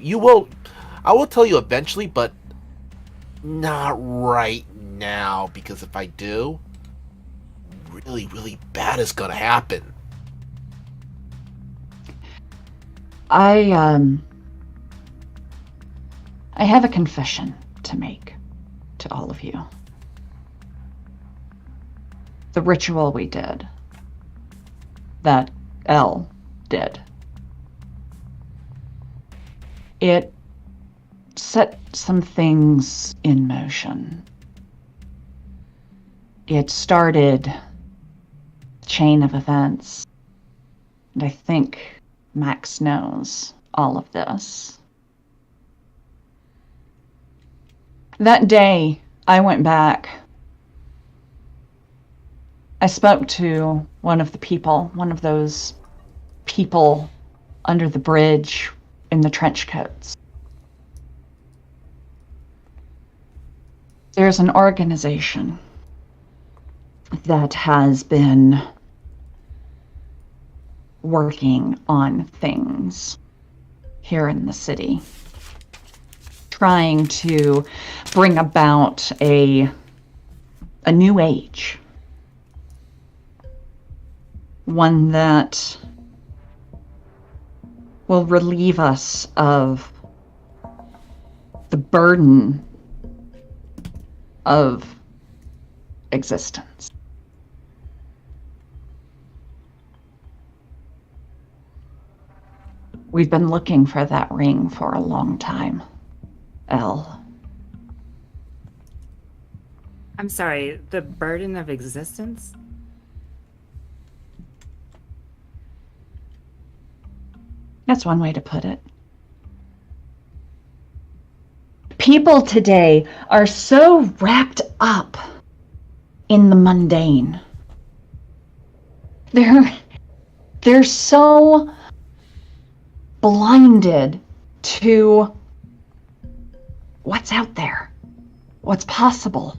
S6: I will tell you eventually, but not right now. Because if I do, really, really bad is gonna happen.
S5: I have a confession to make to all of you. The ritual we did, that Elle did, it set some things in motion. It started a chain of events, and I think Max knows all of this. That day, I went back. I spoke to one of those people under the bridge in the trench coats. There's an organization that has been working on things here in the city, trying to bring about a new age, one that will relieve us of the burden of existence. We've been looking for that ring for a long time, Elle.
S4: I'm sorry. The burden of existence.
S5: That's one way to put it. People today are so wrapped up in the mundane. They're so blinded to what's out there, what's possible.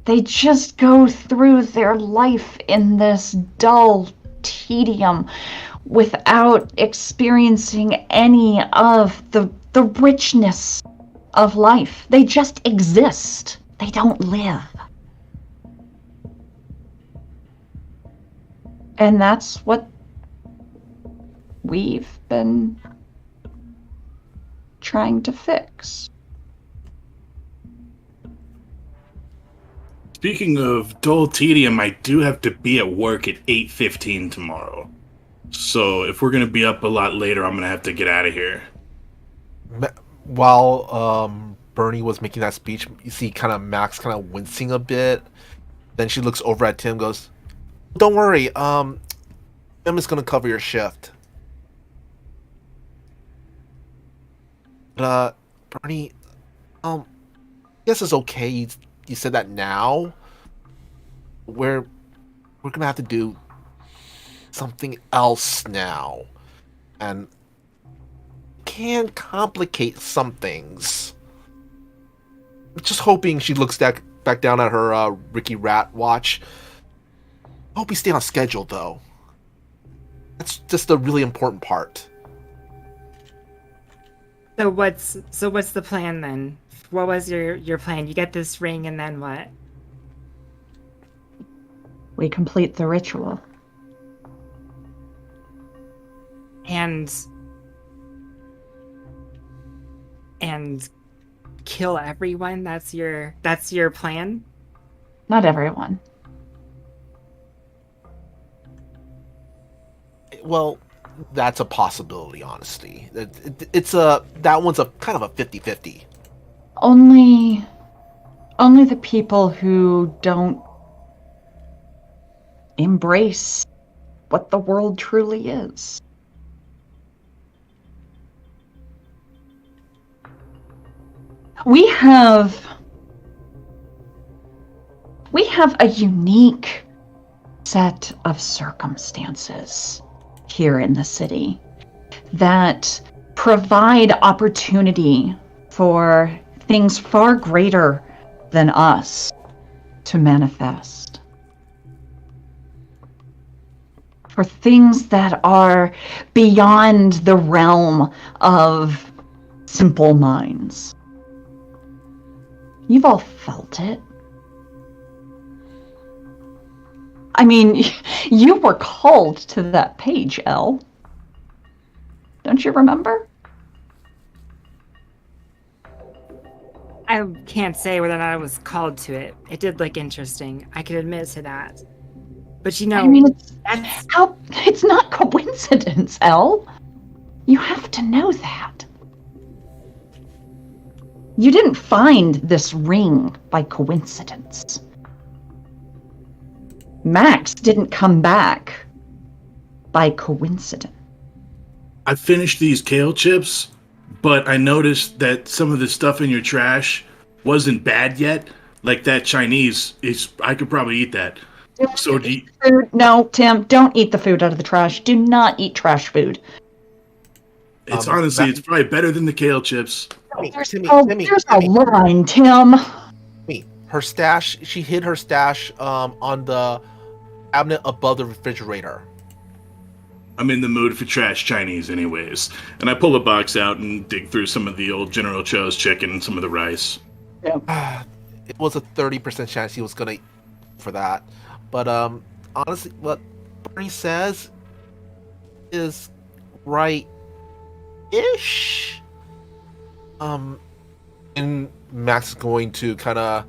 S5: They just go through their life in this dull tedium without experiencing any of the richness of life. They just exist. They don't live. And that's what we've been trying to fix.
S3: Speaking of dull tedium, I do have to be at work at 8:15 tomorrow. So if we're gonna be up a lot later, I'm gonna have to get out of here.
S6: While Bernie was making that speech, you see kind of Max kind of wincing a bit. Then she looks over at Tim, goes, "Don't worry, Tim is gonna cover your shift." But Bernie, I guess it's okay. You said that now. We're gonna have to do something else now, and can complicate some things. Just hoping she looks back down at her Ricky Rat watch. Hope we stay on schedule, though. That's just a really important part.
S4: So what's the plan then? What was your plan? You get this ring and then what?
S5: We complete the ritual.
S4: And kill everyone? That's your plan?
S5: Not everyone.
S6: Well, that's a possibility, honestly. That one's a kind of a 50-50.
S5: Only the people who don't embrace what the world truly is. We have a unique set of circumstances here in the city that provide opportunity for things far greater than us to manifest. For things that are beyond the realm of simple minds. You've all felt it. I mean, you were called to that page, Elle. Don't you remember?
S4: I can't say whether or not I was called to it. It did look interesting. I can admit to that. But you know,
S5: I mean,
S4: that's
S5: it's not coincidence, Elle. You have to know that. You didn't find this ring by coincidence. Max didn't come back by coincidence.
S3: I finished these kale chips, but I noticed that some of the stuff in your trash wasn't bad yet. Like that Chinese, I could probably eat that. So do you,
S5: Food? No, Tim, don't eat the food out of the trash. Do not eat trash food.
S3: it's honestly, it's probably better than the kale chips.
S5: There's
S6: Timmy,
S5: a line, Tim.
S6: Her stash, she hid her stash on the cabinet above the refrigerator.
S3: I'm in the mood for trash Chinese anyways. And I pull a box out and dig through some of the old General Cho's chicken and some of the rice.
S6: It was a 30% chance he was gonna for that. But honestly, what Bernie says is right-ish. And Max is going to kind of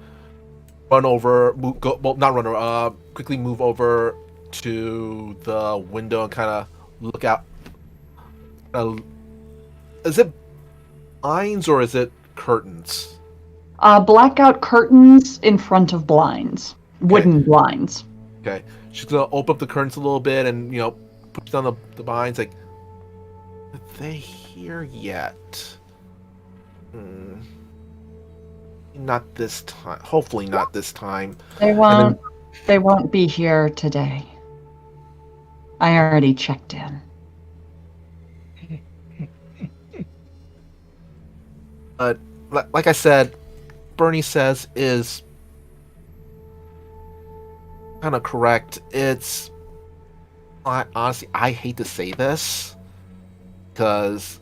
S6: quickly move over to the window and kind of look out. Is it blinds or is it curtains?
S5: Blackout curtains in front of blinds. Wooden blinds.
S6: Okay. She's gonna open up the curtains a little bit and, push down the blinds. Like, are they here yet? Not this time. Hopefully not this time.
S5: They won't be here today. I already checked in.
S6: But like I said, Bernie says is kind of correct. Honestly, I hate to say this because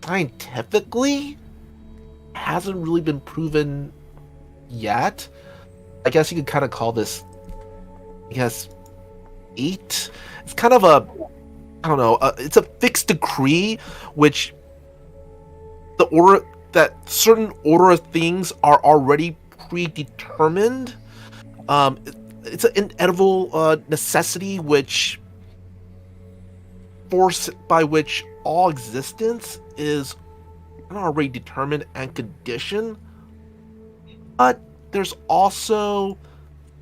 S6: scientifically hasn't really been proven yet. I guess you could kind of call this, fate. It's kind of it's a fixed decree, which that certain order of things are already predetermined. It's an inevitable necessity, which force by which all existence is already determined and conditioned. But there's also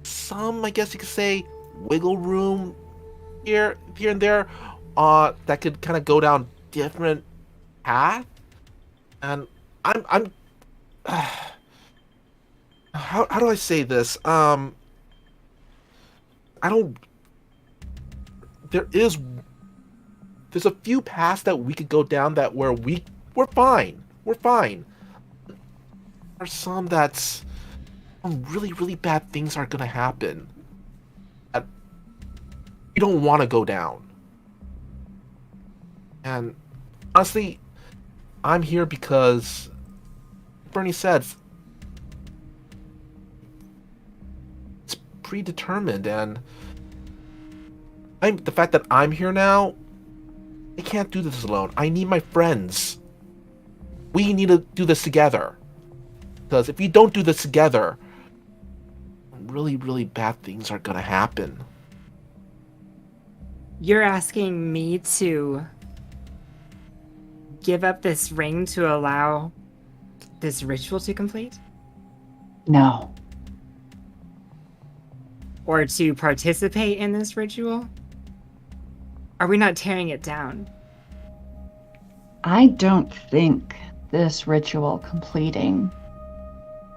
S6: some, I guess you could say, wiggle room here and there that could kind of go down different paths. And I'm how do I say this? There's a few paths that we could go down that where we we're fine. We're fine. There are some that's some really, really bad things are gonna happen. That you don't want to go down. And honestly, I'm here because Bernie said it's predetermined, and the fact that I'm here now, I can't do this alone. I need my friends. We need to do this together. Because if we don't do this together, really, really bad things are gonna happen.
S4: You're asking me to give up this ring to allow this ritual to complete?
S5: No.
S4: Or to participate in this ritual? Are we not tearing it down?
S5: I don't think this ritual completing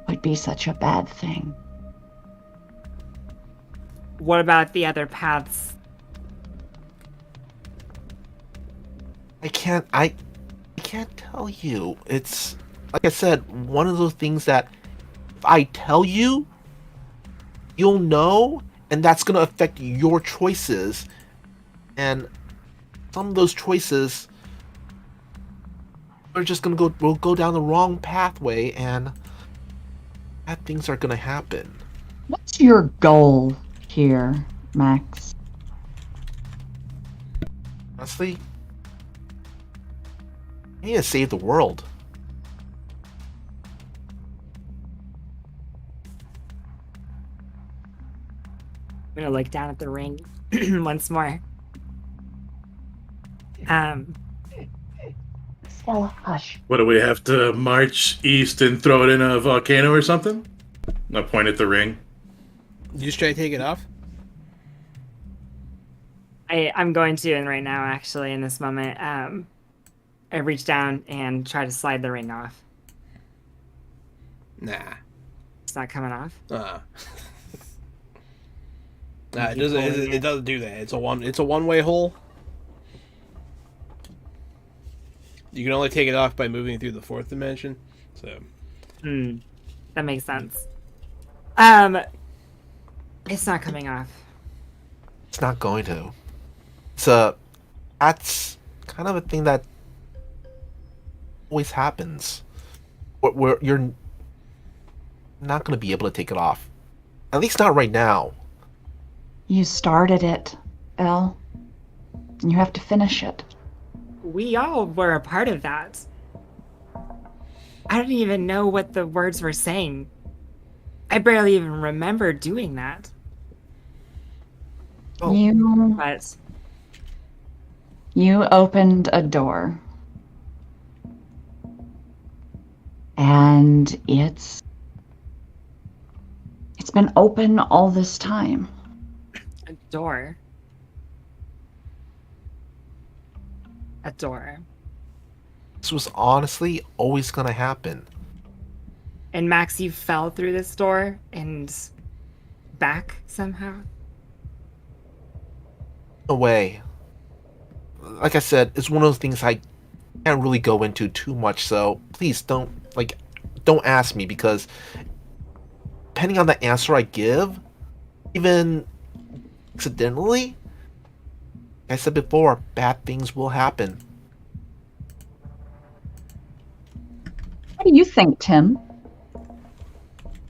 S5: would be such a bad thing.
S4: What about the other paths?
S6: I can't tell you. It's like I said, one of those things that if I tell you, you'll know, and that's gonna affect your choices. And some of those choices are just gonna will go down the wrong pathway, and bad things are gonna happen.
S5: What's your goal here, Max?
S6: Honestly, I need to save the world.
S4: I'm gonna look down at the ring once more.
S5: Stella, hush.
S3: What do we have to march east and throw it in a volcano or something? I point at the ring.
S2: You just try to take it off?
S4: I'm going to, and right now, actually, in this moment, I reach down and try to slide the ring off.
S2: Nah.
S4: It's not coming off.
S2: Nah, it doesn't. It doesn't do that. It's a one-way hole. You can only take it off by moving through the fourth dimension. So.
S4: That makes sense. It's not coming off.
S6: It's not going to. That's kind of a thing that always happens. Where you're not going to be able to take it off. At least not right now.
S5: You started it, Elle. And you have to finish it.
S4: We all were a part of that. I don't even know what the words were saying. I barely even remember doing that.
S6: Oh.
S4: But
S5: You opened a door. And it's been open all this time.
S4: a door. A door.
S6: This was honestly always going to happen.
S4: And Max, you fell through this door and back somehow?
S6: No way. Like I said, it's one of those things I can't really go into too much, so please don't ask me, because depending on the answer I give, even accidentally, like I said before, bad things will happen.
S5: What do you think, Tim?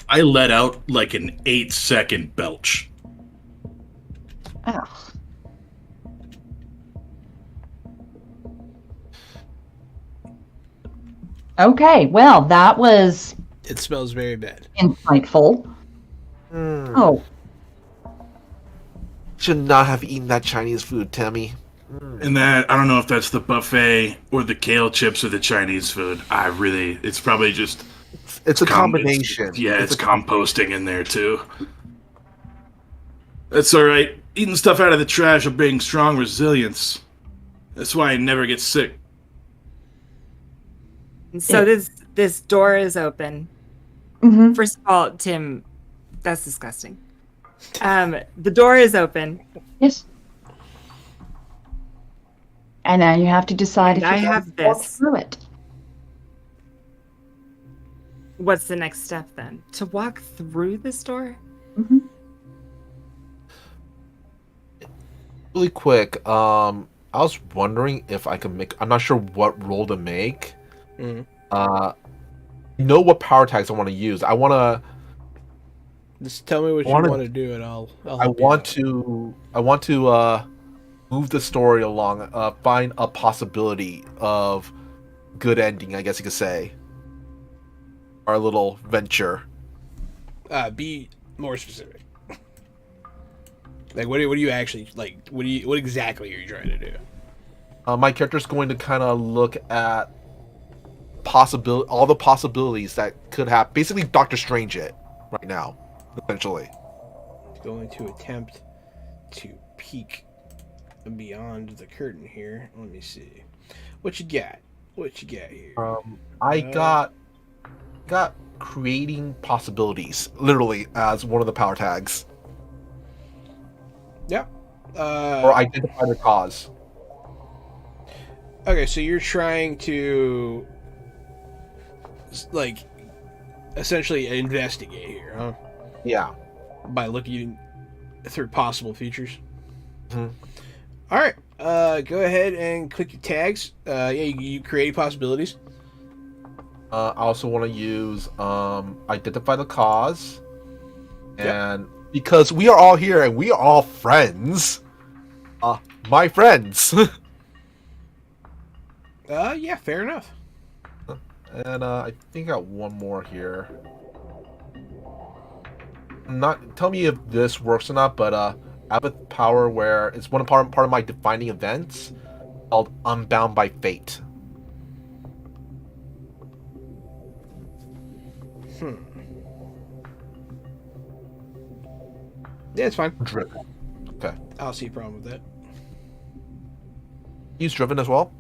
S3: I let out like an 8-second belch.
S5: Ugh. Okay, well, that was
S2: It smells very bad.
S5: insightful. Oh,
S6: Should not have eaten that Chinese food, Timmy.
S3: And that, I don't know if that's the buffet or the kale chips or the Chinese food. It's probably just...
S6: It's a combination.
S3: It's composting in there too. That's alright. Eating stuff out of the trash will bring strong resilience. That's why I never get sick.
S4: So this door is open.
S5: mm-hmm.
S4: First of all, Tim, that's disgusting. The door is open.
S5: Yes. And now you have to decide
S4: And
S5: if
S4: I
S5: you
S4: have
S5: want to walk
S4: this.
S5: through it.
S4: what's the next step then? To walk through this door?
S5: Hmm.
S6: Really quick, I was wondering if I could make. I'm not sure what roll to make.
S2: Mhm.
S6: Know what power tags I want to use. I want to.
S2: Just tell me what you
S6: wanna-
S2: want to do, and I'll
S6: I
S2: help you
S6: want
S2: out.
S6: to. I want to move the story along. Find a possibility of good ending. I guess you could say. Our little venture.
S2: Be more specific. Like, what do you actually like? What exactly are you trying to do?
S6: My character's going to kind of look at all the possibilities that could happen. Basically, Doctor Strange it right now, essentially.
S2: Going to attempt to peek beyond the curtain here. Let me see. What you got? What you got here?
S6: I got creating possibilities literally as one of the power tags,
S2: Yep.
S6: or identify the cause.
S2: Okay, so you're trying to, like, essentially investigate here, huh?
S6: Yeah.
S2: By looking through possible features.
S6: Mhm.
S2: All right. Go ahead and click your tags. Yeah, you create possibilities.
S6: I also want to use identify the cause, and because we are all here and we are all friends, my friends.
S2: Yeah, fair enough.
S6: And I think I got one more here. Not tell me if this works or not, but I have a power where it's one part of my defining events called Unbound by Fate.
S2: Yeah, it's fine.
S6: Driven. Okay.
S2: I don't see a problem with that.
S6: He's driven as well.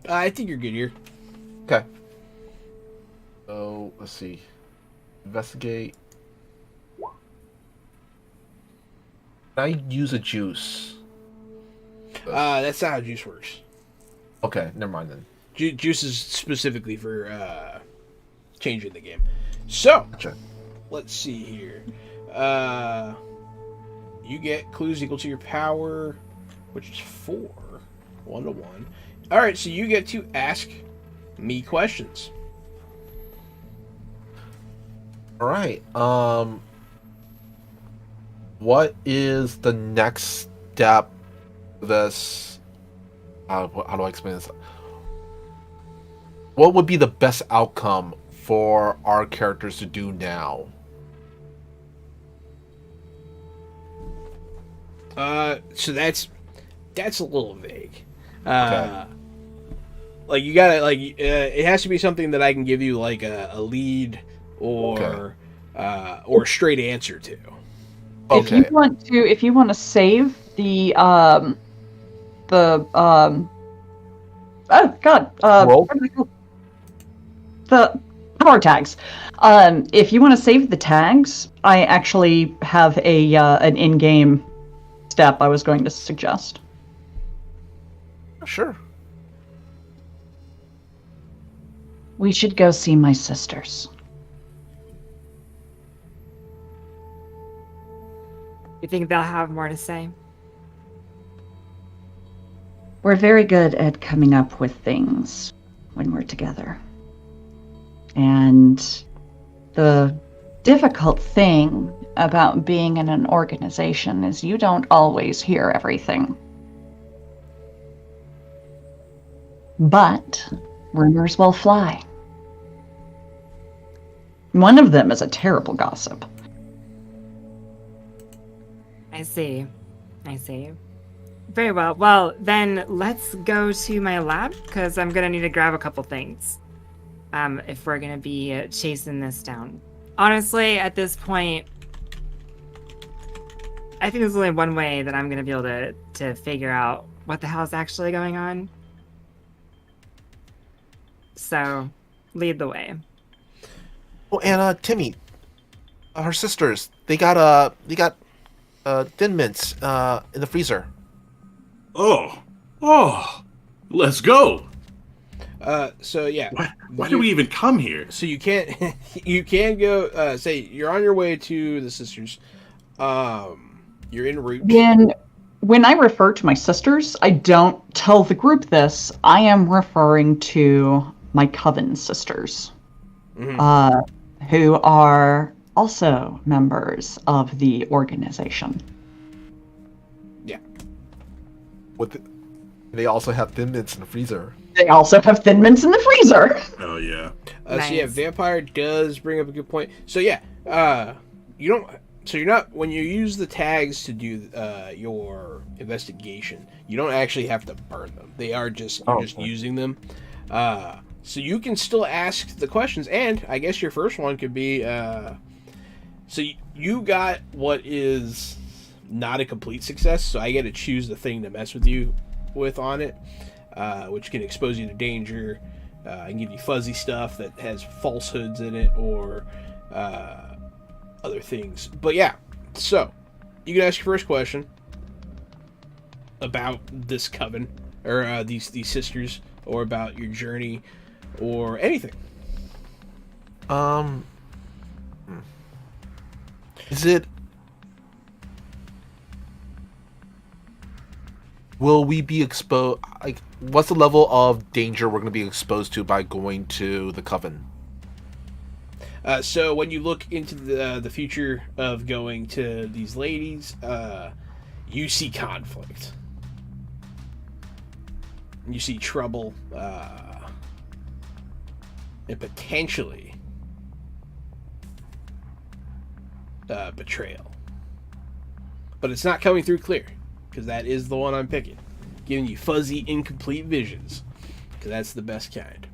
S2: I think you're good here.
S6: Okay. So let's see. Investigate. Can I use a juice?
S2: That's not how juice works.
S6: Okay, never mind then.
S2: Juice is specifically for changing the game. So,
S6: Gotcha.
S2: let's see here. You get clues equal to your power, which is 4. 1 to 1. Alright, so you get to ask me questions.
S6: All right. What is the next step? This. How do I explain this? What would be the best outcome for our characters to do now?
S2: So that's a little vague.
S6: Okay.
S2: Like you gotta it has to be something that I can give you like a lead or a straight answer to.
S5: If
S6: Okay.
S5: you want to save the oh god,
S6: Roll?
S5: where did I go? The power tags. If you want to save the tags, I actually have an in-game step I was going to suggest.
S6: Sure.
S5: We should go see my sisters.
S4: You think they'll have more to say?
S5: We're very good at coming up with things when we're together. And the difficult thing about being in an organization is you don't always hear everything. But rumors will fly. One of them is a terrible gossip.
S4: I see. Very well. Well, then let's go to my lab, because I'm going to need to grab a couple things if we're going to be chasing this down. Honestly, at this point, I think there's only one way that I'm going to be able to figure out what the hell is actually going on. So, lead the way.
S6: Oh, and Timmy, her sisters, they got Thin Mints in the freezer.
S3: Oh, let's go.
S2: So yeah.
S3: Why do we even come here?
S2: So you can't you can go say you're on your way to the sisters. You're en route.
S5: When I refer to my sisters, I don't tell the group this. I am referring to my coven sisters, who are also members of the organization.
S2: Yeah.
S6: They also have Thin Mints in the freezer.
S5: They also have Thin Mints in the freezer.
S3: Oh yeah.
S4: Nice.
S2: So yeah, vampire does bring up a good point. So yeah, you don't. So you're not when you use the tags to do your investigation. You don't actually have to burn them. They are just just using them. So you can still ask the questions, and I guess your first one could be. So you got what is not a complete success. So I get to choose the thing to mess with you with on it, which can expose you to danger. And give you fuzzy stuff that has falsehoods in it, or other things. But yeah, so you can ask your first question about this coven or these sisters, or about your journey, or anything.
S6: Is it? Will we be exposed? Like, what's the level of danger we're going to be exposed to by going to the coven?
S2: So when you look into the future of going to these ladies, you see conflict. You see trouble, and potentially betrayal. But it's not coming through clear, because that is the one I'm picking. Giving you fuzzy, incomplete visions, because that's the best kind.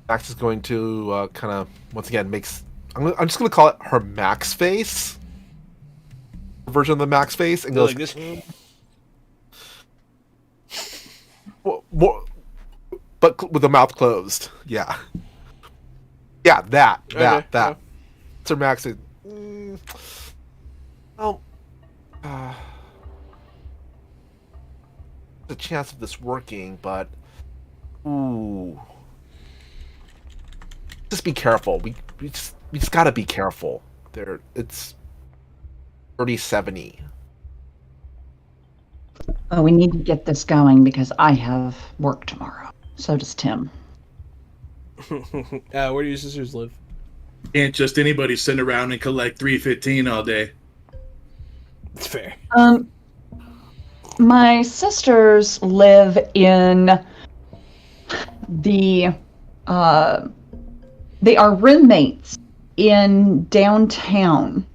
S6: Max is going to kind of once again makes. I'm just going to call it her Max face version of the Max face, and goes
S2: like this.
S6: More, but with the mouth closed. Yeah, that.
S2: Yeah.
S6: It's her Max. The chance of this working, but just be careful. We just gotta be careful. It's 30-70.
S5: Oh, we need to get this going because I have work tomorrow. So does Tim.
S2: Where do your sisters live?
S3: Can't just anybody sit around and collect 315 all day.
S2: It's fair.
S5: My sisters live in the they are roommates in downtown,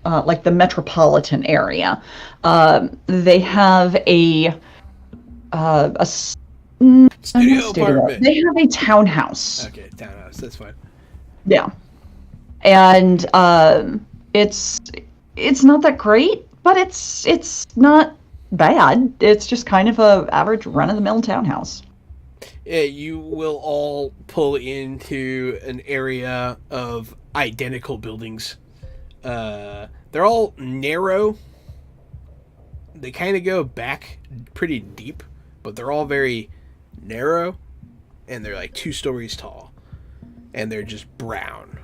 S5: like the metropolitan area. They have a
S2: Studio apartment.
S5: They have a townhouse.
S2: Okay, townhouse. That's fine.
S5: Yeah, and it's not that great, but it's not bad. It's just kind of a average run-of-the-mill townhouse.
S2: Yeah, you will all pull into an area of identical buildings. They're all narrow. They kind of go back pretty deep, but they're all very narrow, and they're like 2 stories tall, and they're just brown.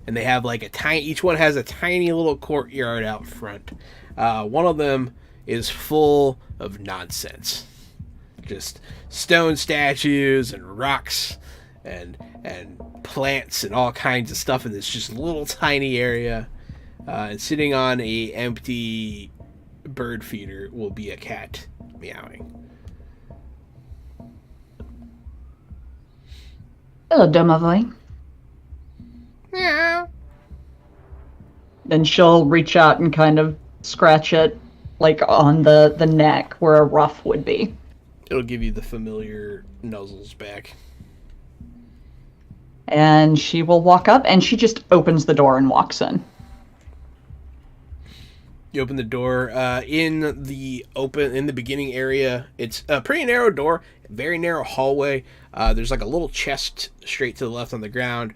S2: And they have like each one has a tiny little courtyard out front. One of them is full of nonsense. Just stone statues and rocks and plants and all kinds of stuff in this just little tiny area. And sitting on a empty bird feeder will be a cat meowing.
S5: Hello, Domovoi.
S2: Meow.
S5: Then she'll reach out and kind of scratch it, like on the neck where a ruff would be.
S2: It'll give you the familiar nuzzles back.
S5: And she will walk up, and she just opens the door and walks in.
S2: You open the door. In the beginning area, it's a pretty narrow door, very narrow hallway. There's like a little chest straight to the left on the ground.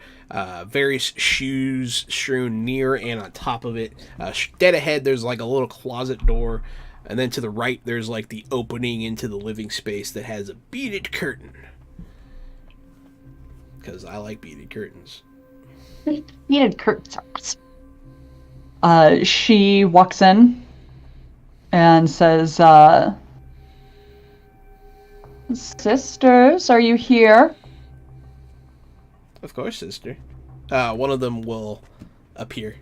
S2: Various shoes strewn near and on top of it. Dead ahead, there's like a little closet door. And then to the right, there's like the opening into the living space that has a beaded curtain. because I like beaded curtains.
S5: Beaded curtains. She walks in and says, "Sisters, are you here?"
S2: Of course, sister. One of them will appear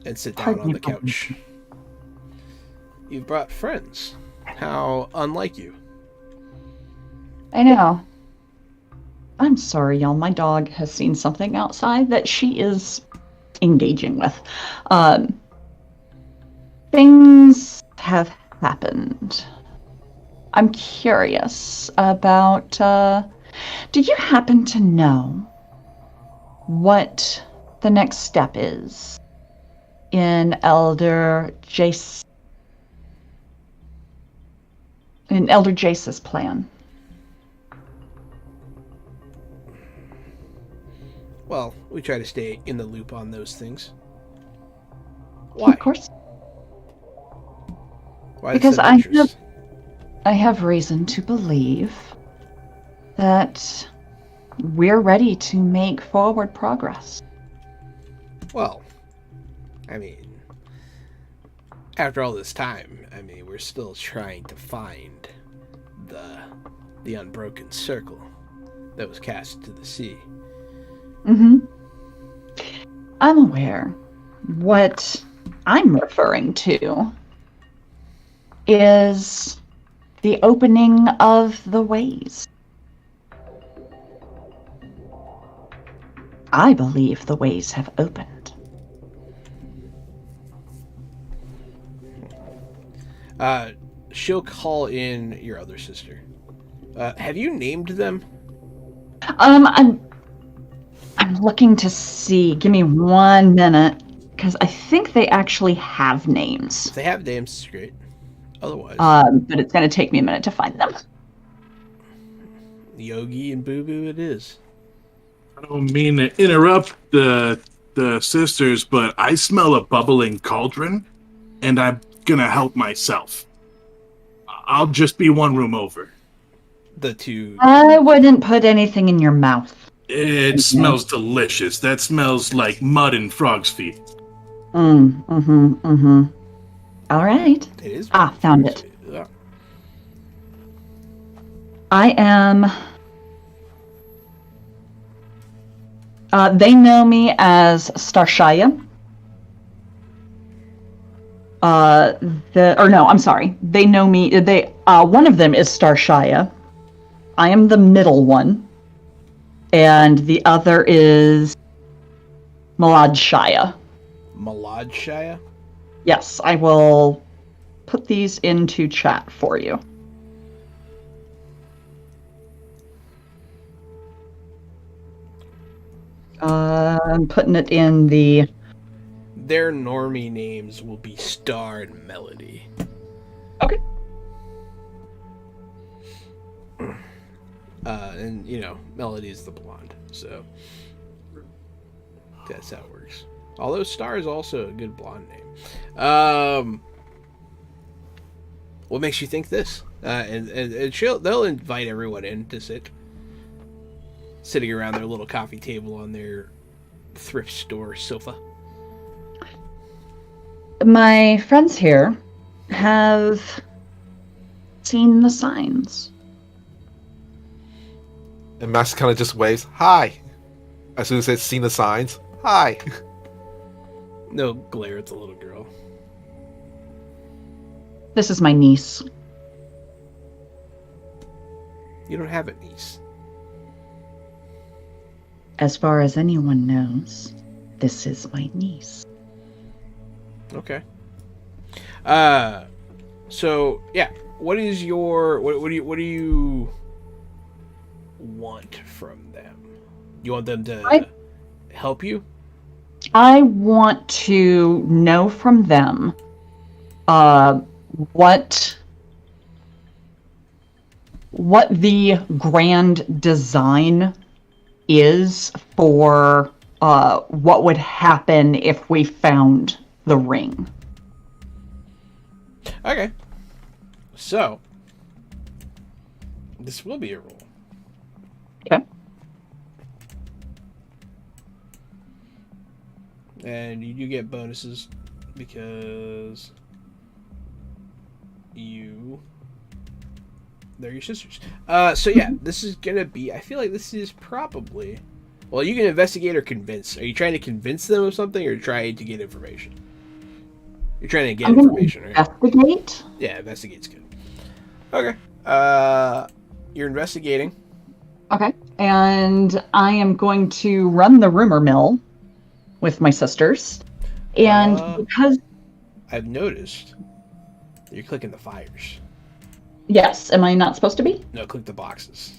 S2: and sit down
S5: Pardon
S2: on
S5: me,
S2: the couch. You've brought friends. How unlike you.
S5: I know. I'm sorry, y'all. My dog has seen something outside that she is engaging with. Things have happened. I'm curious about, did you happen to know what the next step is in Elder Jace's plan?
S2: Well, we try to stay in the loop on those things. Why?
S5: Of course.
S2: Why
S5: Because
S2: the interest?
S5: I have reason to believe that we're ready to make forward progress.
S2: Well, I mean, after all this time, we're still trying to find the unbroken circle that was cast to the sea.
S5: Mm-hmm. I'm aware. What I'm referring to is the opening of the ways. I believe the ways have opened.
S2: She'll call in your other sister. Have you named them?
S5: I'm looking to see. Give me 1 minute, because I think they actually have names.
S2: If they have names, it's great. Otherwise,
S5: but it's going to take me a minute to find them.
S2: Yogi and Boo Boo it is.
S3: I don't mean to interrupt the sisters, but I smell a bubbling cauldron, and I'm gonna help myself. I'll just be one room over.
S2: The two.
S5: I wouldn't put anything in your mouth.
S3: It smells delicious. That smells like mud and frog's feet.
S5: Mm-hmm. All right.
S2: It is.
S5: Found it.
S2: Yeah.
S5: I am... they know me as Starshaya. I'm sorry. They know me... one of them is Starshaya. I am the middle one. And the other is Maladshaya.
S2: Maladshaya?
S5: Yes, I will put these into chat for you. I'm putting it in the...
S2: Their normie names will be Star and Melody.
S5: Okay.
S2: And, Melody's the blonde, so that's how it works. Although Star is also a good blonde name. What makes you think this? And they'll invite everyone in to sitting around their little coffee table on their thrift store sofa.
S5: My friends here have seen the signs.
S6: And Max kind of just waves, hi. As soon as it's seen the signs, hi.
S2: No glare at the little girl.
S5: This is my niece.
S2: You don't have a niece.
S5: As far as anyone knows, this is my niece.
S2: Okay. So yeah, what is your what do you want from them? You want them to help you?
S5: I want to know from them what the grand design is for what would happen if we found the ring.
S2: Okay. So this will be a roll.
S5: Okay.
S2: And you do get bonuses because they're your sisters. So yeah, this is gonna be. I feel like this is probably. Well, you can investigate or convince. Are you trying to convince them of something, or trying to get information? You're trying to get
S5: I'm gonna
S2: information, right?
S5: investigate.
S2: Yeah, investigate's good. Okay. You're investigating.
S5: Okay. And I am going to run the rumor mill with my sisters. And because
S2: I've noticed you're clicking the fires.
S5: yes, am I not supposed to be?
S2: No, click the boxes.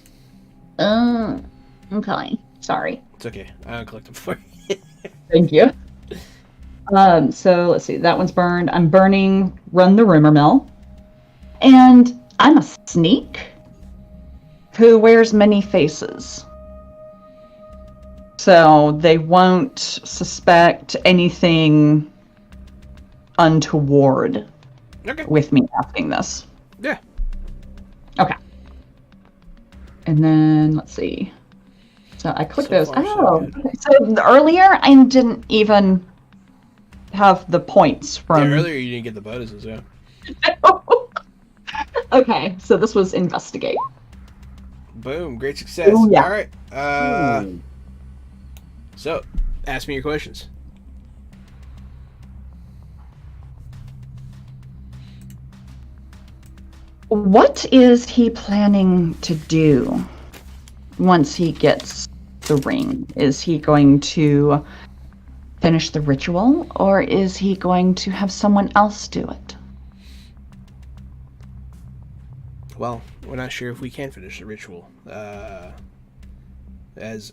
S5: Okay. Sorry.
S2: It's okay. I don't click them for you.
S5: Thank you. So let's see. That one's burned. I'm burning Run the Rumor Mill. And I'm a sneak who wears many faces. So they won't suspect anything untoward
S2: Okay.
S5: with me asking this.
S2: Yeah.
S5: Okay. And then let's see. So I click
S2: So
S5: those.
S2: far, so
S5: Oh,
S2: good.
S5: okay. So earlier I didn't even have the points from.
S2: Yeah, earlier you didn't get the bonuses, yeah.
S5: Okay, so this was investigate.
S2: Boom, great success.
S5: Ooh, yeah.
S2: All right. So, ask me your questions.
S5: What is he planning to do once he gets the ring? Is he going to finish the ritual, or is he going to have someone else do it?
S2: Well, we're not sure if we can finish the ritual. As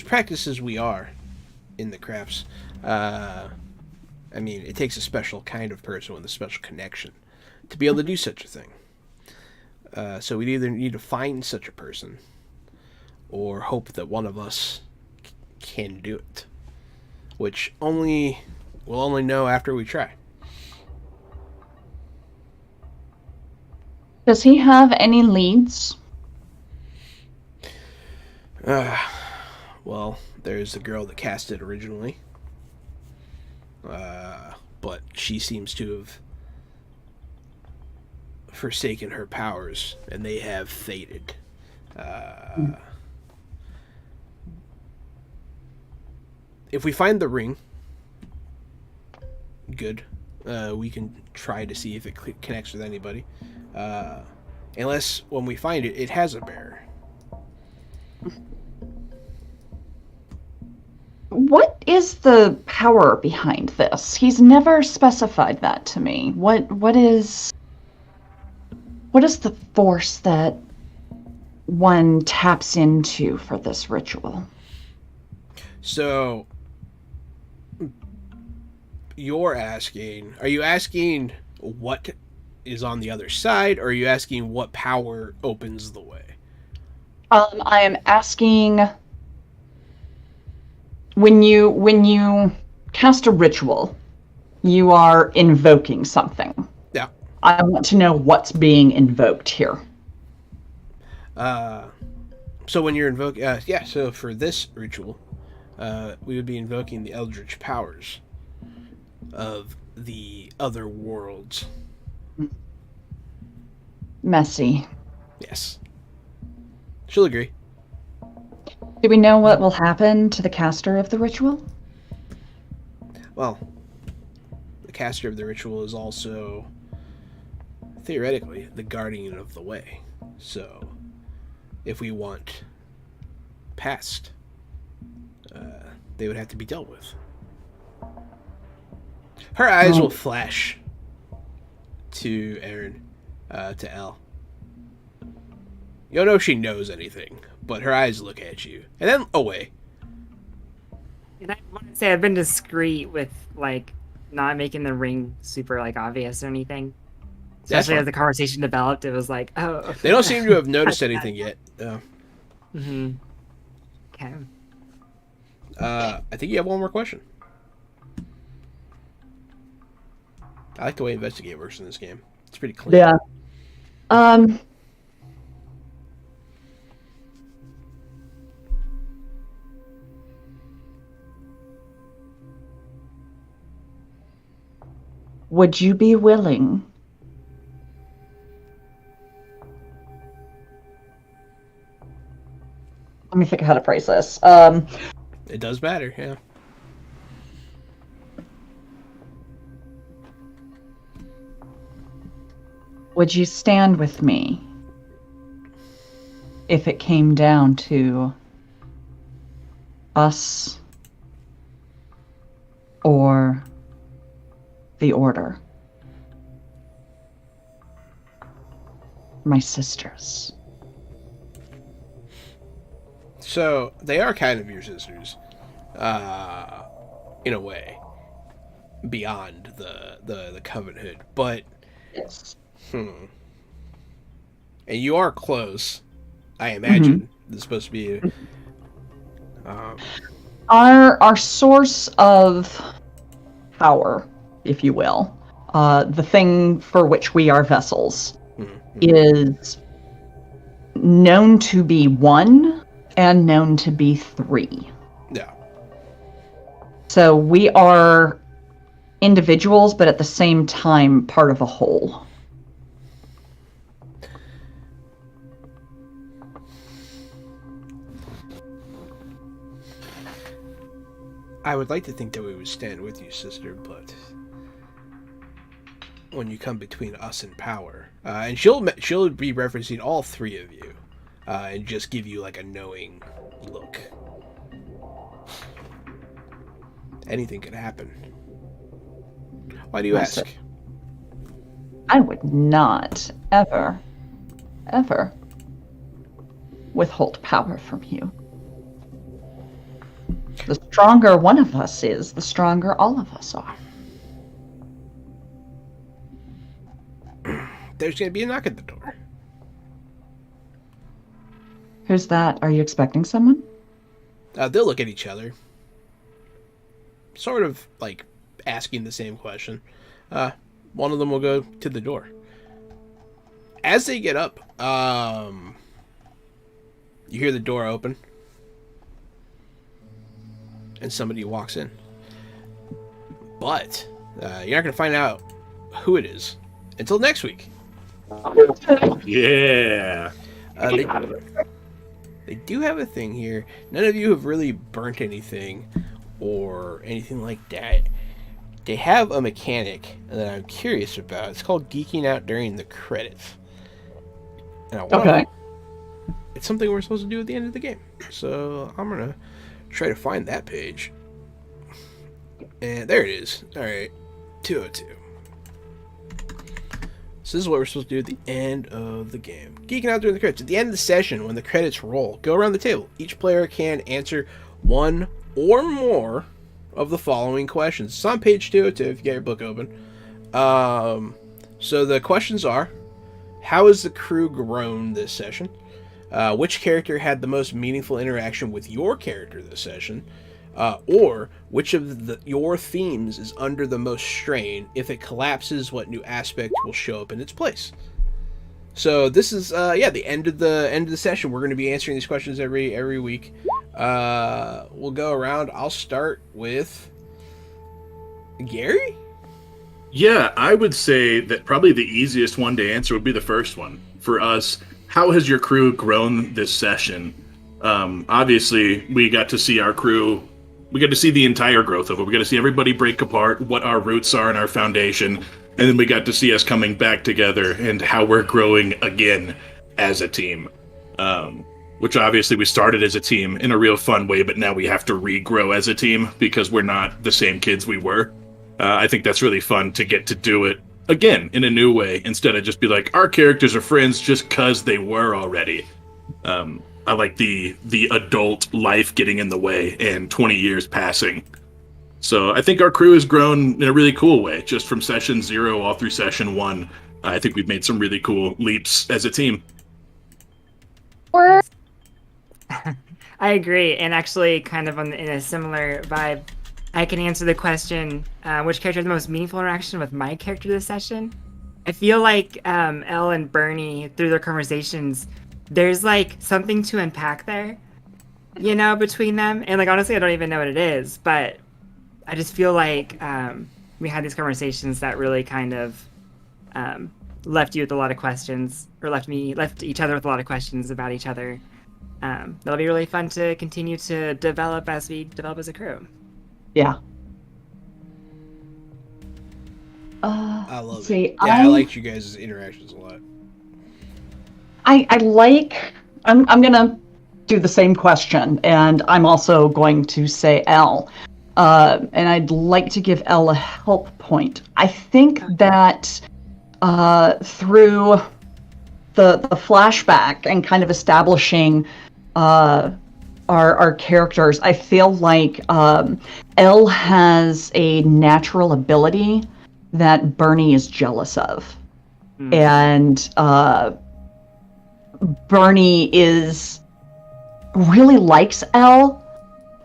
S2: practiced as we are in the crafts, I mean, it takes a special kind of person with a special connection to be able to do such a thing. So we either need to find such a person or hope that one of us can do it, which we'll only know after we try.
S5: Does he have any leads?
S2: Well, there's the girl that cast it originally, but she seems to have forsaken her powers, and they have faded. If we find the ring, good. We can try to see if it connects with anybody. Unless, when we find it, it has a bearer.
S5: What is the power behind this? He's never specified that to me. What is the force that one taps into for this ritual?
S2: So, are you asking what is on the other side, or are you asking what power opens the way?
S5: I am asking, when you cast a ritual, you are invoking something.
S2: Yeah.
S5: I want to know what's being invoked here.
S2: So when you're invoking, so for this ritual, we would be invoking the eldritch powers of the other worlds.
S5: Messy.
S2: Yes. She'll agree.
S5: Do we know what will happen to the caster of the ritual?
S2: Well, the caster of the ritual is also, theoretically, the guardian of the way. So, if we want past, they would have to be dealt with. Her eyes will flash to Aaron, to Elle. You don't know if she knows anything, but her eyes look at you, and then away.
S4: And I want to say I've been discreet with, like, not making the ring super, like, obvious or anything. Especially
S2: fine.
S4: as the conversation developed, it was like, oh.
S2: They don't seem to have noticed anything yet.
S4: Mm-hmm. Okay.
S2: I think you have one more question. I like the way Investigate works in this game. It's pretty clean.
S5: Yeah. Would you be willing? Let me think of how to phrase this.
S2: It does matter, yeah.
S5: Would you stand with me if it came down to us or the Order? My sisters.
S2: So they are kind of your sisters, in a way, beyond the covenanthood. But
S5: Yes.
S2: and you are close, I imagine. This is supposed to be.
S5: Our source of power, if you will, the thing for which we are vessels, is known to be one and known to be three.
S2: Yeah.
S5: So we are individuals, but at the same time part of a whole.
S2: I would like to think that we would stand with you, sister, but when you come between us and power, and she'll be referencing all three of you, and just give you like a knowing look. Anything could happen. Why do you
S5: Yes,
S2: ask?
S5: sir. I would not ever withhold power from you. The stronger one of us is, the stronger all of us are.
S2: There's going to be a knock at the door.
S5: Who's that? Are you expecting someone?
S2: They'll look at each other, sort of like asking the same question. One of them will go to the door. As they get up, you hear the door open, and somebody walks in. But you're not going to find out who it is until next week.
S3: Yeah.
S2: They do have a thing here. None of you have really burnt anything or anything like that. They have a mechanic that I'm curious about. It's called geeking out during the credits. And I want It's something we're supposed to do at the end of the game. So I'm going to try to find that page. And there it is. Alright. 202. So this is what we're supposed to do at the end of the game. Geeking out during the credits. At the end of the session, when the credits roll, go around the table. Each player can answer one or more of the following questions. It's on page 202 if you get your book open. So the questions are, how has the crew grown this session? Which character had the most meaningful interaction with your character this session? Or which of your themes is under the most strain? If it collapses, what new aspect will show up in its place? So this is the end of the session. We're going to be answering these questions every week. We'll go around. I'll start with Gary.
S3: Yeah, I would say that probably the easiest one to answer would be the first one. For us, how has your crew grown this session? Obviously, we got to see our crew. We got to see the entire growth of it. We got to see everybody break apart, what our roots are and our foundation. And then we got to see us coming back together and how we're growing again as a team. Which obviously we started as a team in a real fun way, but now we have to regrow as a team because we're not the same kids we were. I think that's really fun to get to do it again in a new way instead of just be like, our characters are friends just because they were already. I like the adult life getting in the way and 20 years passing. So I think our crew has grown in a really cool way, just from session 0 all through session 1. I think we've made some really cool leaps as a team.
S4: I agree, and actually, kind of in a similar vibe, I can answer the question, which character has the most meaningful interaction with my character this session? I feel like Elle and Bernie, through their conversations, there's like something to unpack there, you know, between them. And like honestly, I don't even know what it is, but I just feel like we had these conversations that really kind of left you with a lot of questions, or left each other with a lot of questions about each other. That'll be really fun to continue to develop as we develop as a crew.
S5: Yeah.
S2: I love
S5: see,
S2: it. Yeah, I liked you guys' interactions a lot.
S5: I'm gonna do the same question, and I'm also going to say L. And I'd like to give Elle a help point. I think that through the flashback and kind of establishing our characters, I feel like Elle has a natural ability that Bernie is jealous of. And Bernie really likes Elle,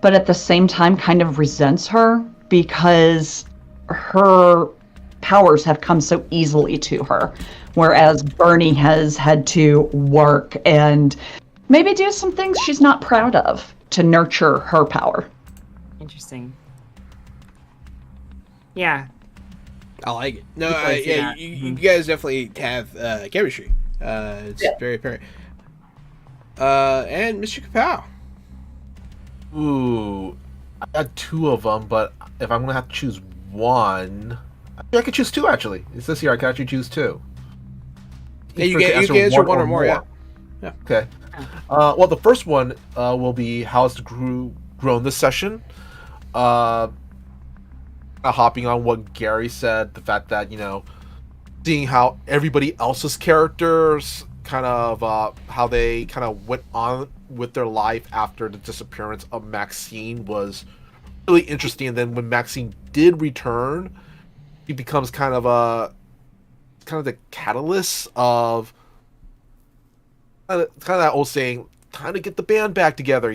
S5: but at the same time kind of resents her because her powers have come so easily to her, whereas Bernie has had to work and maybe do some things she's not proud of to nurture her power.
S4: Interesting. Yeah.
S2: I like it. No,
S4: Yeah.
S2: you guys definitely have chemistry. It's very apparent. And Mr. Kapow.
S6: Ooh, I got two of them, but if I'm gonna have to choose one, I could choose two actually. It says here I can actually choose two.
S2: Yeah, you can answer one or more. Yeah.
S6: Okay. Well, the first one will be how's the crew grown this session. Hopping on what Gary said, the fact that seeing how everybody else's characters kind of how they kind of went on with their life after the disappearance of Maxine was really interesting. And then when Maxine did return, he becomes kind of the catalyst of kind of that old saying, kind of get the band back together,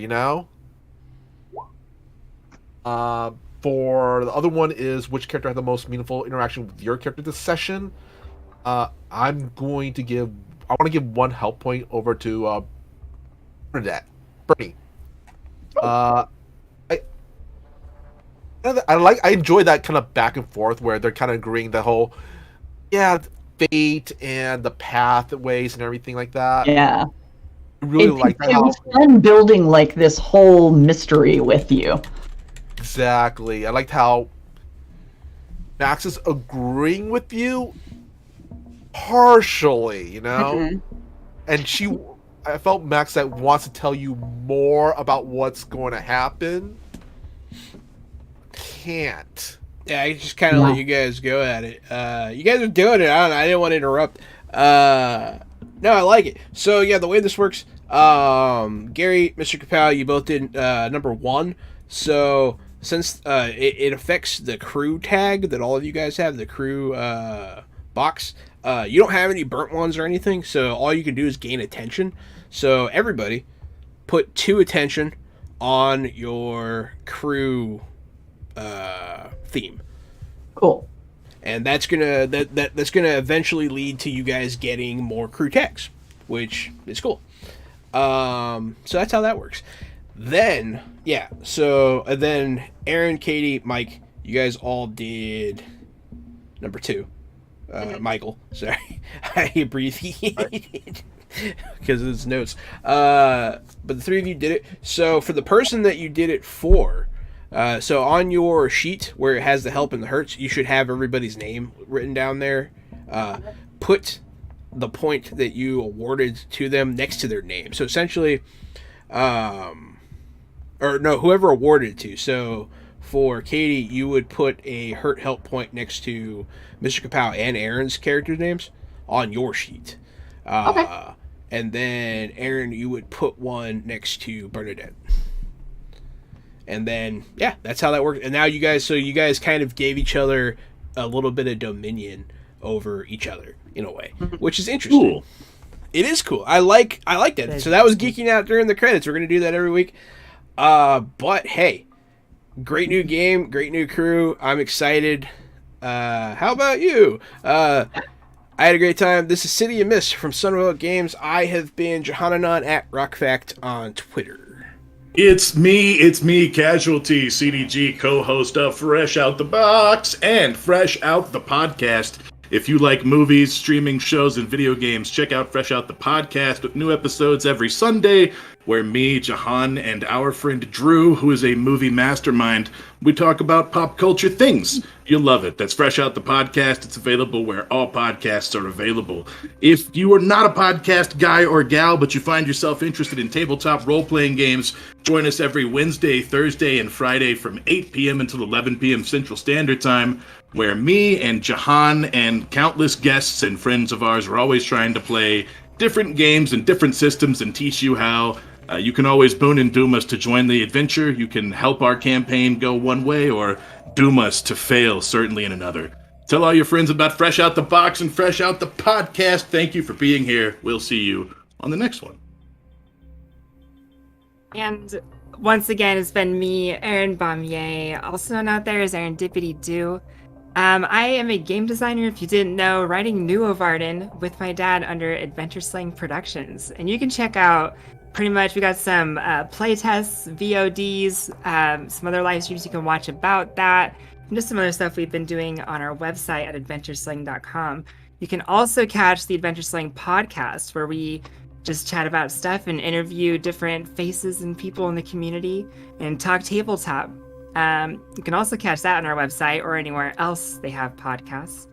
S6: For the other one is which character had the most meaningful interaction with your character this session. I want to give one help point over to Bernadette. Bernie. I enjoy that kind of back and forth where they're kind of agreeing the whole fate and the pathways and everything like that.
S5: Yeah.
S6: I really like that.
S5: It was fun building like this whole mystery with you.
S6: Exactly. I liked how Max is agreeing with you partially,
S5: Mm-hmm.
S6: And I felt Max that wants to tell you more about what's going to happen. Can't.
S2: Yeah, I just kind of let you guys go at it. You guys are doing it. I didn't want to interrupt. No, I like it. So yeah, the way this works, Gary, Mr. Kapow, you both did number 1. So since it affects the crew tag that all of you guys have, the crew box, you don't have any burnt ones or anything. So all you can do is gain attention. So everybody, put 2 attention on your crew theme.
S5: Cool.
S2: And that's gonna that's gonna eventually lead to you guys getting more crew tags, which is cool. So that's how that works. Then then Aaron, Katie, Mike, you guys all did number 2. Michael, sorry, I abbreviated because of his notes. But the 3 of you did it. So for the person that you did it for, so on your sheet where it has the help and the hurts, you should have everybody's name written down there. Put the point that you awarded to them next to their name. So essentially, whoever awarded it to. So for Katie, you would put a hurt help point next to Mr. Kapow and Aaron's characters' names on your sheet.
S5: Okay.
S2: And then Aaron, you would put one next to Bernadette. And then, that's how that works. And now you guys kind of gave each other a little bit of dominion over each other in a way, which is interesting.
S3: Cool.
S2: It is cool. I like that. So that was geeking out during the credits. We're going to do that every week. But hey, great new game, great new crew. I'm excited. How about you? I had a great time. This is City of Mist from Sunwell Games. I have been Johananon at RockFact on Twitter.
S3: It's me, Casualty, CDG, co-host of Fresh Out the Box and Fresh Out the Podcast. If you like movies, streaming shows, and video games, check out Fresh Out the Podcast with new episodes every Sunday, where me, Jahan, and our friend Drew, who is a movie mastermind, we talk about pop culture things. You'll love it. That's Fresh Out the Podcast. It's available where all podcasts are available. If you are not a podcast guy or gal, but you find yourself interested in tabletop role-playing games, join us every Wednesday, Thursday, and Friday from 8 p.m. until 11 p.m. Central Standard Time, where me and Jahan and countless guests and friends of ours are always trying to play different games and different systems and teach you how. You can always boon and doom us to join the adventure. You can help our campaign go one way or doom us to fail, certainly in another. Tell all your friends about Fresh Out the Box and Fresh Out the Podcast. Thank you for being here. We'll see you on the next one.
S4: And once again, it's been me, Aaron Baumier, also known out there as Aaron Dippity Doo. I am a game designer, if you didn't know, writing New Varden with my dad under Adventure Slang Productions. And you can check out pretty much, we got some playtests, VODs, some other live streams you can watch about that, and just some other stuff we've been doing on our website at adventuresling.com. You can also catch the Adventure Slang podcast, where we just chat about stuff and interview different faces and people in the community and talk tabletop. You can also catch that on our website or anywhere else they have podcasts.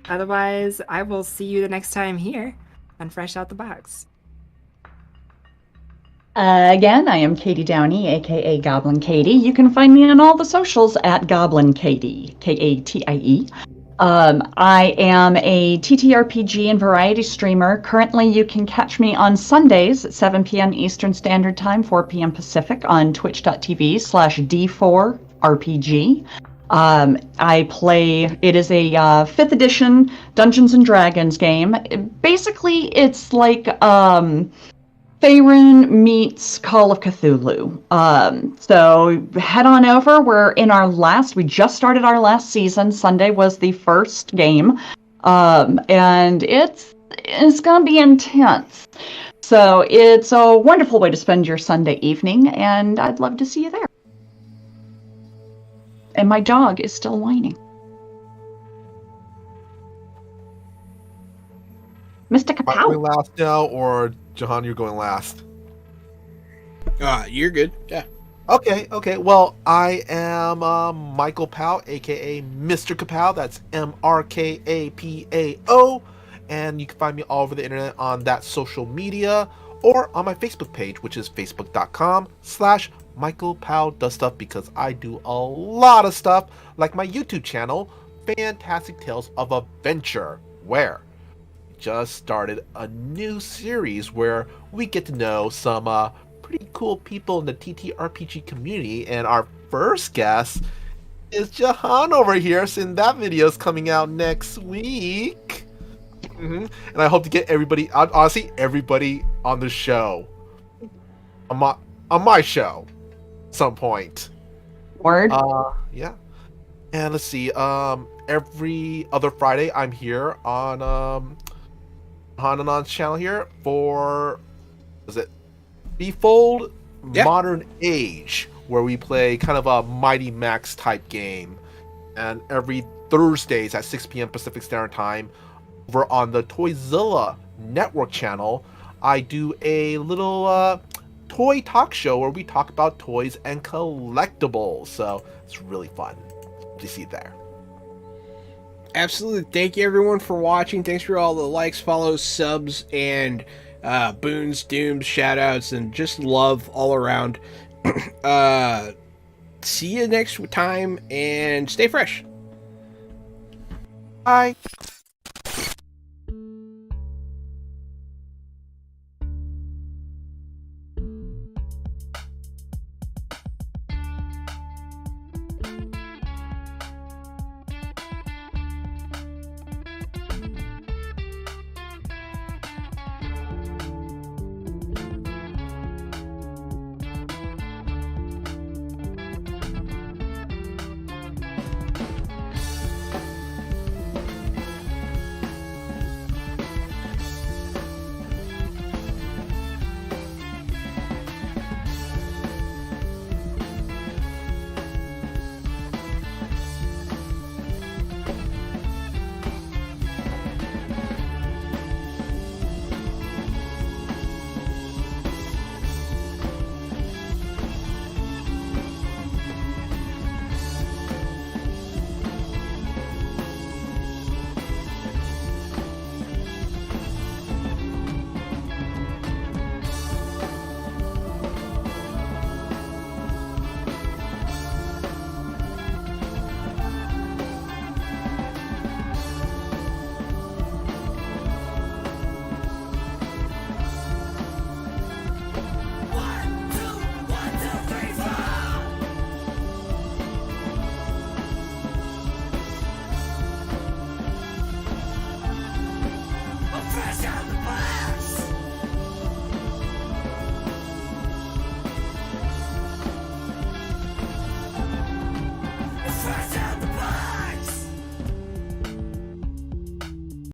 S4: Otherwise, I will see you the next time here on Fresh Out the Box.
S5: Again, I am Katie Downey, aka Goblin Katie. You can find me on all the socials at Goblin Katie, Katie. I am a TTRPG and variety streamer. Currently, you can catch me on Sundays at 7 p.m. Eastern Standard Time, 4 p.m. Pacific on twitch.tv/D4RPG. I play, it is a 5th edition Dungeons & Dragons game. Basically, it's like Faerun meets Call of Cthulhu. So head on over. We just started our last season. Sunday was the first game. And it's going to be intense. So it's a wonderful way to spend your Sunday evening, and I'd love to see you there. And my dog is still whining. Mr.
S6: Am I going
S5: Kapow.
S6: last now, or Jahan, you're going last?
S2: You're good. Yeah.
S6: Okay. Well, I am Michael Pow, aka Mr. Kapow. That's MRKAPAO. And you can find me all over the internet on that social media or on my Facebook page, which is facebook.com/Michael Pow Does Stuff, because I do a lot of stuff, like my YouTube channel, Fantastic Tales of Adventure, where just started a new series where we get to know some pretty cool people in the TTRPG community, and our first guest is Jahan over here, since that video is coming out next week. And I hope to get everybody, honestly, everybody on the show, on my show, at some point.
S5: Word.
S6: Yeah. And let's see, every other Friday I'm here on Hananon's channel here for, is it Befold Modern Age, where we play kind of a Mighty Max type game. And every Thursdays at 6 p.m. Pacific Standard Time, over on the Toyzilla Network channel, I do a little toy talk show where we talk about toys and collectibles. So it's really fun to see there.
S2: Absolutely. Thank you, everyone, for watching. Thanks for all the likes, follows, subs, and boons, dooms, shoutouts, and just love all around. See you next time, and stay fresh.
S6: Bye.